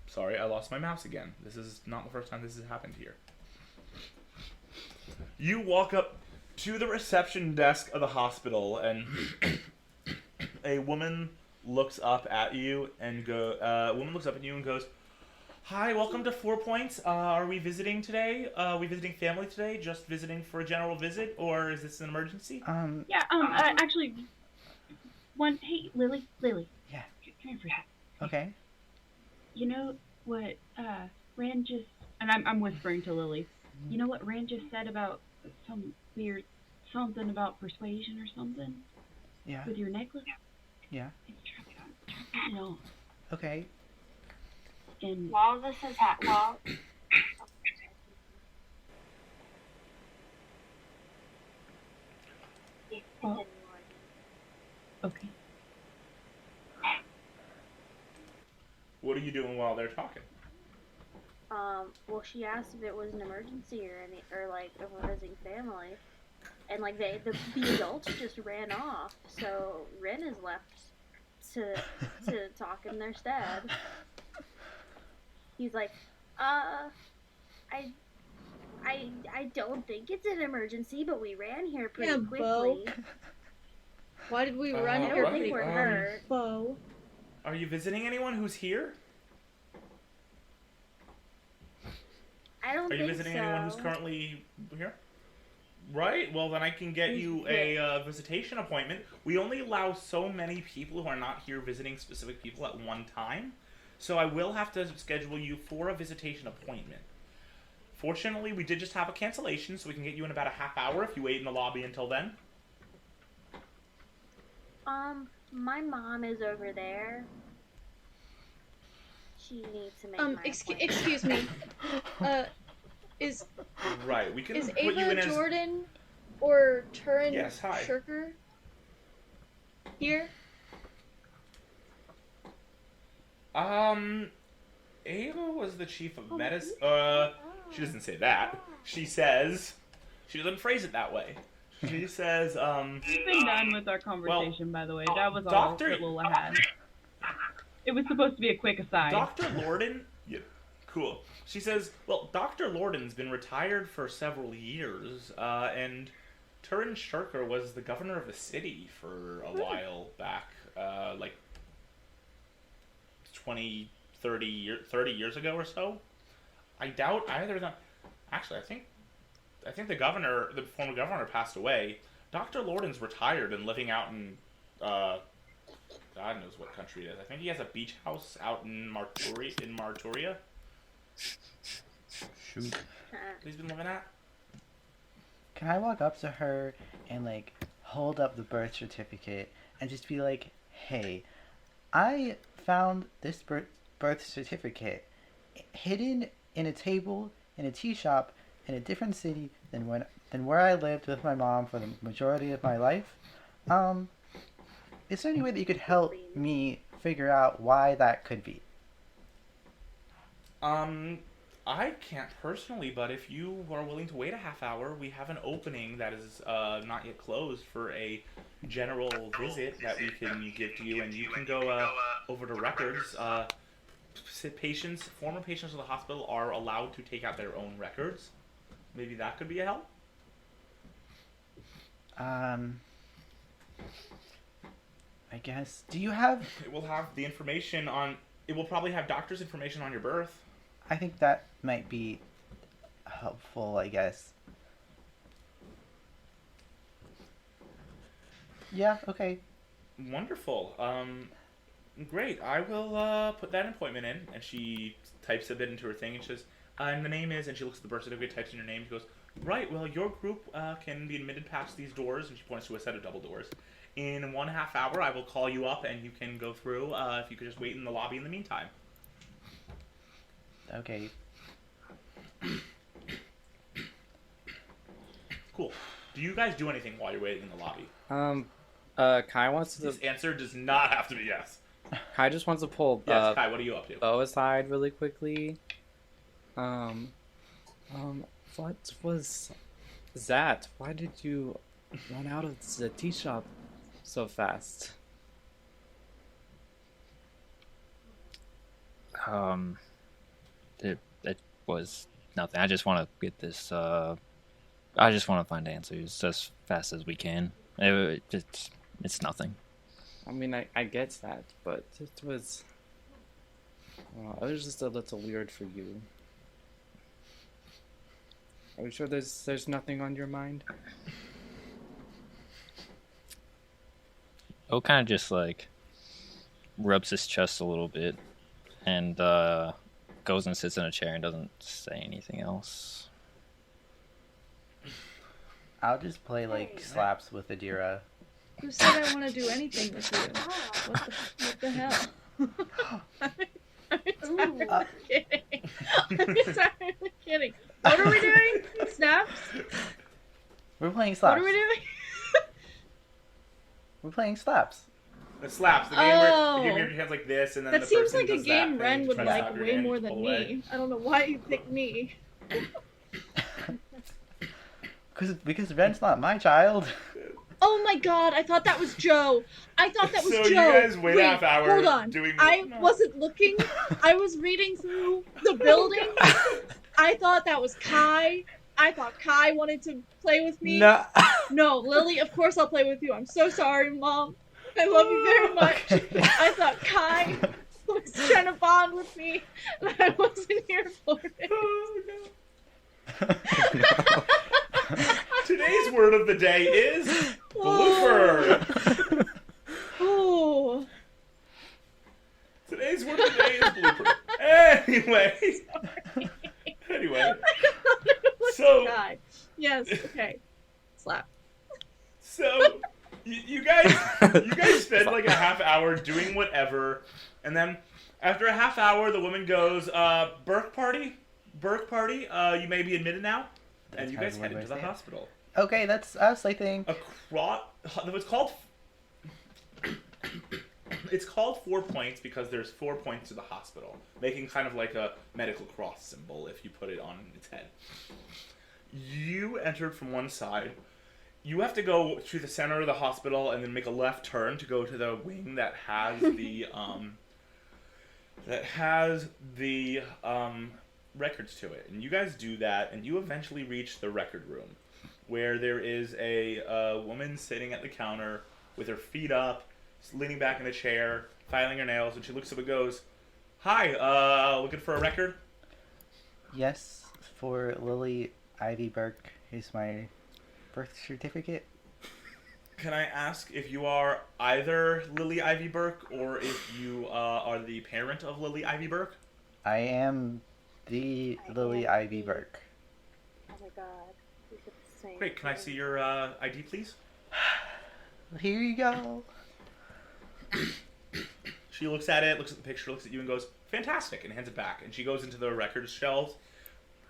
sorry, I lost my mouse again. This is not the first time this has happened here. You walk up to the reception desk of the hospital, and a woman looks up at you and goes, "Hi, welcome to 4 Points. Are we visiting today? Are we visiting family today? Just visiting for a general visit, or is this an emergency?" Yeah, actually, hey, Lily. Yeah. Come here for a second. Okay. You know what, Rand just, and I'm whispering to Lily, you know what Rand just said about some weird, something about persuasion or something? Yeah. With your necklace? Yeah. Try it on. Okay. And While this is happening, okay. What are you doing while they're talking? well, she asked if it was an emergency or like if we're visiting family, and like the adults just ran off, so Ren is left to talk in their stead. He's like, I don't think it's an emergency, but we ran here pretty quickly. Bo. Why did we run I here don't think pretty we're quick? hurt. Bo. Are you visiting anyone who's here? I don't Are think you visiting anyone who's currently here? Right, well then I can get you a visitation appointment. We only allow so many people who are not here visiting specific people at one time. So I will have to schedule you for a visitation appointment. Fortunately, we did just have a cancellation, so we can get you in about a half hour if you wait in the lobby until then. My mom is over there. She needs to make my appointment. Excuse me. Is Right. We can is put you in Ava as... Jordan or Turin Yes, hi. Shirker here? Ava was the chief of medicine. She doesn't say that. She says... She doesn't phrase it that way. She says, We've been done with our conversation, by the way. That was all Doctor- that Lola had. It was supposed to be a quick aside. Dr. Lorden... Yeah, cool. She says, well, Dr. Lorden's been retired for several years, and Turin Shirker was the governor of the city for a while back, like 20, 30 years ago or so. I doubt either of them... Actually, I think the former governor passed away. Dr. Lorden's retired and living out in, God knows what country it is. I think he has a beach house out in Marturia. Shoot. He's been living at. Can I walk up to her and like hold up the birth certificate and just be like, "Hey, I found this birth certificate hidden in a table in a tea shop in a different city than where I lived with my mom for the majority of my life. Is there any way that you could help me figure out why that could be?" I can't personally, but if you are willing to wait a half hour, we have an opening that is not yet closed for a general visit that we can give to you, and you can go over to records. Former patients of the hospital are allowed to take out their own records. Maybe that could be a help? I guess. Do you have... It will have the information on... It will probably have doctor's information on your birth. I think that might be helpful, I guess. Yeah, okay. Wonderful. Great. I will put that appointment in. And she types a bit into her thing and she says, and the name is, and she looks at the birth certificate, types in your name, she goes, right, well, your group can be admitted past these doors, and she points to a set of double doors. In 1/2 hour, I will call you up and you can go through, if you could just wait in the lobby in the meantime. Okay. Cool. Do you guys do anything while you're waiting in the lobby? Kai wants to... This answer does not have to be yes. Kai just wants to pull Yes, Kai, what are you up to? Bo aside really quickly. What was that? Why did you run out of the tea shop so fast? It was nothing. I just want to get this. I just want to find answers as fast as we can. It's nothing. I mean, I get that, but it was just a little weird for you. Are you sure there's nothing on your mind? O kind of just like rubs his chest a little bit and goes and sits in a chair and doesn't say anything else. I'll just play like slaps with Adira. Who said I want to do anything with you? What the hell? I'm entirely kidding. I'm entirely kidding. What are we doing? Snaps? We're playing slaps. What are we doing? We're playing slaps. The slaps, the game where you give your hands like this, and then That the seems person like a does game that Ren thing, would tries to like have your way hand more pull than away. me. I don't know why you picked me. Because Ren's not my child. Oh my god, I thought that was Joe. I thought that was So Joe. you guys wait a half hour hold on. doing I what? wasn't looking. I was reading through the building. I thought that was Kai. I thought Kai wanted to play with me. No. No, Lily, of course I'll play with you. I'm so sorry, Mom. I love you very much. Okay. I thought Kai was trying to bond with me, and I wasn't here for it. Oh, no. Today's word of the day is blooper. Oh. Today's word of the day is blooper. Anyway. So, Kai. Yes, okay. Slap. So, you guys spend like a half hour doing whatever, and then after a half hour, the woman goes, "Birth party? Burke party, you may be admitted now, and you guys head into the hospital. Okay, that's us, I think. It's called 4 points because there's 4 points to the hospital, making kind of like a medical cross symbol if you put it on its head. You entered from one side. You have to go to the center of the hospital and then make a left turn to go to the wing that has the records to it. And you guys do that, and you eventually reach the record room, where there is a woman sitting at the counter with her feet up, leaning back in a chair, filing her nails, and she looks up and goes, "Hi, looking for a record?" Yes, for Lily Ivy Burke. Here's my birth certificate. Can I ask if you are either Lily Ivy Burke or if you are the parent of Lily Ivy Burke? I am the Lily Ivy Burke. Oh my god. We said the same. Great, can I see your ID, please? Here you go. She looks at it, looks at the picture, looks at you, and goes, "Fantastic," and hands it back. And she goes into the records shelves.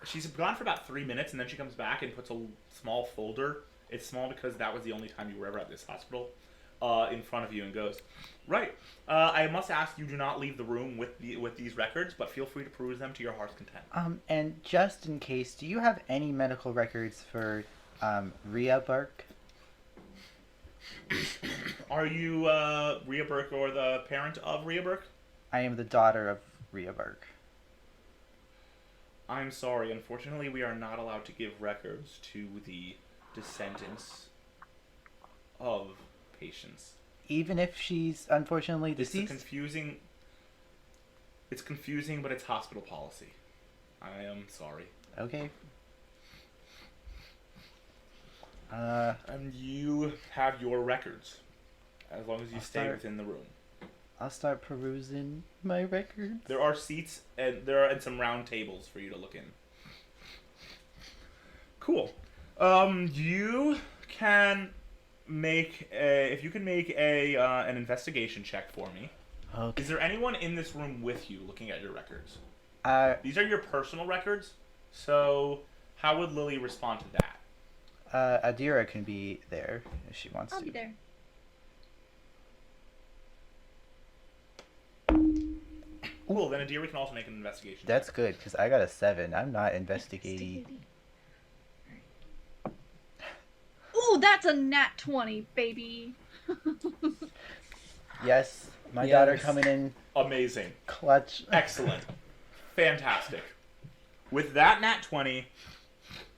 She's gone for about 3 minutes, and then she comes back and puts a small folder. It's small because that was the only time you were ever at this hospital, in front of you, and goes, "Right. I must ask you do not leave the room with these records, but feel free to peruse them to your heart's content." And just in case, do you have any medical records for Rhea Burke? Are you Rhea Burke or the parent of Rhea Burke? I am the daughter of Rhea Burke. I'm sorry. Unfortunately, we are not allowed to give records to the descendants of patients. Even if she's unfortunately deceased? It's confusing, but it's hospital policy. I am sorry. Okay. And you have your records, as long as you stay within the room. I'll start perusing my records. There are seats, and there are some round tables for you to look in. Cool. You can make if you can make an investigation check for me. Okay. Is there anyone in this room with you looking at your records? These are your personal records, so how would Lily respond to that? Adira can be there if she wants I'll to. be there. Cool, then Adira can also make an investigation. That's good, because I got a 7. I'm not investigating. Ooh, that's a nat 20, baby. Yes, my Yes. daughter coming in Amazing. clutch. Excellent. Fantastic. With that nat 20,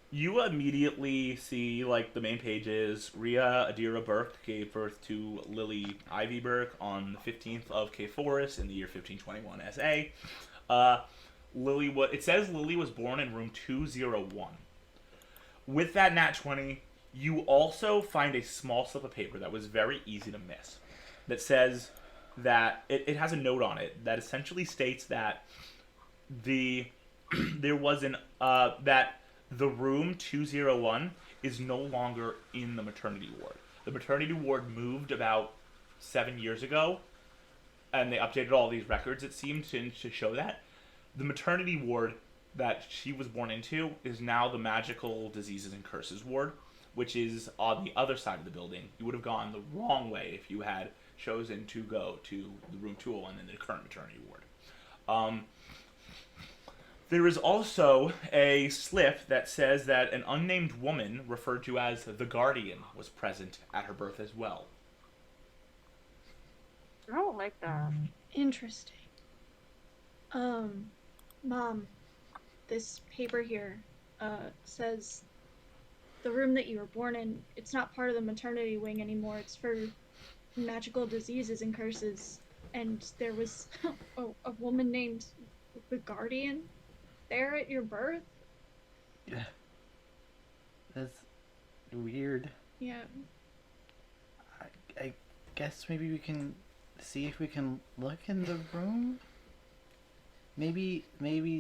you immediately see, like, the main pages. Rhea Adira Burke gave birth to Lily Ivy Burke on the 15th of K Forest in the year 1521 SA. It says Lily was born in room 201. With that nat 20, you also find a small slip of paper that was very easy to miss. That says that it has a note on it that essentially states that there was that the room 201 is no longer in the maternity ward. The maternity ward moved about 7 years ago, and they updated all these records, it seemed, to show that. The maternity ward that she was born into is now the Magical Diseases and Curses ward, which is on the other side of the building. You would have gone the wrong way if you had chosen to go to the room 201 in the current maternity ward. There is also a slip that says that an unnamed woman, referred to as the Guardian, was present at her birth as well. I don't like that. Interesting. Mom, this paper here, says the room that you were born in, it's not part of the maternity wing anymore. It's for magical diseases and curses. And there was a woman named the Guardian there at your birth? Yeah. That's weird. Yeah. I guess maybe we can see if we can look in the room? Maybe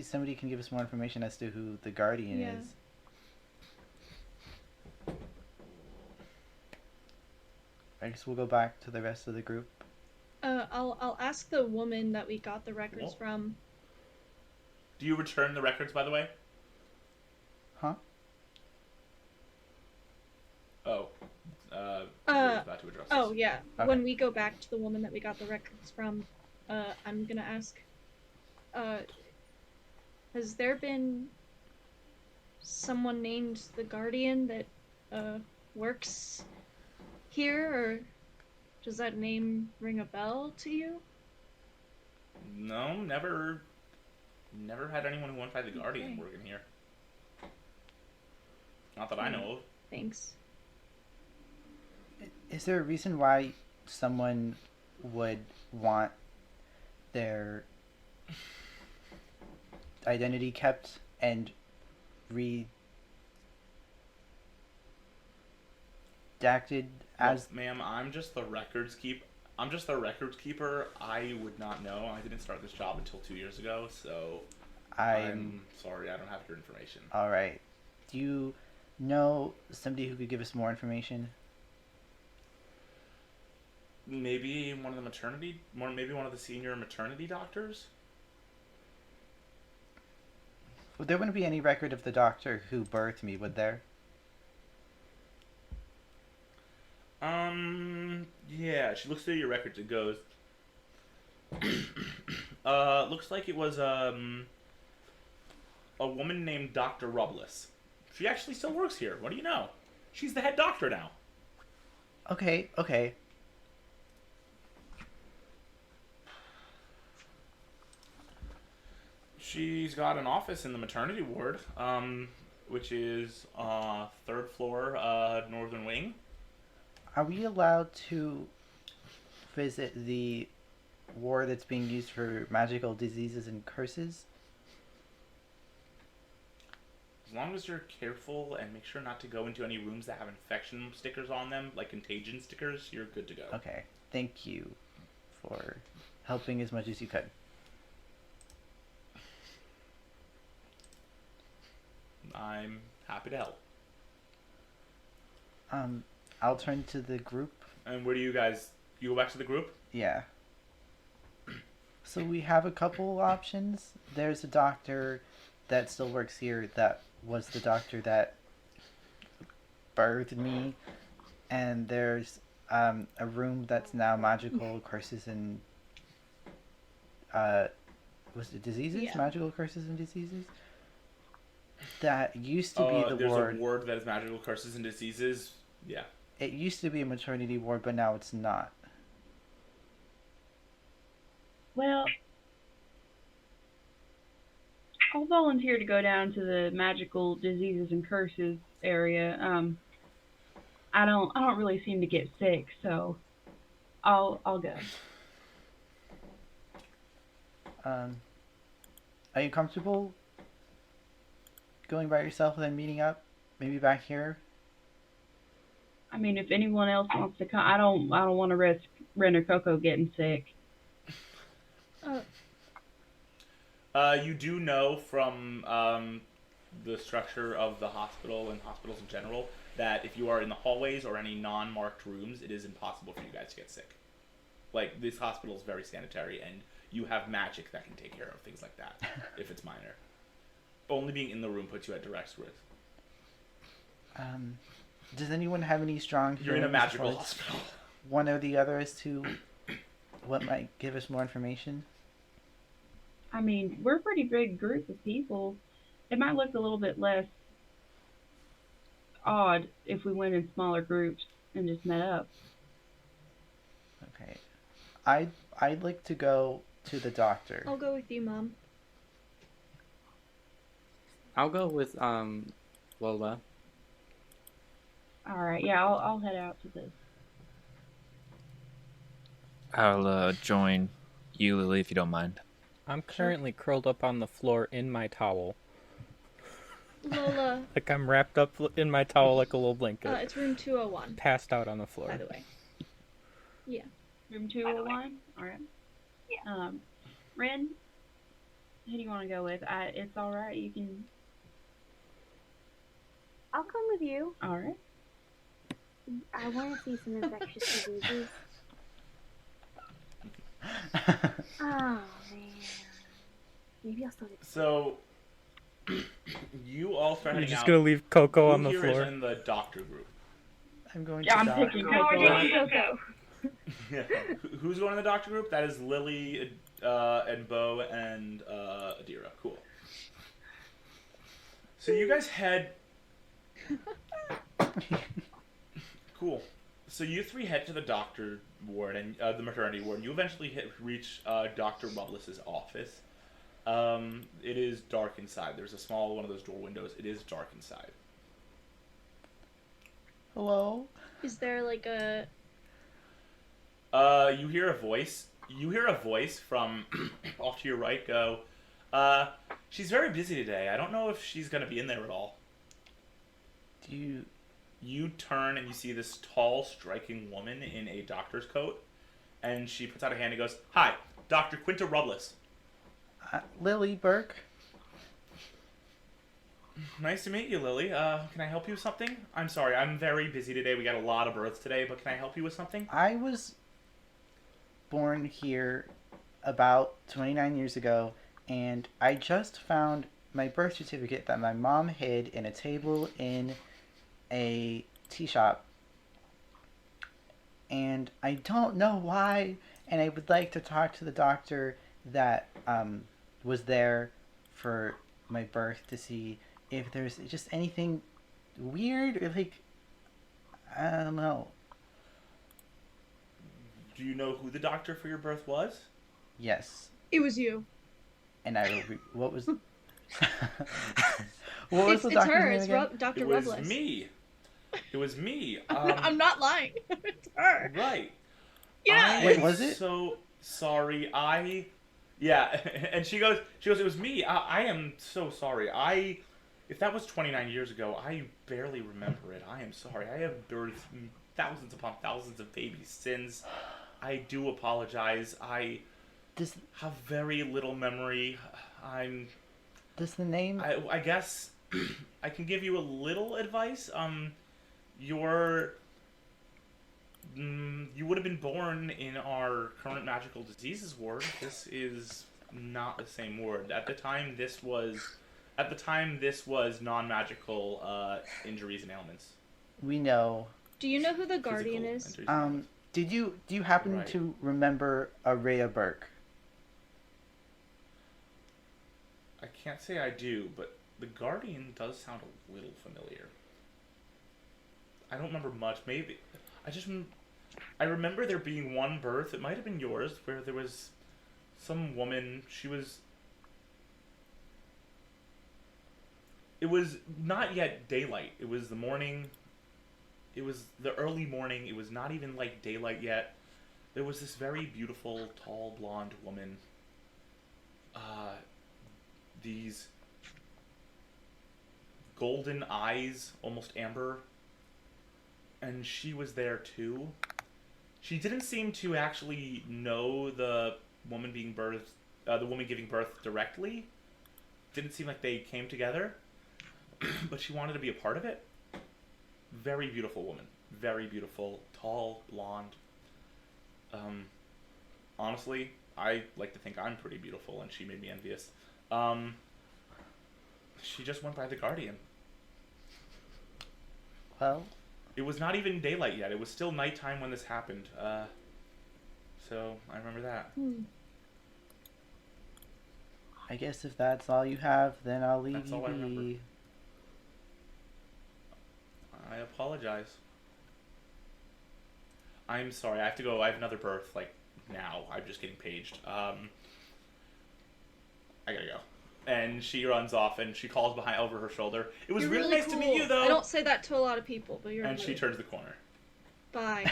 somebody can give us more information as to who the Guardian is. I guess we'll go back to the rest of the group. I'll ask the woman that we got the records from. Do you return the records, by the way? Huh? Oh. You're about to address Oh this. yeah. Okay. When we go back to the woman that we got the records from, I'm gonna ask, has there been someone named the Guardian that works here, or does that name ring a bell to you? No, never had anyone who went by the Guardian Okay. working here. Not that I know of. Thanks. Is there a reason why someone would want their identity kept and redacted as? Well, ma'am, I'm just the records keeper. I would not know. I didn't start this job until 2 years ago, so I'm sorry, I don't have your information. All right. Do you know somebody who could give us more information? Maybe one of the senior maternity doctors? Well, there wouldn't be any record of the doctor who birthed me, would there? Yeah, she looks through your records and goes, looks like it was, a woman named Dr. Rubless. She actually still works here. What do you know? She's the head doctor now. Okay. She's got an office in the maternity ward, which is, third floor, northern wing. Are we allowed to visit the ward that's being used for magical diseases and curses? As long as you're careful and make sure not to go into any rooms that have infection stickers on them, like contagion stickers, you're good to go. Okay. Thank you for helping as much as you could. I'm happy to help. I'll turn to the group. And where do you go back to the group? Yeah. So we have a couple options. There's a doctor that still works here that was the doctor that birthed me. And there's a room that's now magical curses and was it diseases? Yeah. Magical curses and diseases? That used to be the there's ward. a ward that is magical curses and diseases. Yeah. It used to be a maternity ward, but now it's not. Well, I'll volunteer to go down to the magical diseases and curses area. I don't really seem to get sick, so I'll go. Are you comfortable going by yourself and then meeting up? Maybe back here? I mean, if anyone else wants to come, I don't want to risk Ren or Coco getting sick. You do know from the structure of the hospital and hospitals in general that if you are in the hallways or any non-marked rooms, it is impossible for you guys to get sick. Like, this hospital is very sanitary, and you have magic that can take care of things like that, if it's minor. Only being in the room puts you at direct risk. Does anyone have any strong You're in a feelings magical towards hospital. one or the other as to what might give us more information? I mean, we're a pretty big group of people. It might look a little bit less odd if we went in smaller groups and just met up. Okay. I'd like to go to the doctor. I'll go with you, Mom. I'll go with Lola. All right, yeah, I'll head out to this. I'll join you, Lily, if you don't mind. I'm currently curled up on the floor in my towel. Lola, Like I'm wrapped up in my towel like a little blanket. it's room 201, Passed out on the floor. by the way. Yeah. Room 201? All right. Yeah. Ren, who do you want to go with? It's all right. You can. I'll come with you. All right. I want to see some infectious diseases. Oh, man. Maybe I'll still get So, you all start You're heading just out. gonna leave Coco Who on the here is floor. in the doctor group? I'm going Yeah, to I'm doctor. taking No, we're Coco. taking Coco. Who's going in the doctor group? That is Lily, and Bo, and Adira. Cool. So you guys head. Cool. So you three head to the doctor ward and the maternity ward. And you eventually reach Dr. Rubblis's office. It is dark inside. There's a small one of those door windows. It is dark inside. Hello? Is there like a... You hear a voice. You hear a voice from off to your right go, she's very busy today. I don't know if she's going to be in there at all. Do you... You turn and you see this tall, striking woman in a doctor's coat. And she puts out a hand and goes, "Hi, Dr. Quinta Rubblis." Lily Burke? Nice to meet you, Lily. Can I help you with something? I'm sorry, I'm very busy today. We got a lot of births today, but can I help you with something? I was born here about 29 years ago, and I just found my birth certificate that my mom hid in a table in a tea shop. And I don't know why, and I would like to talk to the doctor that was there for my birth to see if there's just anything weird or like, I don't know. Do you know who the doctor for your birth was? Yes. It was you. And I will what was what was It's, the it's doctor's her. name It's again? Dr. It was Rubblis. me. It was me. I'm not lying. It's her. Right. Yeah. Wait, was it? So sorry. Yeah. And she goes, it was me. I am so sorry. If that was 29 years ago, I barely remember it. I am sorry. I have birthed thousands upon thousands of babies since. I do apologize. I Does have very little memory. does the name I guess I can give you a little advice. You would have been born in our current magical diseases ward. This is not the same ward. At the time, this was non-magical injuries and ailments. we know? Do you know who the guardian Physical is? injuries and ailments. Do you happen Right. to remember Araya Burke? I can't say I do, but the guardian does sound a little familiar. I don't remember much. Maybe I remember there being one birth. It might have been yours, where there was some woman. It was not yet daylight. It was the morning. It was the early morning. It was not even like daylight yet. There was this very beautiful, tall, blonde woman. These golden eyes, almost amber. And she was there too. She didn't seem to actually know the woman being birthed, the woman giving birth directly. Didn't seem like they came together. But she wanted to be a part of it. Very beautiful woman. Very beautiful. Tall, blonde. Honestly, I like to think I'm pretty beautiful, and she made me envious. She just went by the Guardian. Well, It was not even daylight yet. It was still nighttime when this happened. So I remember that. I guess if that's all you have, then I'll leave That's you all I remember. be. I apologize. I'm sorry. I have to go. I have another birth, like, now. I'm just getting paged. I gotta go. And she runs off, and she calls behind over her shoulder. It was You're really nice to meet you, cool. though. I don't say that to a lot of people, but you're And really she turns the corner. Bye.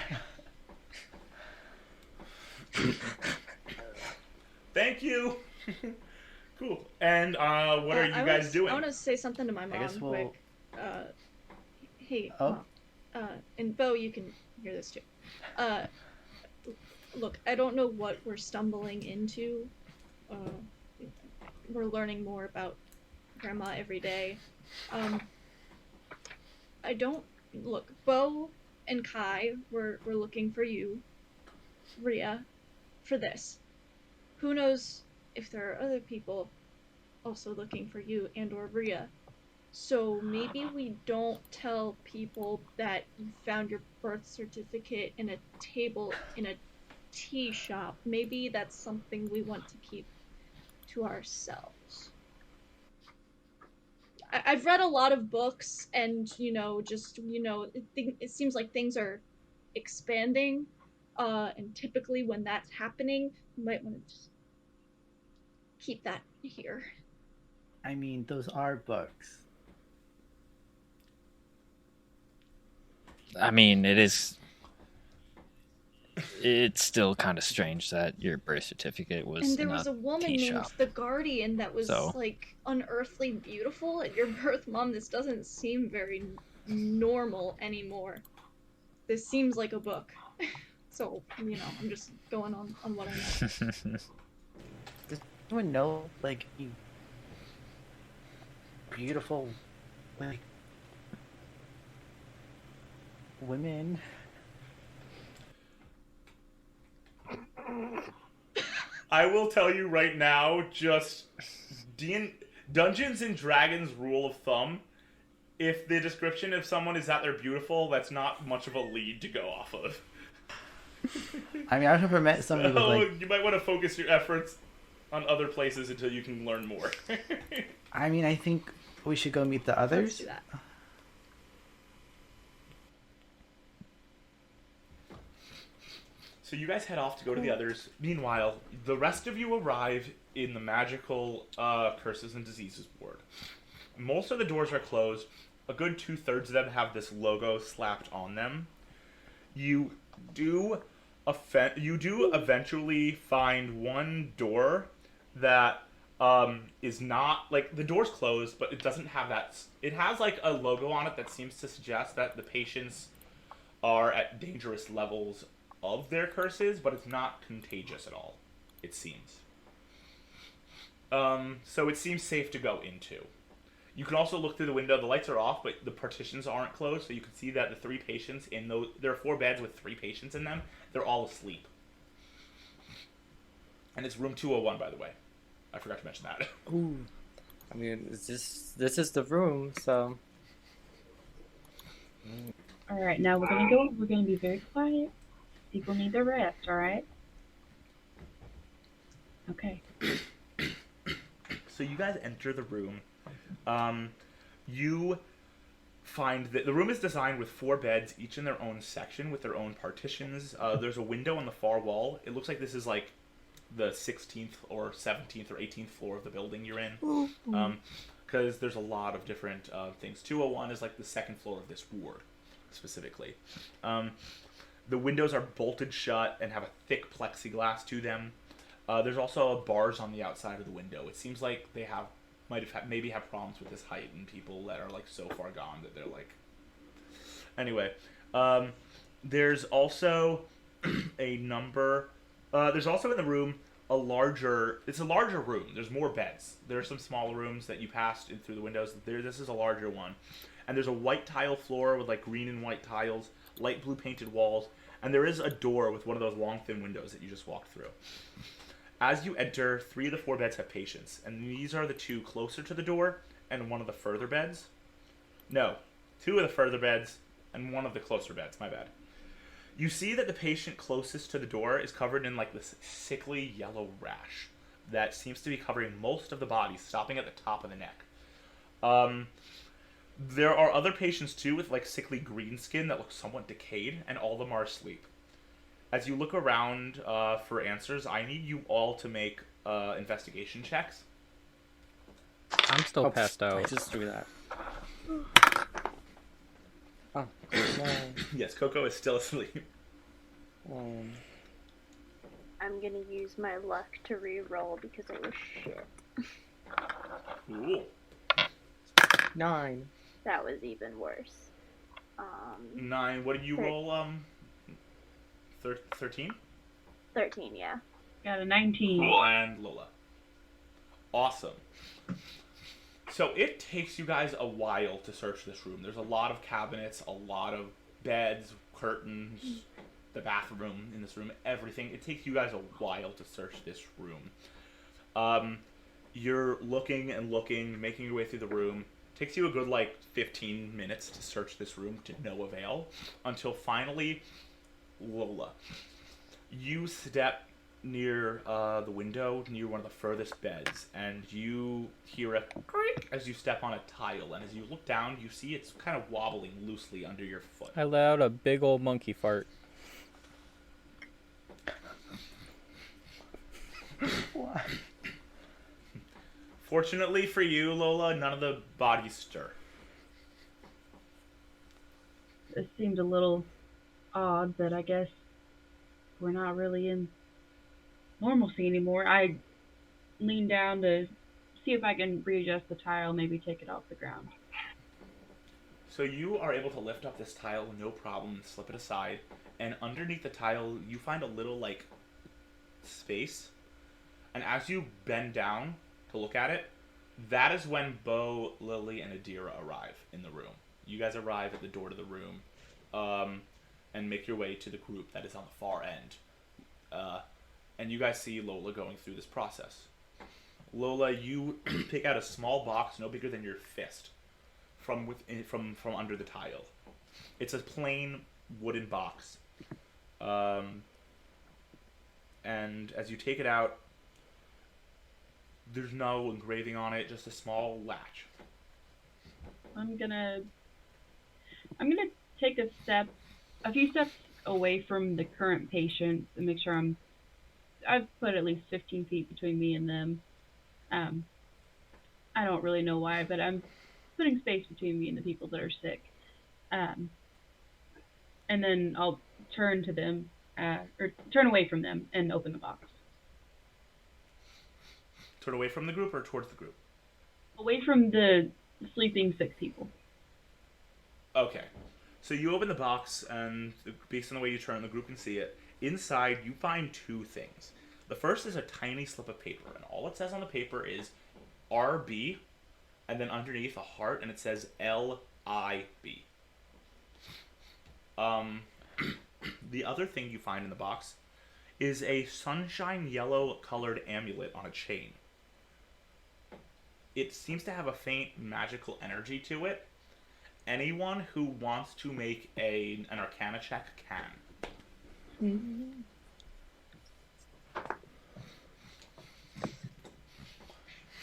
Thank you. Cool. And what are you guys doing? I want to say something to my I guess mom we'll. quick. Hey, Oh. Mom. And Bo, you can hear this too. Look, I don't know what we're stumbling into. We're learning more about Grandma every day. I don't look. Bo and Kai were looking for you, Rhea, for this. Who knows if there are other people also looking for you and or Rhea. So maybe we don't tell people that you found your birth certificate in a table in a tea shop. Maybe that's something we want to keep to ourselves. I've read a lot of books, and it seems like things are expanding, and typically when that's happening, you might want to just keep that here. I mean, those are books. I mean, it's still kind of strange that your birth certificate was And there in was a woman tea named shop. the Guardian that was So- like unearthly beautiful at your birth, Mom. This doesn't seem very normal anymore. This seems like a book. So, I'm just going on what I know. Does anyone know, like, beautiful, like, women? I will tell you right now, just Dungeons and Dragons rule of thumb, if the description of someone is that they're beautiful, that's not much of a lead to go off of. I mean, I've never met somebody with, like... You might want to focus your efforts on other places until you can learn more. I mean, I think we should go meet the Let's others. do that. So you guys head off to go to the others. Meanwhile, the rest of you arrive in the magical curses and diseases ward. Most of the doors are closed. A good 2/3 of them have this logo slapped on them. You do eventually find one door that is not, like, the door's closed, but it doesn't have that. It has like a logo on it that seems to suggest that the patients are at dangerous levels of their curses, but it's not contagious at all, it seems. So it seems safe to go into. You can also look through the window. The lights are off, but the partitions aren't closed, so you can see that the 3 patients in those... There are 4 beds with 3 patients in them. They're all asleep. And it's room 201, by the way. I forgot to mention that. Ooh. I mean, this is the room, so... Alright, now we're gonna be very quiet. People need their rest, alright? Okay. So you guys enter the room. You find that the room is designed with 4 beds, each in their own section with their own partitions. There's a window on the far wall. It looks like this is like the 16th or 17th or 18th floor of the building you're in. Because there's a lot of different things. 201 is like the 2nd floor of this ward, specifically. The windows are bolted shut and have a thick plexiglass to them. There's also bars on the outside of the window. It seems like they maybe have problems with this height and people that are like so far gone that they're like... Anyway, there's also a number... there's also in the room it's a larger room. There's more beds. There are some smaller rooms that you passed in through the windows. This is a larger one. And there's a white tile floor with like green and white tiles, light blue painted walls, and there is a door with one of those long thin windows that you just walked through. As you enter, 3 of the 4 beds have patients, and these are the 2 closer to the door and one of the further beds. No, 2 of the further beds and one of the closer beds, my bad. You see that the patient closest to the door is covered in like this sickly yellow rash that seems to be covering most of the body, stopping at the top of the neck. There are other patients too with like sickly green skin that looks somewhat decayed, and all of them are asleep. As you look around for answers, I need you all to make investigation checks. I'm still passed I out. just threw that. Oh, no. Yes, Coco is still asleep. I'm gonna use my luck to re-roll because it was shit. Cool. 9. That was even worse. 9. What did you roll? 13? 13, yeah. Got a 19. And Lola. Awesome. So it takes you guys a while to search this room. There's a lot of cabinets, a lot of beds, curtains, the bathroom in this room, everything. It takes you guys a while to search this room. You're looking and looking, making your way through the room. Takes you a good, 15 minutes to search this room to no avail, until finally, Lola, you step near the window, near one of the furthest beds, and you hear a creak as you step on a tile, and as you look down, you see it's kind of wobbling loosely under your foot. I let out a big old monkey fart. Why? Fortunately for you, Lola, none of the bodies stir. It seemed a little odd, but I guess we're not really in normalcy anymore. I lean down to see if I can readjust the tile, maybe take it off the ground. So you are able to lift up this tile, no problem, slip it aside, and underneath the tile, you find a little, space. And as you bend down to look at it, that is when Bo, Lily, and Adira arrive in the room. You guys arrive at the door to the room, and make your way to the group that is on the far end. And you guys see Lola going through this process. Lola, you pick out a small box no bigger than your fist from under the tile. It's a plain wooden box. And as you take it out, there's no engraving on it, just a small latch. I'm gonna take a few steps away from the current patients and make sure I've put at least 15 feet between me and them. I don't really know why, but I'm putting space between me and the people that are sick. And then I'll turn to them, or turn away from them and open the box. Turn away from the group or towards the group? Away from the sleeping sick people. Okay. So you open the box, and based on the way you turn, the group can see it. Inside, you find two things. The first is a tiny slip of paper, and all it says on the paper is RB, and then underneath a heart, and it says LIB. The other thing you find in the box is a sunshine yellow colored amulet on a chain. It seems to have a faint magical energy to it. Anyone who wants to make an Arcana check can.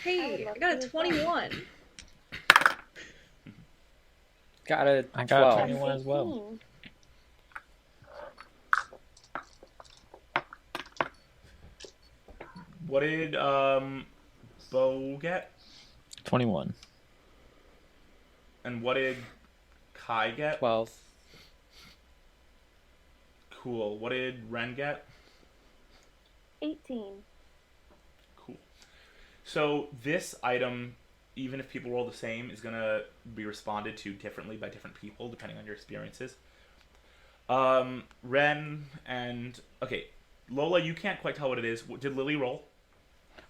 Hey, I got a 21. Got a 12. I got a 21 as well. What did Bo get? 21. And what did Kai get? 12. Cool. What did Ren get? 18. Cool. So this item, even if people roll the same, is going to be responded to differently by different people, depending on your experiences. Ren and... Okay, Lola, you can't quite tell what it is. Did Lily roll?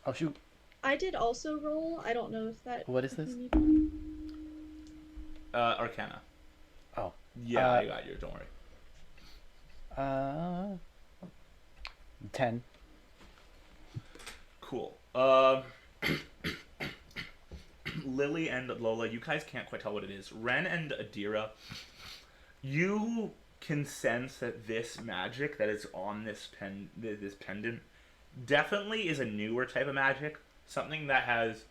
Oh, shoot. I did also roll. I don't know if that... What is this? Arcana. Oh. Yeah, I got you. Don't worry. 10. Cool. Lily and Lola, you guys can't quite tell what it is. Ren and Adira, you can sense that this magic that is on this pendant definitely is a newer type of magic. Something that has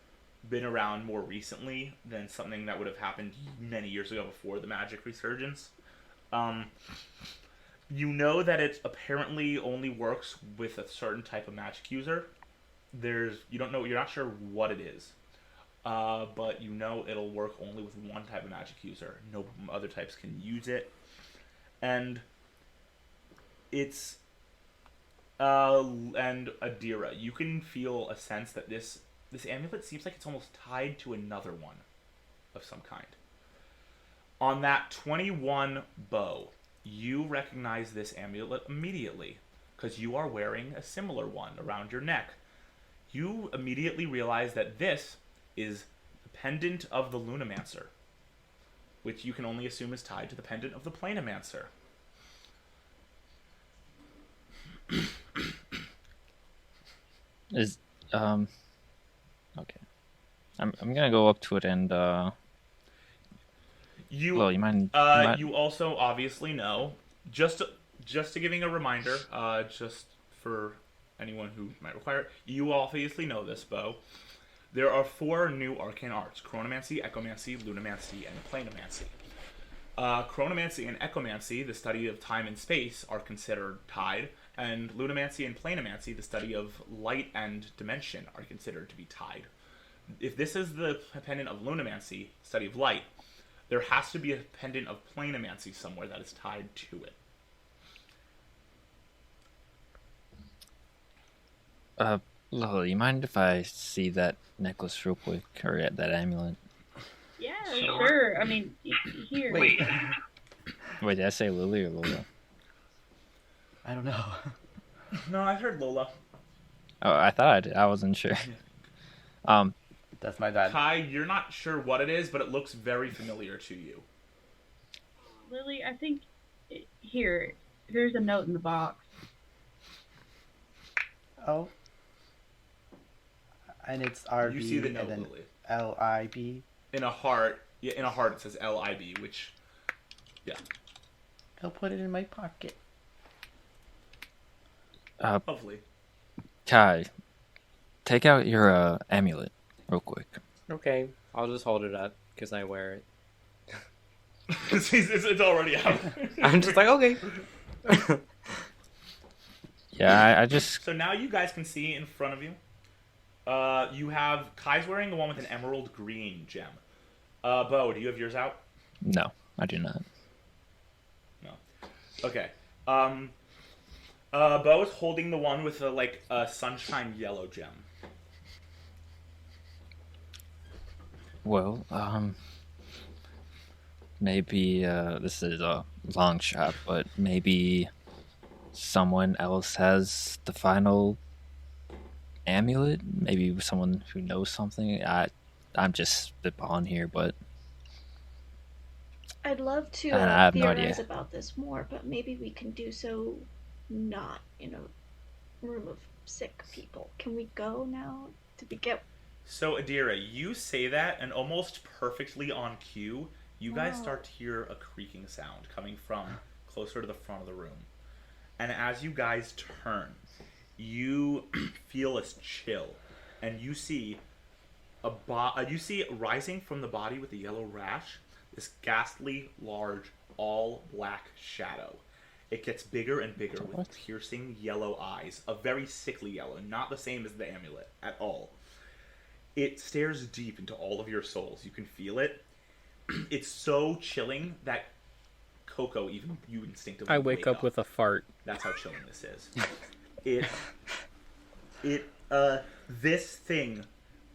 been around more recently than something that would have happened many years ago before the magic resurgence. You know that it apparently only works with a certain type of magic user. You're not sure what it is. But you know it'll work only with one type of magic user. No other types can use it. And it's and Adira, you can feel a sense that this amulet seems like it's almost tied to another one of some kind. On that 21 bow, you recognize this amulet immediately because you are wearing a similar one around your neck. You immediately realize that this is the pendant of the Lunamancer, which you can only assume is tied to the pendant of the Planomancer. Is Okay. I'm gonna go up to it and You you mind? you also obviously know, just to giving a reminder, just for anyone who might require it, you obviously know this, Bo. There are 4 new arcane arts: chronomancy, echomancy, lunamancy, and planomancy. Chronomancy and echomancy, the study of time and space, are considered tied, and lunamancy and planomancy, the study of light and dimension, are considered to be tied. If this is the pendant of lunamancy, study of light, there has to be a pendant of planomancy somewhere that is tied to it. Lily, you mind if I see that necklace real quick, or that amulet? Yeah, sure. I mean, here. Wait, Wait, did I say Lily or Lola? I don't know. No, I heard Lola. Oh, I thought I did. I wasn't sure. That's my bad. Kai, you're not sure what it is, but it looks very familiar to you. Lily, I think here. There's a note in the box. Oh. And it's RB You see the note, and then Lily. LIB. In a heart it says LIB, which, yeah. I'll put it in my pocket. Lovely. Kai, take out your amulet real quick. Okay, I'll just hold it up because I wear it. It's already out. I'm just like, okay. Yeah, I just... So now you guys can see in front of you. You have Kai's wearing the one with an emerald green gem. Bo, do you have yours out? No, I do not. No. Okay. Bo is holding the one with a sunshine yellow gem. Well, maybe this is a long shot, but maybe someone else has the final amulet. Maybe someone who knows something. I'm just spitballing here, but I'd love to I have no theorize idea. about this more, but maybe we can do so not in a room of sick people. Can we go now? Did we get... So, Adira, you say that, and almost perfectly on cue, you guys Wow. start to hear a creaking sound coming from closer to the front of the room. And as you guys turn, you feel a chill, and you see you see rising from the body with the yellow rash, this ghastly, large, all-black shadow. It gets bigger and bigger with piercing yellow eyes, a very sickly yellow, not the same as the amulet at all. It stares deep into all of your souls. You can feel it. It's so chilling that Coco, even you instinctively I wake up with a fart. That's how chilling this is. This thing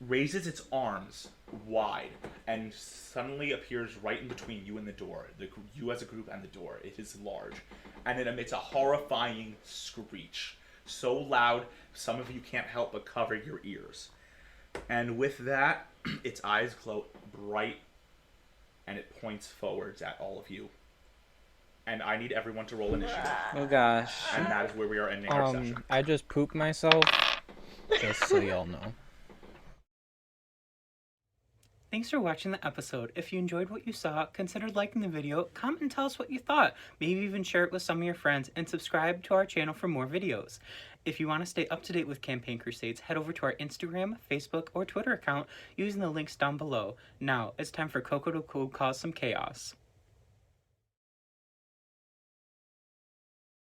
raises its arms wide and suddenly appears right in between you and the door. You as a group and the door. It is large. And it emits a horrifying screech. So loud, some of you can't help but cover your ears. And with that, its eyes glow bright, and it points forwards at all of you. And I need everyone to roll initiative. Oh gosh. And that is where we are ending our session. I just pooped myself. Just so y'all know. Thanks for watching the episode. If you enjoyed what you saw, consider liking the video, comment and tell us what you thought. Maybe even share it with some of your friends, and subscribe to our channel for more videos. If you want to stay up to date with Campaign Crusades, head over to our Instagram, Facebook, or Twitter account using the links down below. Now, it's time for Coco to cause some chaos.